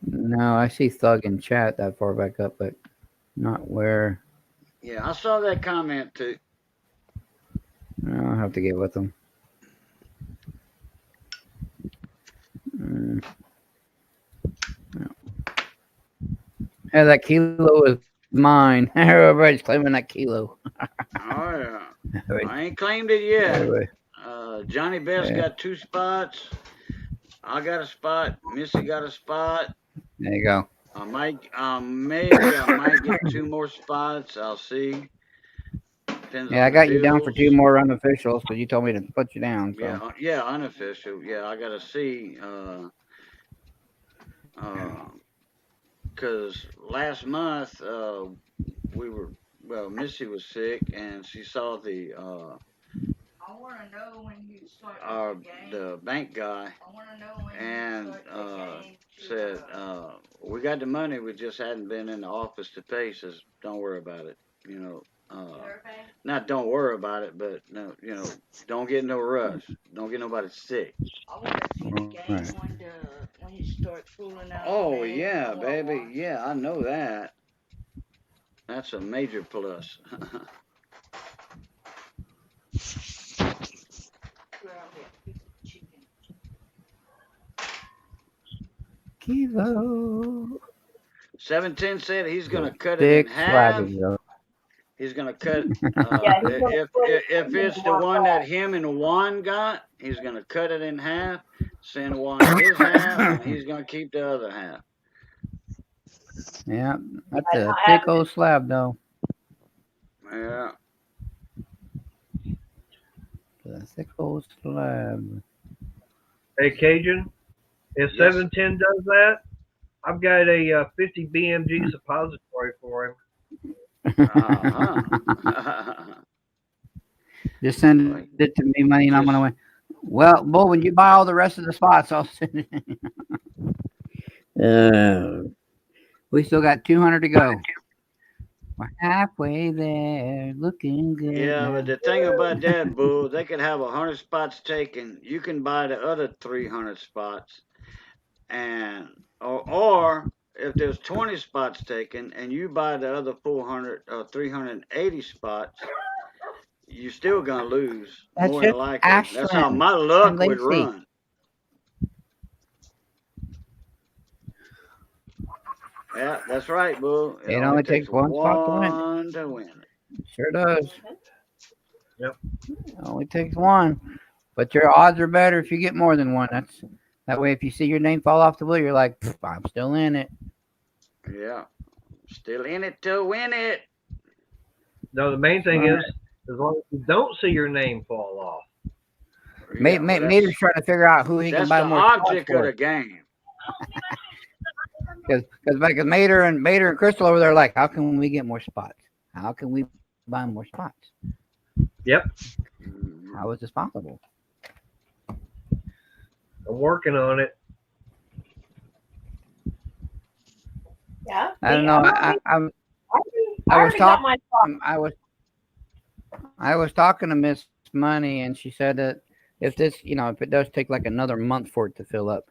no, I see Thug in chat that far back up, but not where. Yeah, I saw that comment too. I'll have to get with him. Yeah, that kilo is mine. Everybody's claiming that kilo. Oh yeah. I ain't claimed it yet. Anyway, Johnny Best yeah. got 2 spots. I got a spot. Missy got a spot. There you go. I might, maybe I might get 2 more spots. I'll see. Depends Yeah, I on the got you down for bills. 2 more unofficials because you told me to put you down. So Yeah, unofficial. Yeah, I gotta see. Because last month we were Missy was sick and she saw the the bank guy and said we got the money, we just hadn't been in the office to pay. Says don't worry about it. You know, not don't worry about it, but no, don't get no rush. Don't get nobody sick. right. Oh yeah, baby. Yeah, I know that. That's a major plus. Kivo. 710 said he's gonna The cut it in thick half. slabby, bro. He's gonna cut. Yeah, he's gonna put it If in it's the one one that box. him and Juan got, he's gonna cut it in half, send Juan his half, and he's gonna keep the other half. Yeah, that's I'm a not thick having old slab, though. Yeah. A thick old slab. Hey, Cajun, if Yes. 710 does that, I've got a 50 BMG suppository for him. Uh-huh. Just send it to me, money, and I'm gonna win. Well, Bull, when you buy all the rest of the spots, I'll send it. We still got 200 to go. We're halfway there, looking good. Yeah, now. but the thing about that, Bull, they can have 100 spots taken. You can buy the other 300 spots, and or if there's 20 spots taken and you buy the other 400 or 380 spots, you're still gonna lose. That's More than just likely. That's how Ashland my luck and would Lacey. run. Yeah, that's right, Bull. It only takes one spot to win. one to win it. Sure does. Yep. It only takes one. But your odds are better if you get more than one. That way if you see your name fall off the wheel, you're like, I'm still in it. Yeah. Still in it to win it. No, the main thing is, as long as you don't see your name fall off. Yeah, Mater's trying to figure out who he can that's buy the more spots object of for. the game. Because Mater and Crystal over there are like, how can we get more spots? How can we buy more spots? Yep. How is this possible? I'm working on it. Yeah. I don't know. I was talking to Miss Money, and she said that if it does take like another month for it to fill up,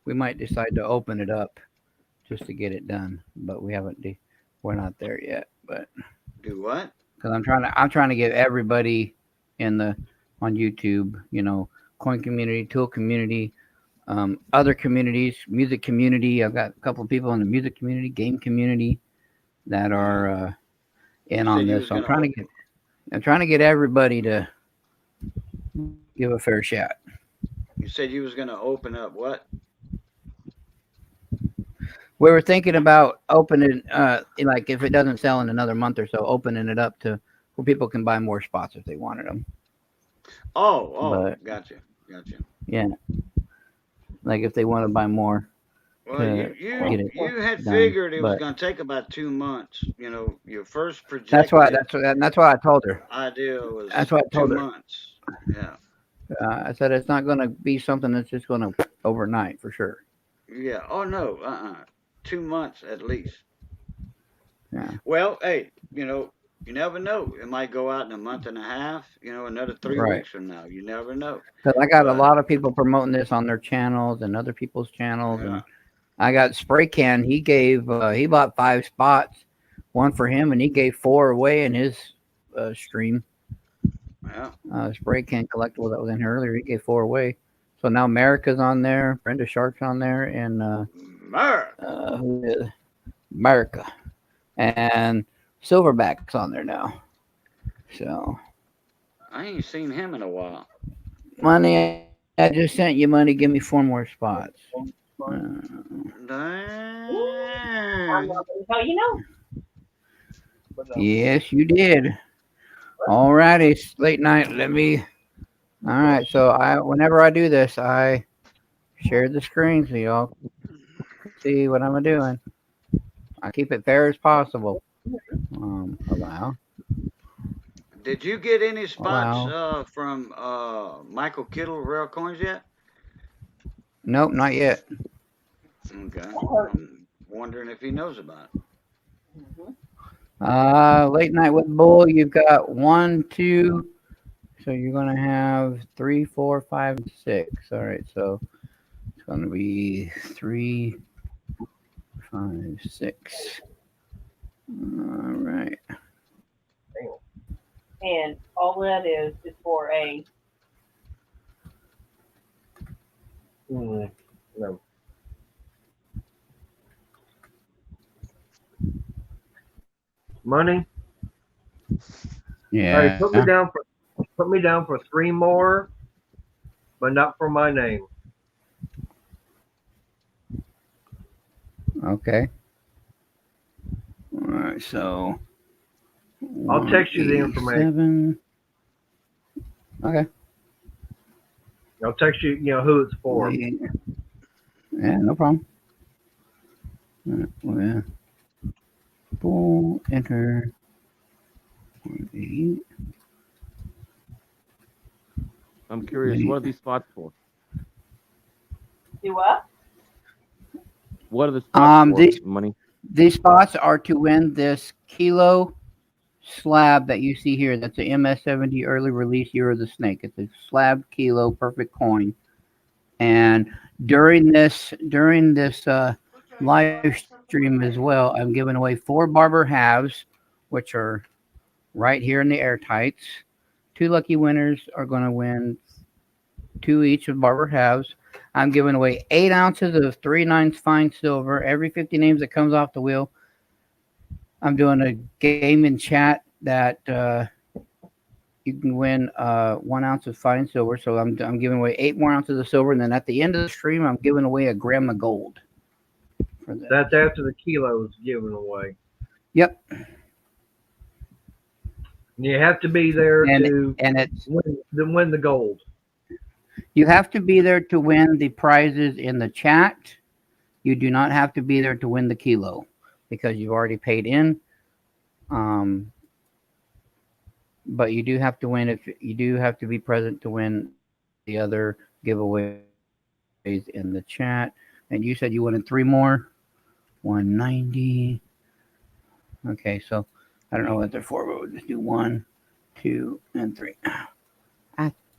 we might decide to open it up just to get it done. But we're not there yet. But do what? Because I'm trying to get everybody on YouTube, coin community, tool community, other communities, music community. I've got a couple of people in the music community, game community that are in on this. So I'm trying to get everybody to give a fair shot. You said you was gonna open up what? We were thinking about opening, like if it doesn't sell in another month or so, opening it up to where people can buy more spots if they wanted them. But, gotcha. Yeah, like if they want to buy more. Well, you had figured it was going to take about 2 months. Your first projected. That's what I told her. Idea was. That's what I told 2 her. months. Yeah. I said it's not going to be something that's just going to overnight for sure. Yeah. Oh no. 2 months at least. Yeah. Well, hey, you never know. It might go out in a month and a half. Another 3 weeks from now. You never know. Because I got a lot of people promoting this on their channels and other people's channels, and I got Spray Can. He bought 5 spots, one for him, and he gave 4 away in his stream. Yeah. Spray Can Collectible that was in here earlier. He gave 4 away. So now America's on there, Brenda Shark's on there, and who is America, and Silverback's on there now. So I ain't seen him in a while. Money, I just sent you money. Give me 4 more spots. Damn. So But Yes, you did. All righty, late night. Let me. All right. So whenever I do this, I share the screen so y'all can see what I'm doing. I keep it fair as possible. Allow. Did you get any spots Allow. from Michael Kittle Rare Coins yet? Nope, not yet. Okay. I'm wondering if he knows about it. Late night with Bull. You've got 1, 2. So you're gonna have 3, 4, 5, and 6. All right. So it's gonna be 3, 5, 6. All right. And all that is for a no. Money. Yeah. Hey, put me down for 3 more, but not for my name. Okay. All right. So I'll text you the information. 187. Okay. I'll text you, who it's for. Yeah, no problem. All right, well, Bull, enter. 188. I'm curious, what are these spots for? do what? What are the spots for? Money. These spots are to win this kilo slab that you see here. That's the MS-70 early release Year of the Snake. It's a slab kilo perfect coin. And during this live stream as well, I'm giving away 4 barber halves, which are right here in the airtights. 2 lucky winners are going to win 2 each of barber halves. I'm giving away 8 ounces of 3/9 fine silver. Every 50 names that comes off the wheel, I'm doing a game in chat that you can win 1 ounce of fine silver. So I'm giving away 8 more ounces of silver, and then at the end of the stream, I'm giving away a gram of gold. For this. That's after the kilo is given away. Yep. You have to be there to win the gold. You have to be there to win the prizes in the chat. You do not have to be there to win the kilo because you've already paid in. But you do have to win you do have to be present to win the other giveaways in the chat. And you said you wanted 3 more. 190. Okay, so I don't know what they're for, but we'll just do 1, 2, and 3.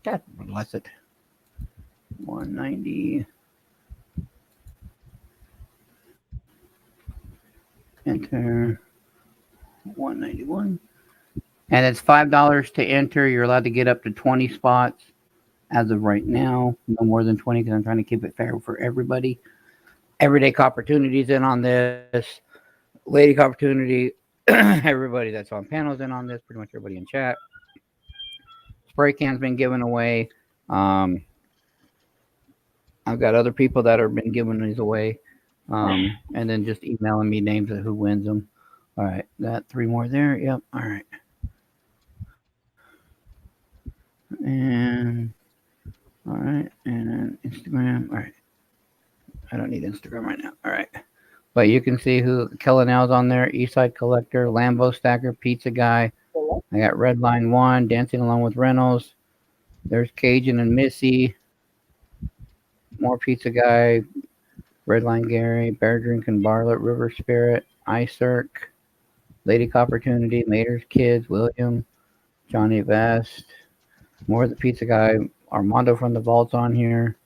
God bless it. 190. Enter. 191. And it's $5 to enter. You're allowed to get up to 20 spots as of right now. No more than 20 because I'm trying to keep it fair for everybody. Everyday Opportunities in on this. Lady Opportunity. Everybody that's on panels in on this. Pretty much everybody in chat. Spray can's been given away. I've got other people that have been giving these away. And then just emailing me names of who wins them. All right. Got 3 more there. Yep. All right. And all right. And then Instagram. All right. I don't need Instagram right now. All right. But you can see who Kellanel's on there. Eastside Collector, Lambo Stacker, Pizza Guy. I got Redline 1, Dancing Along with Reynolds. There's Cajun and Missy. More Pizza Guy. Redline Gary, Bear Drinking Barlet, River Spirit, iCirc, Lady Opportunity, Mater's Kids, William, Johnny Vest. More of the Pizza Guy. Armando from the Vault's on here.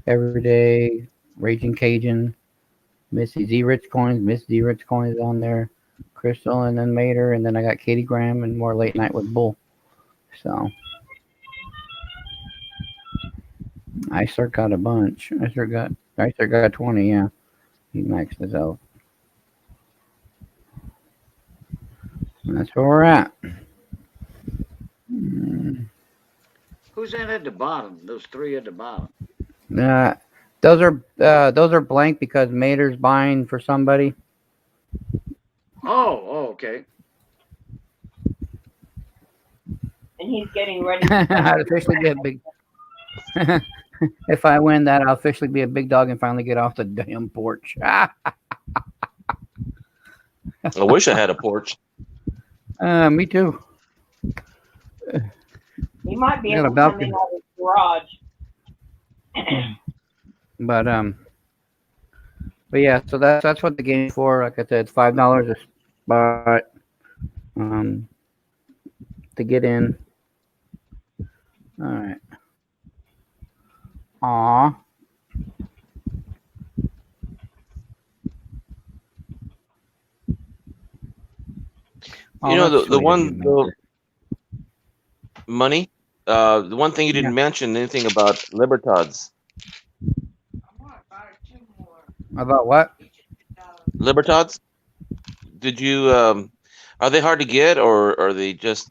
Everyday, Raging Cajun. Missy Z Rich Coins, Miss Z Rich Coins on there. Crystal and then Mater, and then I got Katie Graham and more Late Night with Bull. So I sure got a bunch. I sure got 20, yeah. He maxed it out. And that's where we're at. Who's that at the bottom? Those 3 at the bottom. Those are blank because Mater's buying for somebody. Oh, okay. and he's getting ready to I'd officially be a big. If I win that, I'll officially be a big dog and finally get off the damn porch. I wish I had a porch. Me too. He might be You got able a to come in balcony. out of his garage. But yeah, so that's what the game's for. Like I said, it's $5 a spot to get in. All right. Aw. You know, that's the sweet of you, one man. money. The one thing you didn't mention anything about Libertads. About what? Libertads? Did you? Are they hard to get, or are they just?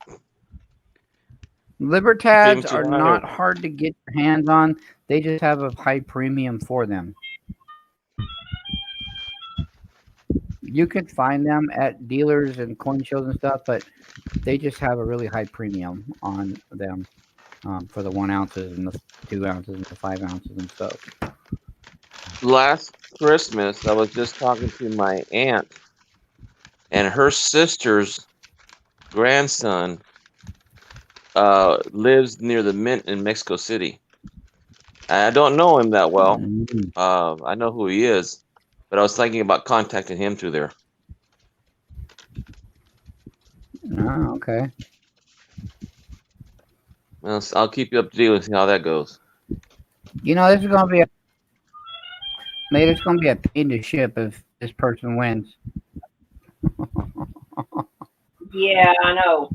Libertads too are high, not or- hard to get your hands on. They just have a high premium for them. You can find them at dealers and coin shows and stuff, but they just have a really high premium on them for the 1 ounces and the 2 ounces and the 5 ounces and stuff. Last Christmas, I was just talking to my aunt, and her sister's grandson lives near the mint in Mexico City. I don't know him that well. I know who he is, but I was thinking about contacting him through there. Oh, okay. Well, I'll keep you up to date and see how that goes. You know, this is gonna be it's gonna be a pain to ship if this person wins. Yeah, I know.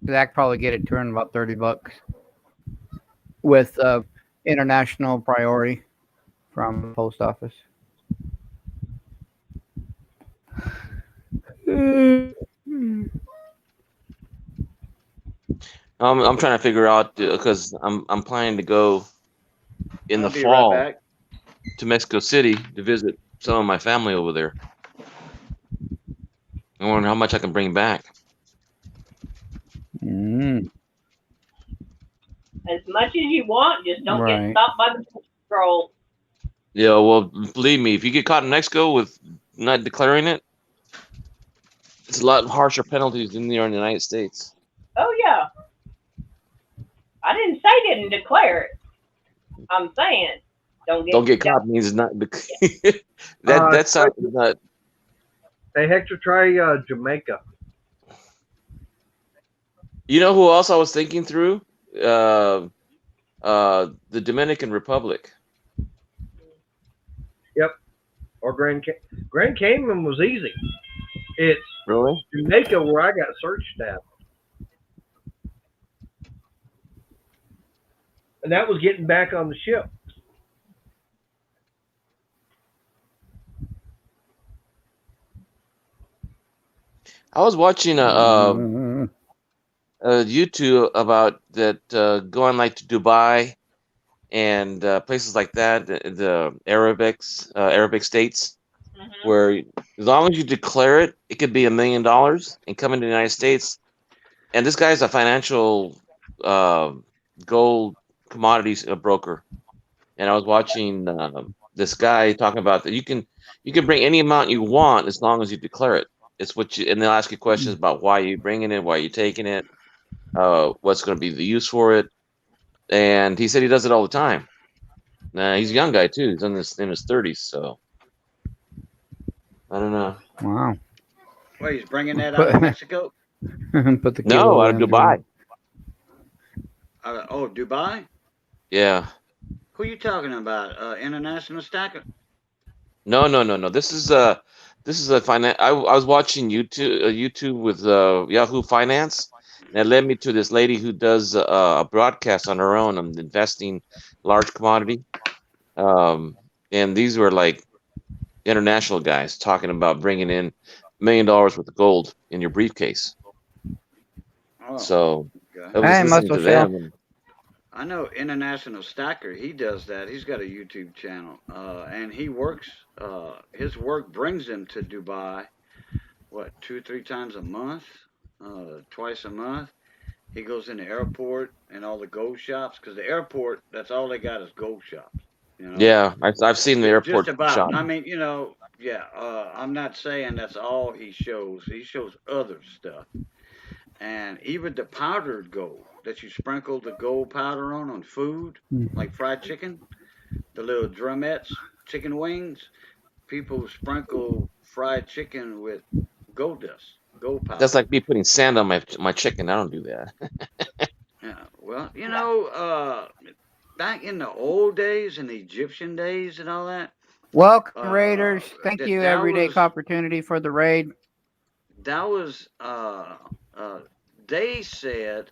Zach probably get it to her in about $30 with international priority from the post office. I'm trying to figure out because I'm planning to go in I'll the be fall right back. to Mexico City to visit some of my family over there. I wonder how much I can bring back. As much as you want, just don't Right. get stopped by the patrol. Yeah, well, believe me, if you get caught in Mexico with not declaring it, it's a lot harsher penalties than there in the United States. Oh yeah. I didn't say didn't declare it. I'm saying Don't get caught means not. That sounds not. They have to try Jamaica. You know who else I was thinking through? The Dominican Republic. Yep. Or Grand Cayman was easy. It's Really? Jamaica where I got searched at. And that was getting back on the ship. I was watching a YouTube about that going like to Dubai and places like that, the Arabic states, where as long as you declare it, it could be $1 million and come into the United States. And this guy's a financial gold commodities broker, and I was watching this guy talking about that you can bring any amount you want as long as you declare it. It's what you, and they'll ask you questions about why you're bringing it, why you're taking it, what's going to be the use for it. And he said he does it all the time. He's a young guy too. He's in his 30s, so I don't know. Wow. Well, he's bringing that out of Mexico? Put the No, out of Dubai. Dubai? Yeah. Who are you talking about? International Stacker? No. This is a finance. I was watching YouTube with Yahoo Finance, and it led me to this lady who does a broadcast on her own on investing large commodity. And these were like international guys talking about bringing in $1 million worth of gold in your briefcase. Oh, so okay. I was listening to them. And, I know International Stacker. He does that. He's got a YouTube channel, and he works. His work brings him to Dubai, what, 2 or 3 times a month, twice a month. He goes in the airport and all the gold shops because the airport, that's all they got is gold shops. You know, Yeah, I've seen the just airport about. shop. I mean, yeah. I'm not saying that's all he shows. He shows other stuff, and even the powdered gold that you sprinkle the gold powder on food, like fried chicken, the little drumettes, chicken wings. People sprinkle fried chicken with gold dust, gold That's powder. like me putting sand on my chicken. I don't do that. Yeah. Well, back in the old days, in the Egyptian days and all that, Welcome, uh, Raiders. Thank that you, that Everyday was Opportunity, for the raid. that was they said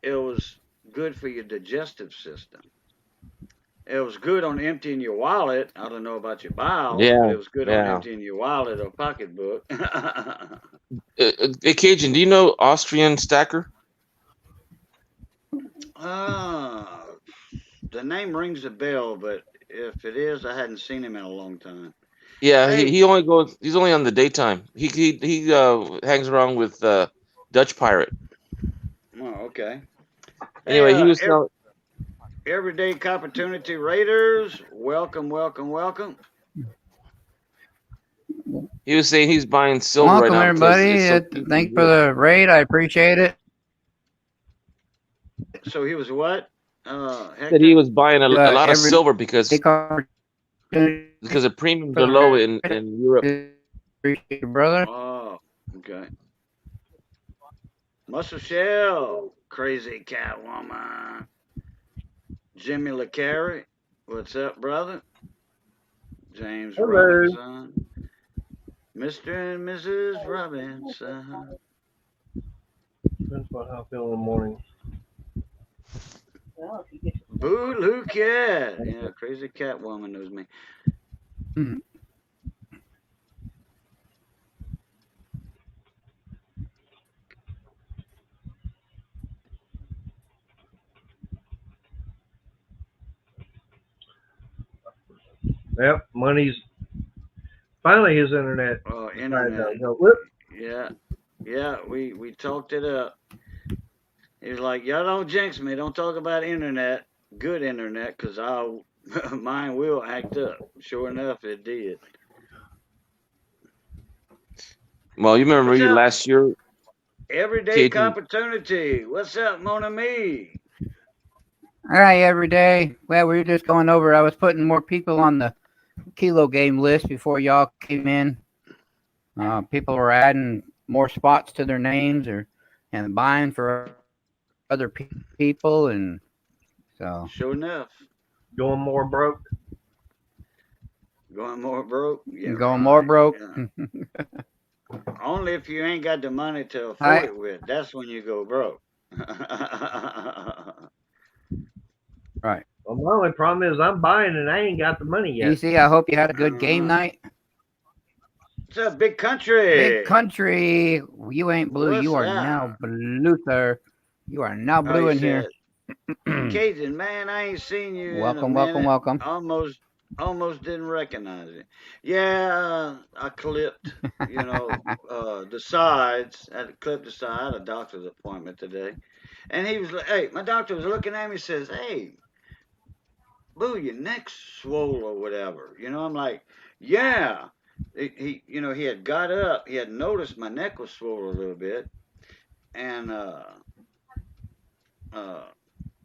it was good for your digestive system. It was good on emptying your wallet. I don't know about your bowels, but Yeah, it was good on yeah. emptying your wallet or pocketbook. Hey, Cajun, do you know Austrian Stacker? uh, the name rings a bell, but if it is, I hadn't seen him in a long time. Yeah, Hey, he only goes. He's only on the daytime. He hangs around with Dutch Pirate. oh, okay. Hey, Anyway, he was tell, Everyday Opportunity Raiders, welcome, welcome, welcome. he was saying he's buying silver right Welcome, now because everybody. it's so cheap Thanks in for Europe. the raid. I appreciate it. So he was what? Said he Hector? was buying a lot of Everyday silver because Opportunity the premiums for are the low raid. in Europe. Appreciate you, brother. Oh, okay. Muscle Shell, Crazy Catwoman, Jimmy LeCarry, what's up, brother? James Hello. Robinson, Mr. and Mrs. Robinson. That's what I feel in the morning. Well, if you get Boo Lou Cat. Yeah, Crazy Catwoman knows me. Yep, money's finally his internet. Oh, decided internet. to go, whoop. Yeah, we talked it up. He was like, y'all don't jinx me. Don't talk about internet, good internet, because mine will act up. Sure enough, it did. Well, you remember What's up? last year, Everyday Cajun. Opportunity. What's up, Mon ami? All right, Everyday. Well, we were just going over. I was putting more people on the kilo game list before y'all came in. People were adding more spots to their names and buying for other people, and so Sure enough. Going more broke. Going more broke? Yeah, going more broke. Yeah. Only if you ain't got the money to afford Hi. it with. That's when you go broke. Right. Well, my only problem is I'm buying and I ain't got the money yet. DC, I hope you had a good game night. What's up, Big Country? Big Country. You ain't blue. What's you are that? now blue, sir. You are now blue in here. Cajun, man, I ain't seen you Welcome, in a minute. welcome. Almost didn't recognize it. Yeah, I clipped, the sides. I had to clip the side. I had a doctor's appointment today. And he was like, hey, my doctor was looking at me and says, hey, Boo, your neck's swole or whatever. I'm like, yeah. He had got up. He had noticed my neck was swollen a little bit. And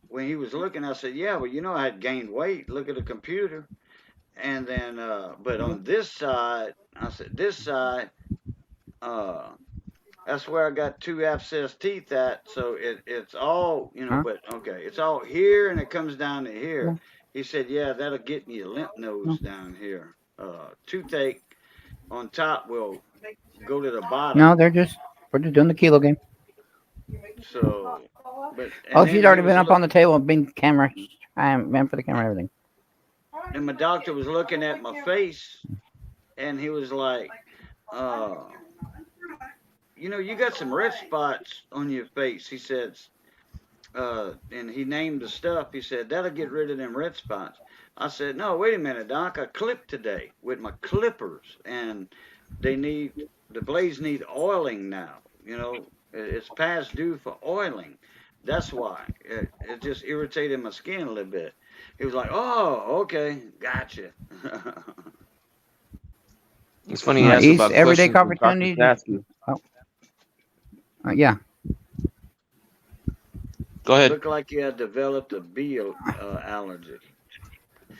when he was looking, I said, yeah, well, I had gained weight. Look at the computer. And then, but on this side, I said, this side, that's where I got 2 abscess teeth at. So it's all, but okay, it's all here and it comes down to here. He said, yeah, that'll get me a lymph nodes down here. Toothache on top will go to the bottom. No, we're just doing the kilo game. So, she's already been up on the table and been camera. I am meant for the camera and everything. And my doctor was looking at my face, and he was like, you got some red spots on your face. He says, and he named the stuff. He said, that'll get rid of them red spots. I said, no, wait a minute, Doc. I clipped today with my clippers, and the blades need oiling now. It's past due for oiling. That's why it just irritated my skin a little bit. He was like, "Oh, okay, gotcha." It's funny you ask East, about everyday questions when opportunity. doctors ask you. Yeah. Go ahead. Looked like you had developed a bee allergy.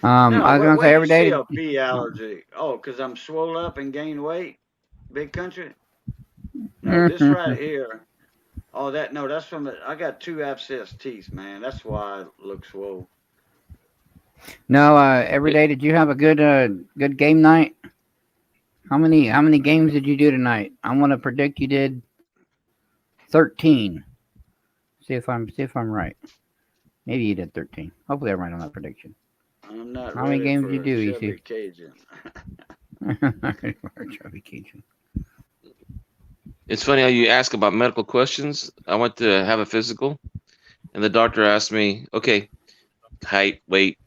I was gonna say every you see day. a bee allergy? Oh, because I'm swole up and gained weight, big country. No, this right here. Oh, that's from the. I got 2 abscess teeth, man. That's why I look swole. No, every day. Did you have a good game night? How many games did you do tonight? I'm gonna predict you did 13. See if I'm right. Maybe you did 13. Hopefully I'm right on that prediction. I'm not How many ready games for did you do, a chubby EC? Cajun. Chubby Cajun. It's funny how you ask about medical questions. I went to have a physical, and the doctor asked me, "Okay, height, weight,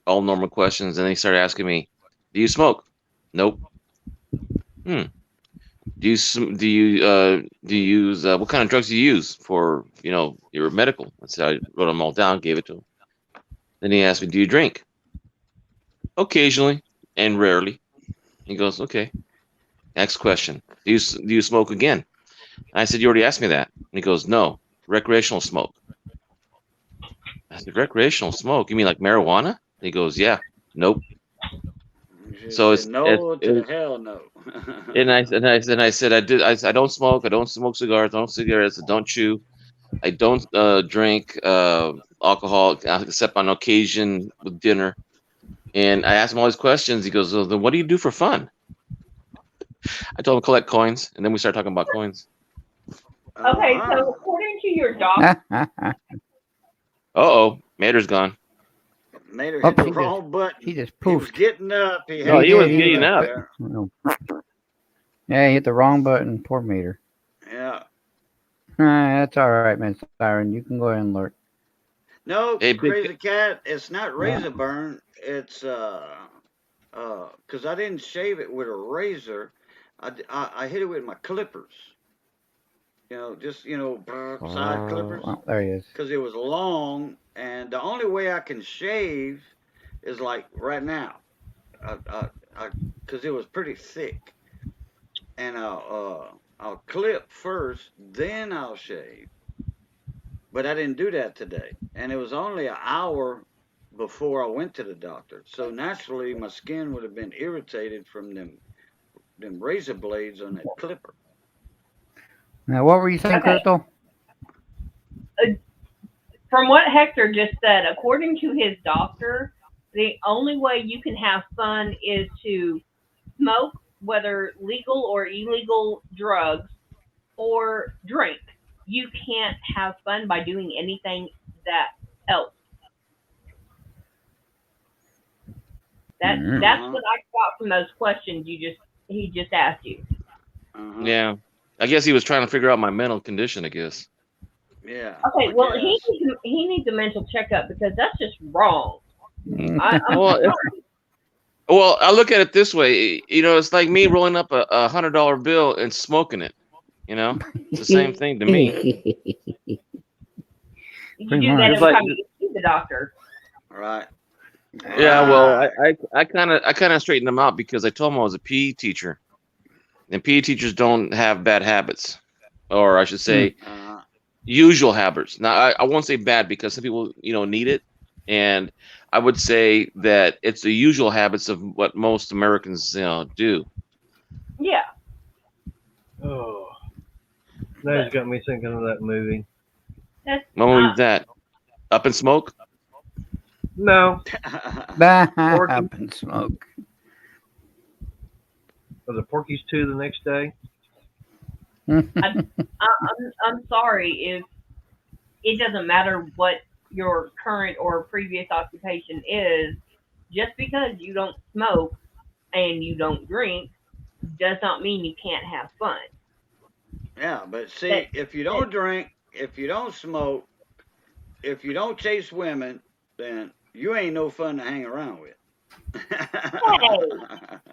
all normal questions," and then he started asking me, "Do you smoke?" Nope. Do you use what kind of drugs do you use for your medical? So I wrote them all down, gave it to him. Then he asked me, "Do you drink?" Occasionally and rarely. He goes, "Okay." Next question. Do you smoke again? I said, "You already asked me that." And he goes, "No, recreational smoke." I said, "Recreational smoke? You mean like marijuana?" And he goes, "Yeah." Nope. So it's no to hell no. and I said I don't smoke. I don't smoke cigars. I don't cigarettes. I don't chew. I don't drink alcohol except on occasion with dinner. And I asked him all these questions. He goes, "Well, then what do you do for fun?" I told him collect coins, and then we started talking about coins. Okay, so according to your doctor, Mater's gone. Mater hit the wrong button. He just He was poofed. getting up. He was getting up. Yeah, he hit the wrong button. Poor Mater. Yeah. That's all right, man. Siren, you can go ahead and lurk. No, Hey, Crazy Cat, it's not razor burn. It's because I didn't shave it with a razor. I hit it with my clippers. Just side clippers. Oh, there he is. Because it was long, and the only way I can shave is like right now, because it was pretty thick, and I'll clip first, then I'll shave. But I didn't do that today, and it was only an hour before I went to the doctor. So naturally, my skin would have been irritated from them razor blades on that clipper. Now, what were you saying, Okay. Crystal? from what Hector just said, according to his doctor, the only way you can have fun is to smoke, whether legal or illegal drugs, or drink. You can't have fun by doing anything that else. That's what I got from those questions he just asked you. Yeah, I guess he was trying to figure out my mental condition. I guess. Yeah. Okay, well he needs a mental checkup because that's just wrong. Well, I look at it this way. It's like me rolling up a $100 bill and smoking it. It's the same thing to me. You do that every time you see the doctor. Right. Yeah, well, I kind of straightened them out because I told them I was a PE teacher, and PE teachers don't have bad habits, or I should say, usual habits. Now, I won't say bad because some people, need it, and I would say that it's the usual habits of what most Americans, do. Yeah. Oh, that's got me thinking of that movie. What movie is that? Up in Smoke? No. Up in Smoke. Was it Porky's 2 the next day? I'm sorry if it doesn't matter what your current or previous occupation is. Just because you don't smoke and you don't drink does not mean you can't have fun. Yeah, but see, if you don't drink, if you don't smoke, if you don't chase women, then you ain't no fun to hang around with.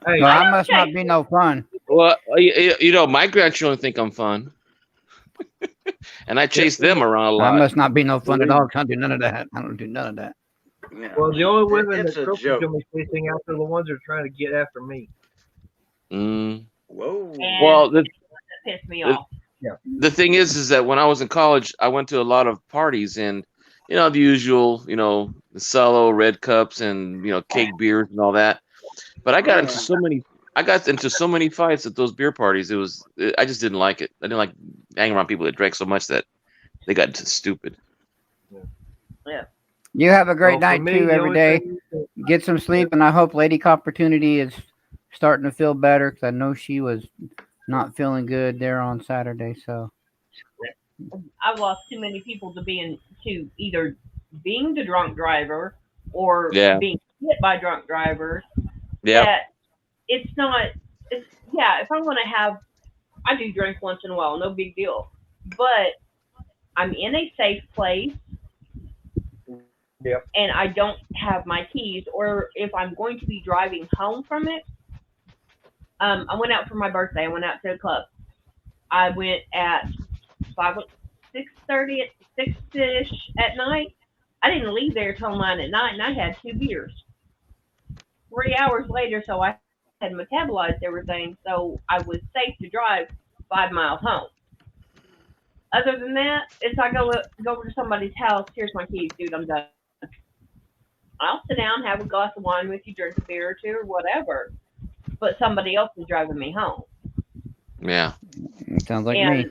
Hey, I must not be no fun. Well, my grandchildren think I'm fun, and I chase them around a I lot. must not be no fun at all. 'Cause I don't do none of that. I don't do none of that. Yeah. Well, the only women It's that a Trophy's joke. gonna be chasing after the ones that are trying to get after me. Mm. Whoa. And Well, that pissed me off. the thing is that when I was in college, I went to a lot of parties, and the usual, the Solo, Red Cups, and cake beers and all that. But I got into so many fights at those beer parties. I just didn't like it. I didn't like hanging around people that drank so much that they got stupid. You have a great Well, for night me, too the every only day. thing that- Get some sleep, and I hope Lady Opportunity is starting to feel better because I know she was not feeling good there on Saturday. So I've lost too many people to either being the drunk driver or Yeah. being hit by drunk drivers. Yeah. That it's not. It's if I'm gonna have, I do drink once in a while, no big deal. But I'm in a safe place. Yep. And I don't have my keys, or if I'm going to be driving home from it, I went out for my birthday. I went out to a club. I went at 6:30, 6-ish at night. I didn't leave there till 9 at night, and I had 2 beers. 3 hours later, so I had metabolized everything, so I was safe to drive 5 miles home. Other than that, if I go over to somebody's house, here's my keys, dude, I'm done. I'll sit down, have a glass of wine with you, drink a beer or two, or whatever. But somebody else is driving me home. Yeah. sounds like and me.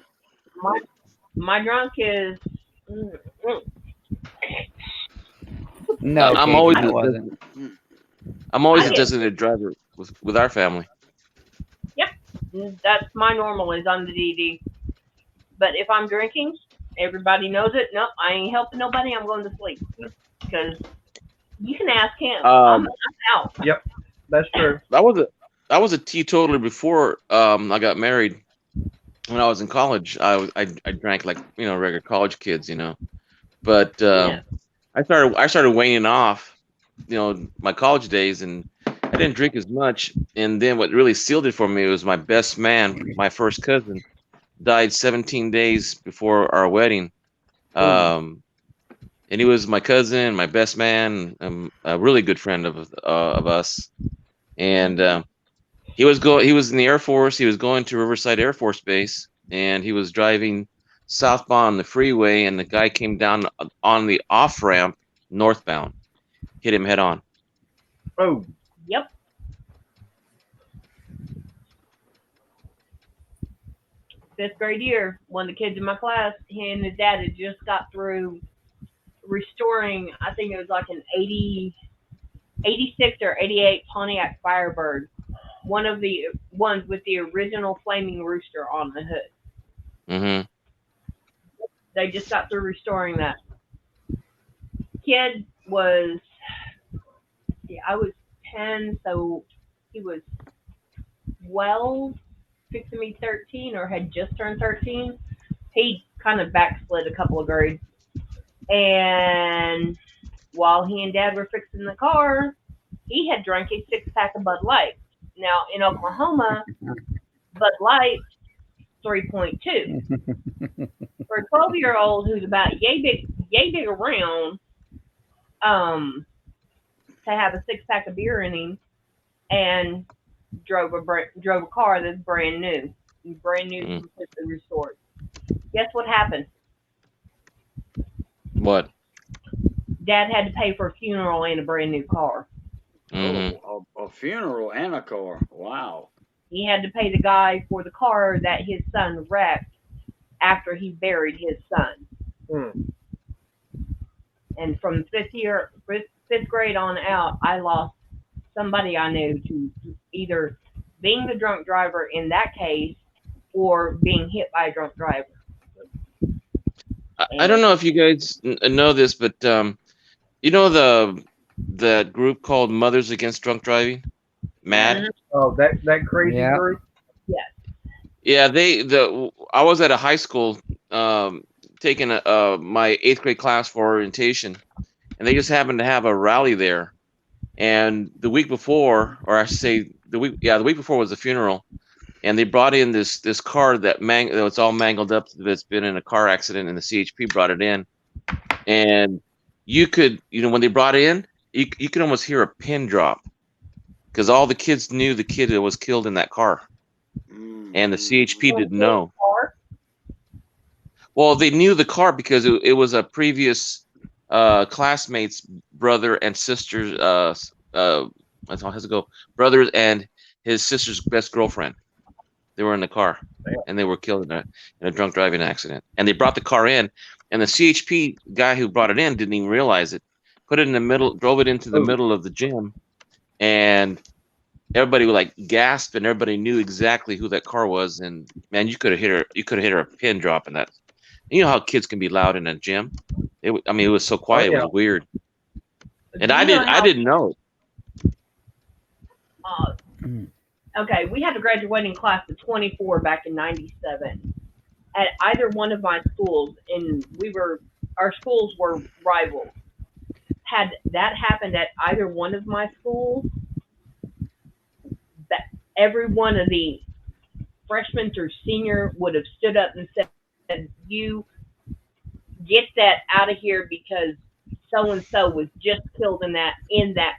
my drunk is. No, I'm Katie, always that wasn't. a designated driver with our family. That's my normal is on the DD. But if I'm drinking, everybody knows it. Nope, I ain't helping nobody. I'm going to sleep because you can ask him. I'm out. Yep, that's true. I was a teetotaler before I got married. When I was in college, I drank like regular college kids, But I started waning off, my college days, and I didn't drink as much. And then what really sealed it for me was my best man, my first cousin, died 17 days before our wedding. And he was my cousin, my best man, a really good friend of us. And he was in the Air Force. He was going to Riverside Air Force Base, and he was driving southbound on the freeway, and the guy came down on the off ramp northbound, hit him head on. Oh, Yep. Fifth grade year, one of the kids in my class, he and his dad had just got through restoring, I think it was like an 86 or 88 Pontiac Firebird, one of the ones with the original flaming rooster on the hood. Mm-hmm. They just got through restoring that. Kid was, I was 10, so he was 12, fixing me 13, or had just turned 13. He kind of backslid a couple of grades. And while he and Dad were fixing the car, he had drank a 6-pack of Bud Light. Now, in Oklahoma, Bud Light, 3.2. For a 12-year-old who's about yay big around, to have a 6-pack of beer in him, and drove a car that's brand new, completely restored. Guess what happened? What? Dad had to pay for a funeral and a brand new car. Mm-hmm. Oh, a funeral and a car. Wow. He had to pay the guy for the car that his son wrecked after he buried his son. And from fifth grade on out, I lost somebody I knew to either being the drunk driver in that case or being hit by a drunk driver. I don't know if you guys know this, but you know the group called Mothers Against Drunk Driving, MAD. Oh, that crazy Yeah. group. Yeah, I was at a high school taking my 8th grade class for orientation, and they just happened to have a rally there. And the week before, or I should say the week before was the funeral, and they brought in this car that was all mangled up. That's been in a car accident, and the CHP brought it in, and you could, when they brought it in, you could almost hear a pin drop because all the kids knew the kid that was killed in that car, and the CHP didn't know. Well, they knew the car because it was a previous classmate's brother and sister's. That's how it go. Brothers and his sister's best girlfriend. They were in the car, and they were killed in a drunk driving accident. And they brought the car in, and the CHP guy who brought it in didn't even realize it. Put it in the middle, drove it into the middle of the gym, and everybody would gasp, and everybody knew exactly who that car was. And man, you could have hit her. You could have hit her a pin drop in that. You know how kids can be loud in a gym. It was so quiet. It was weird. And I didn't know it. Okay, we had a graduating class of 24 back in '97 at either one of my schools, and our schools were rivals. Had that happened at either one of my schools, that every one of the freshmen through senior would have stood up and said, "You get that out of here because so and so was just killed in that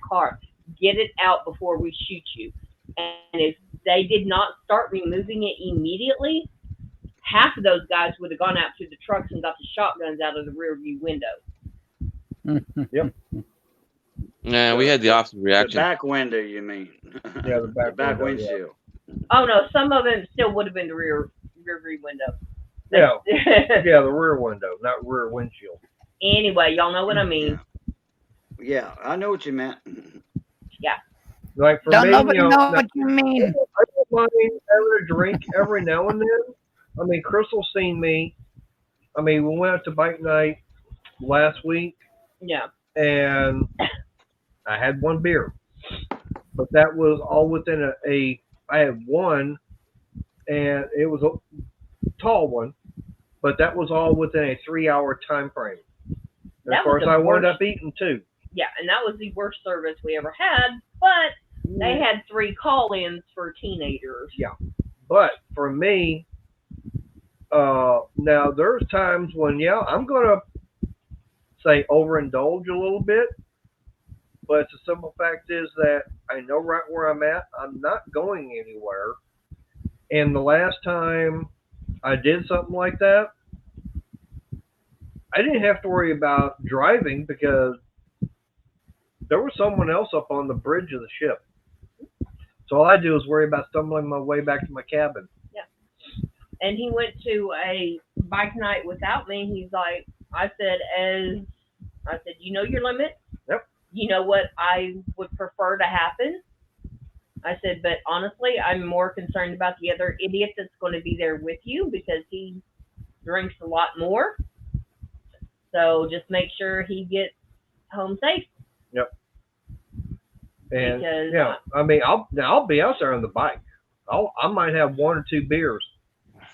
car. Get it out before we shoot you." And if they did not start removing it immediately, half of those guys would have gone out to the trucks and got the shotguns out of the rear view window. Yep. Yeah, we had the opposite reaction. The back window, you mean? Yeah, the back window, windshield. Oh no, some of them still would have been the rear view window. Yeah, yeah, the rear window, not rear windshield. Anyway, y'all know what I mean. Yeah, I know what you meant. Yeah. Like for Don't me, nobody know what you mean. I don't mind having a drink every now and then. I mean, Crystal's seen me. I mean, we went out to bike night last week. Yeah. And I had one beer, but that was all within I had one, and it was a tall one, but that was all within a 3-hour time frame. And of course, I wound up eating two. Yeah, and that was the worst service we ever had, but they had 3 call-ins for teenagers. Yeah, but for me, now there's times when, I'm going to say overindulge a little bit, but the simple fact is that I know right where I'm at. I'm not going anywhere. And the last time I did something like that, I didn't have to worry about driving because there was someone else up on the bridge of the ship. So all I do is worry about stumbling my way back to my cabin. Yeah. And he went to a bike night without me. He's like, I said, you know your limit? Yep. You know what I would prefer to happen? I said, but honestly, I'm more concerned about the other idiot that's going to be there with you because he drinks a lot more. So just make sure he gets home safe. Yep. And Because, I mean, I'll be out there on the bike. I might have 1 or 2 beers.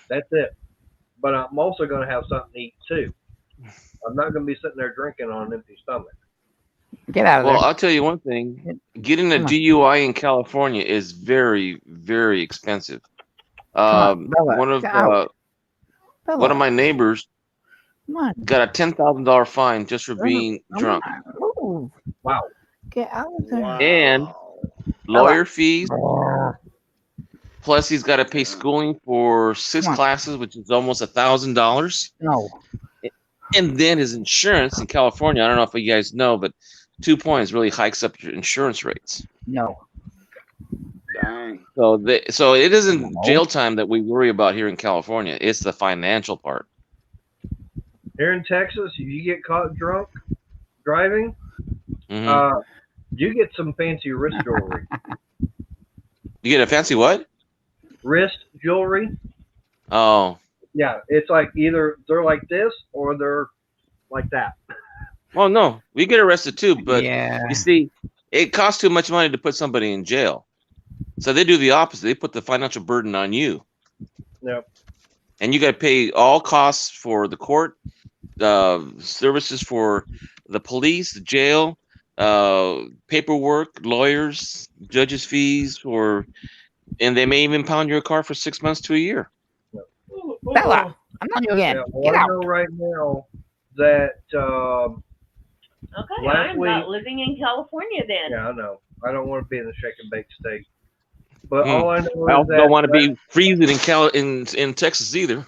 That's it. But I'm also going to have something to eat too. I'm not going to be sitting there drinking on an empty stomach. Get out of there. Well, I'll tell you one thing. Getting a DUI in California is very, very expensive. Bella, One of Bella, my neighbors come on. got a $10,000 fine just for being Come drunk. on. Ooh, Wow. get out of there. Wow. And lawyer fees. Oh, Plus, he's got to pay schooling for 6 Come on. classes, which is almost $1,000. no. And then his insurance in California, I don't know if you guys know, but 2 points really hikes up your insurance rates. No. Dang. So it isn't No. jail time that we worry about here in California. It's the financial part. Here in Texas, if you get caught drunk driving, Mhm. you get some fancy wrist jewelry. You get a fancy what? Wrist jewelry. Oh, Yeah, it's like either they're like this or they're like that. well, no, we get arrested too, but yeah. you see, it costs too much money to put somebody in jail. So they do the opposite. They put the financial burden on you. Yep. And you got to pay all costs for the court, services for the police, the jail, paperwork, lawyers, judges' fees for and they may even pound your car for 6 months to a year. Bella, I'm telling you again. Yeah, well, Get I out. know right now that Okay, Last I'm not week- living in California then. yeah, I know. I don't want to be in the shake and bake state. But Hmm. all I know I is also that don't want to be freezing in Texas either.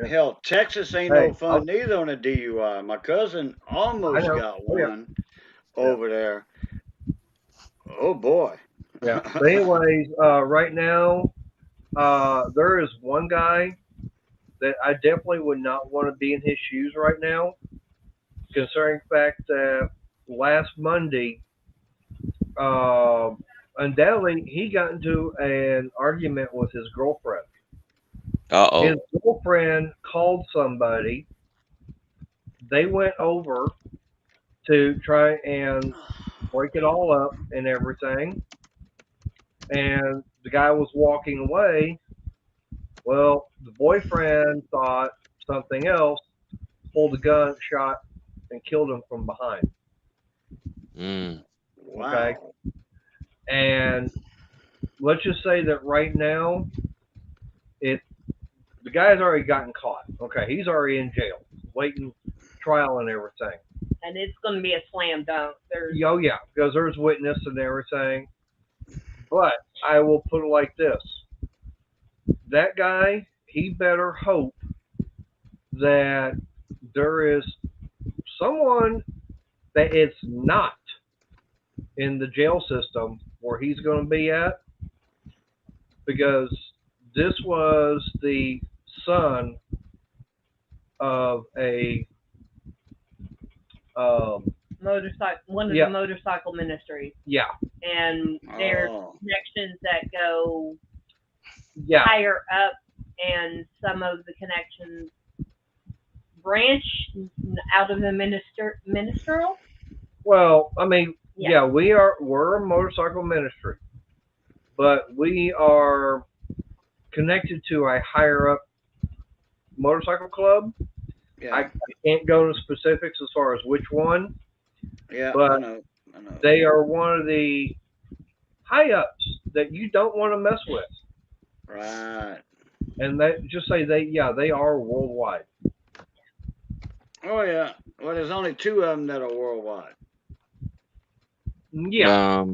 Hell, Texas ain't Hey, no fun neither on a DUI. My cousin almost know. got Oh, yeah. one over there. Oh boy. Yeah. But anyways, right now, there is one guy that I definitely would not want to be in his shoes right now, considering the fact that last Monday, undoubtedly, he got into an argument with his girlfriend. Uh His oh. girlfriend called somebody. They went over to try and break it all up and everything. And the guy was walking away. Well, the boyfriend thought something else, pulled a gun, shot, and killed him from behind. Mm. Wow. Okay. And let's just say that right now, the guy's already gotten caught. Okay, he's already in jail, waiting trial and everything. And it's going to be a slam dunk. There's Oh yeah, because there's witness and everything. But I will put it like this: that guy, he better hope that there is someone that it's not in the jail system where he's going to be at, because this was the son of a motorcycle, one of Yeah. the motorcycle ministries, yeah and there's Oh. connections that go yeah higher up, and some of the connections branch out of the ministerial. well, I mean, Yeah. we're a motorcycle ministry, but we are connected to a higher up motorcycle club. Yeah. I can't go into specifics as far as which one. Yeah. but I know. They are one of the high ups that you don't want to mess with. Right. And they just say they are worldwide. Oh yeah. Well, there's only two of them that are worldwide. Yeah,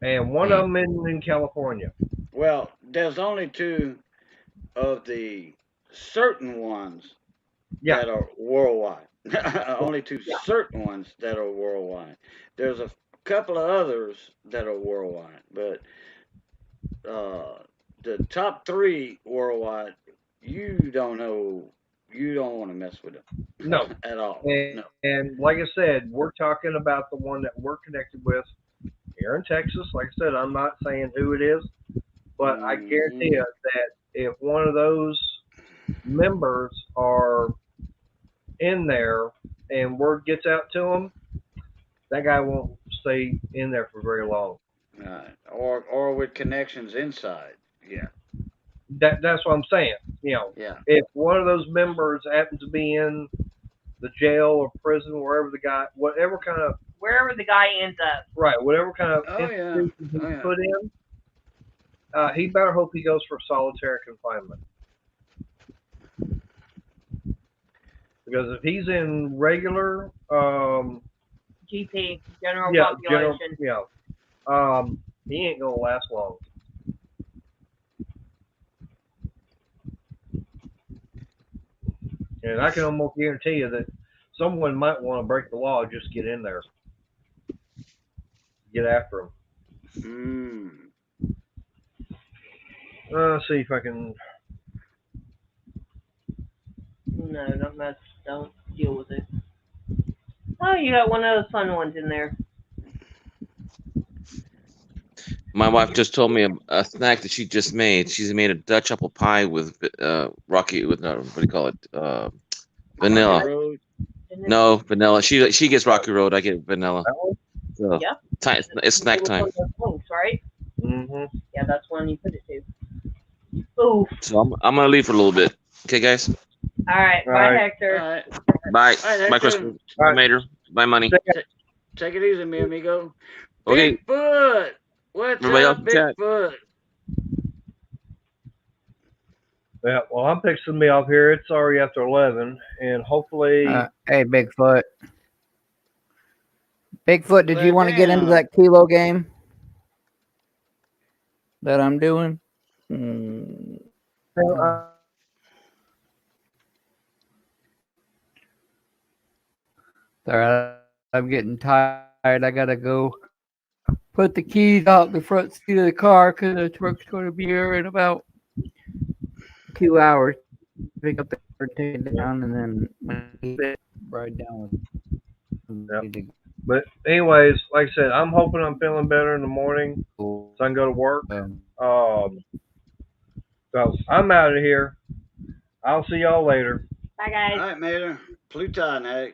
and one of them in California. Well, there's only two of the certain ones Yeah. that are worldwide. Only two certain ones that are worldwide. There's a couple of others that are worldwide, but the top three worldwide, you don't know. You don't want to mess with them. No. At all. And, No. and like I said, we're talking about the one that we're connected with here in Texas. Like I said, I'm not saying who it is, but I guarantee you that if one of those members are in there and word gets out to them, that guy won't stay in there for very long. Or with connections inside. Yeah. That's what I'm saying. Yeah. If one of those members happens to be in the jail or prison, wherever the guy, whatever kind of Wherever the guy ends up. right, whatever kind of Oh, yeah. institution he's Oh, yeah. put in, he better hope he goes for solitary confinement. Because if he's in regular, GP, general yeah, population. he ain't gonna last long. And I can almost guarantee you that someone might want to break the law, just get in there, get after him. See if I can. No, don't mess. Don't deal with it. Oh, you got one of those fun ones in there. My wife just told me a snack that she just made. She's made a Dutch apple pie with what do you call it? Vanilla. Road. No, vanilla. She gets Rocky Road. I get vanilla. So, Yep. it's snack time. Things, right? Mm-hmm. Yeah, that's one you put it to. Ooh. So I'm gonna leave for a little bit. Okay, guys. All right. All Bye, right. Hector. All right. Bye. All right, Bye, Hector. Crystal. Bye, Mater. Bye, money. Take it easy, mi amigo. Okay. Bigfoot. What's Everybody else up, in chat. Bigfoot? Yeah, well, I'm fixing me off here. It's already after 11, and hopefully, Hey, Bigfoot. Bigfoot, did you Well, want to get into damn. that kilo game that I'm doing? Hmm. Sorry, I'm getting tired. I gotta go put the keys out the front seat of the car because the truck's going to be here in about 2 hours. Pick up the car, take it down, and then when I leave it, ride down with somebody but anyways, like I said, I'm hoping I'm feeling better in the morning so I can go to work. So I'm out of here. I'll see y'all later. Bye, All guys. right, Mater. Pluton, hey.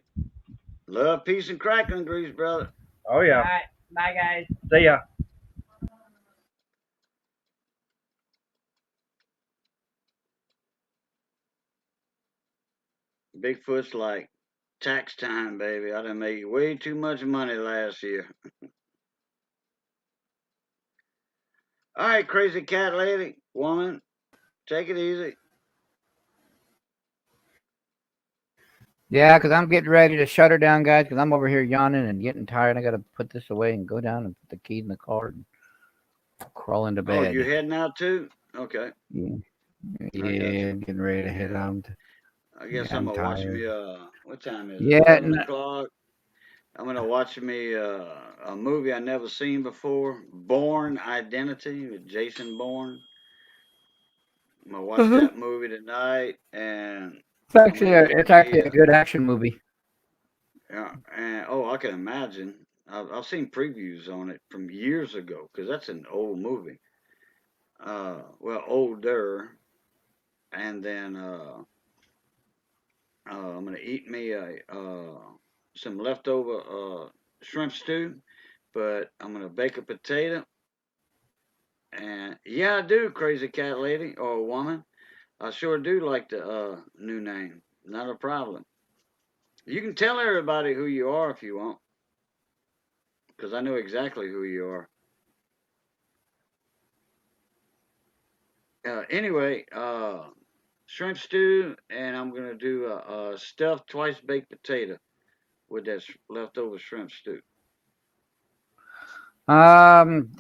Love, peace, and crackling grease, brother. Oh All yeah. right. Bye, guys. See ya. Bigfoot's like, tax time, baby. I done made way too much money last year. All right, crazy cat lady, woman, take it easy. Yeah, because I'm getting ready to shut her down, guys, because I'm over here yawning and getting tired. I got to put this away and go down and put the keys in the car and crawl into Oh, bed. you're heading out too? Okay. Yeah, I got yeah, you. getting ready to head out. I guess Yeah, I'm I'm gonna watch me. tired. What time is it? Yeah, 11 o'clock. I'm gonna watch me a movie I never seen before, Born Identity with Jason Bourne. I'm gonna watch that movie tonight, and it's I'm actually gonna a, get it's me. actually a good action movie. And oh, I can imagine. I've seen previews on it from years ago because that's an old movie. Well, older, and then I'm gonna eat me some leftover shrimp stew, but I'm gonna bake a potato. And yeah, I do, crazy cat lady or woman. I sure do like the new name. Not a problem. You can tell everybody who you are if you want, because I know exactly who you are. Anyway, shrimp stew, and I'm gonna do a stuffed twice baked potato with that leftover shrimp stew. Um,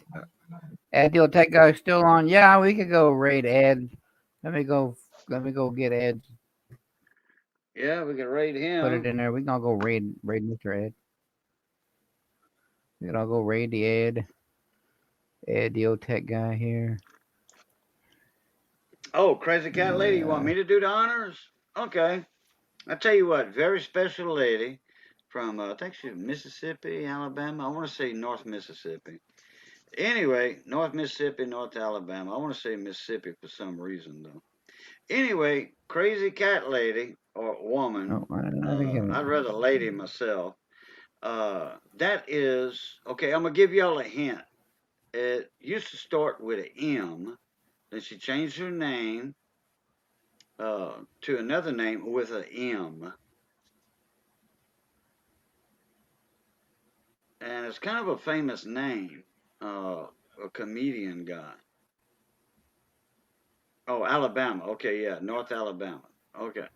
Ed, the tech guy's still on. Yeah, we could go raid Ed. Let me go. Let me go get Ed. Yeah, we can raid Put it him. in there. We can all go raid Mr. Ed. We can all go raid the Ed. Ed, the old tech guy here. Oh, crazy cat lady, you want me to do the honors? Okay. I tell you what, very special lady from I think she's Mississippi, Alabama. I want to say North Mississippi. Anyway, North Mississippi, North Alabama. I want to say Mississippi for some reason though. Anyway, crazy cat lady or woman. Oh, I don't know. I'd rather lady myself. That is okay. I'm gonna give y'all a hint. It used to start with an M. Then she changed her name to another name with an M. And it's kind of a famous name, a comedian guy. Oh, Alabama. Okay, yeah, North Alabama. Okay,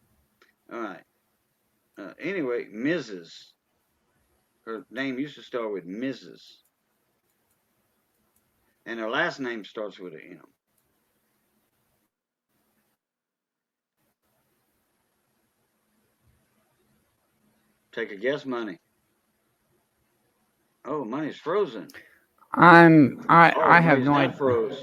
all right. Anyway, Mrs. Her name used to start with Mrs. And her last name starts with an M. Take a guess, money. Oh, money's frozen. I Oh, no, have he's no not idea. froze.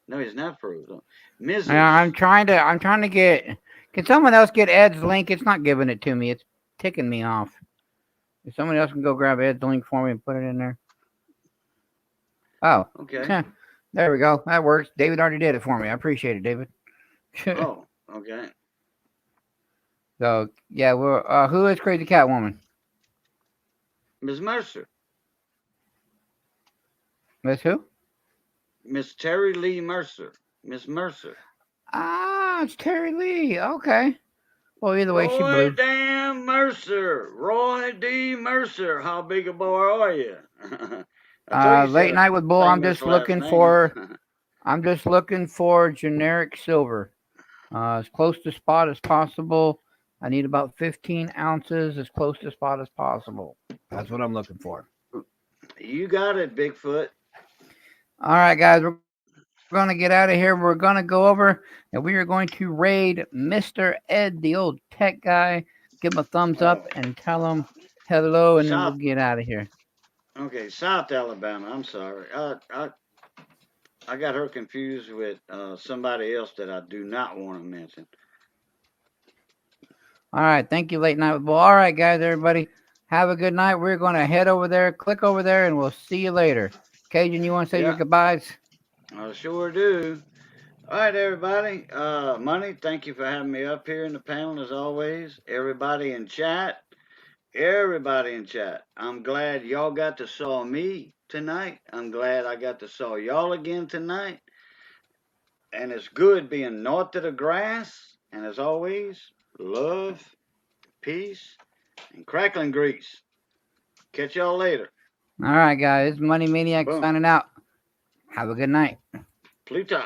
No, he's not frozen. Mrs. I'm trying to get. Can someone else get Ed's link? It's not giving it to me. It's ticking me off. If someone else can go grab Ed's link for me and put it in there. Oh, Okay. there we go. That works. David already did it for me. I appreciate it, David. Oh, okay. So yeah, we're who is Crazy Cat Woman? Miss Mercer. Miss who? Miss Terry Lee Mercer. Miss Mercer. Ah, it's Terry Lee. Okay. Well, either way, she Roy blew. damn Mercer. Roy D. Mercer. How big a boy are you? I thought you Late said night with Bull. I'm famous just last looking name. for. I'm just looking for generic silver, as close to spot as possible. I need about 15 ounces, as close to spot as possible. That's what I'm looking for. You got it, Bigfoot. All right, guys, we're going to get out of here. We're going to go over and we are going to raid Mr. Ed, the old tech guy. Give him a thumbs up and tell him hello, and then we'll get out of here. Okay, South Alabama. I'm sorry. I got her confused with somebody else that I do not want to mention. All right, thank you, Late Night with Bull. All right, guys, everybody, have a good night. We're going to head over there, click over there, and we'll see you later. Cajun, you want to say your goodbyes? I sure do. All right, everybody. Money, thank you for having me up here in the panel as always. Everybody in chat. I'm glad y'all got to saw me tonight. I'm glad I got to saw y'all again tonight. And it's good being north of the grass. And as always, love, peace, and crackling grease. Catch y'all later. All right, guys. Money Maniac signing out. Have a good night. Pluto.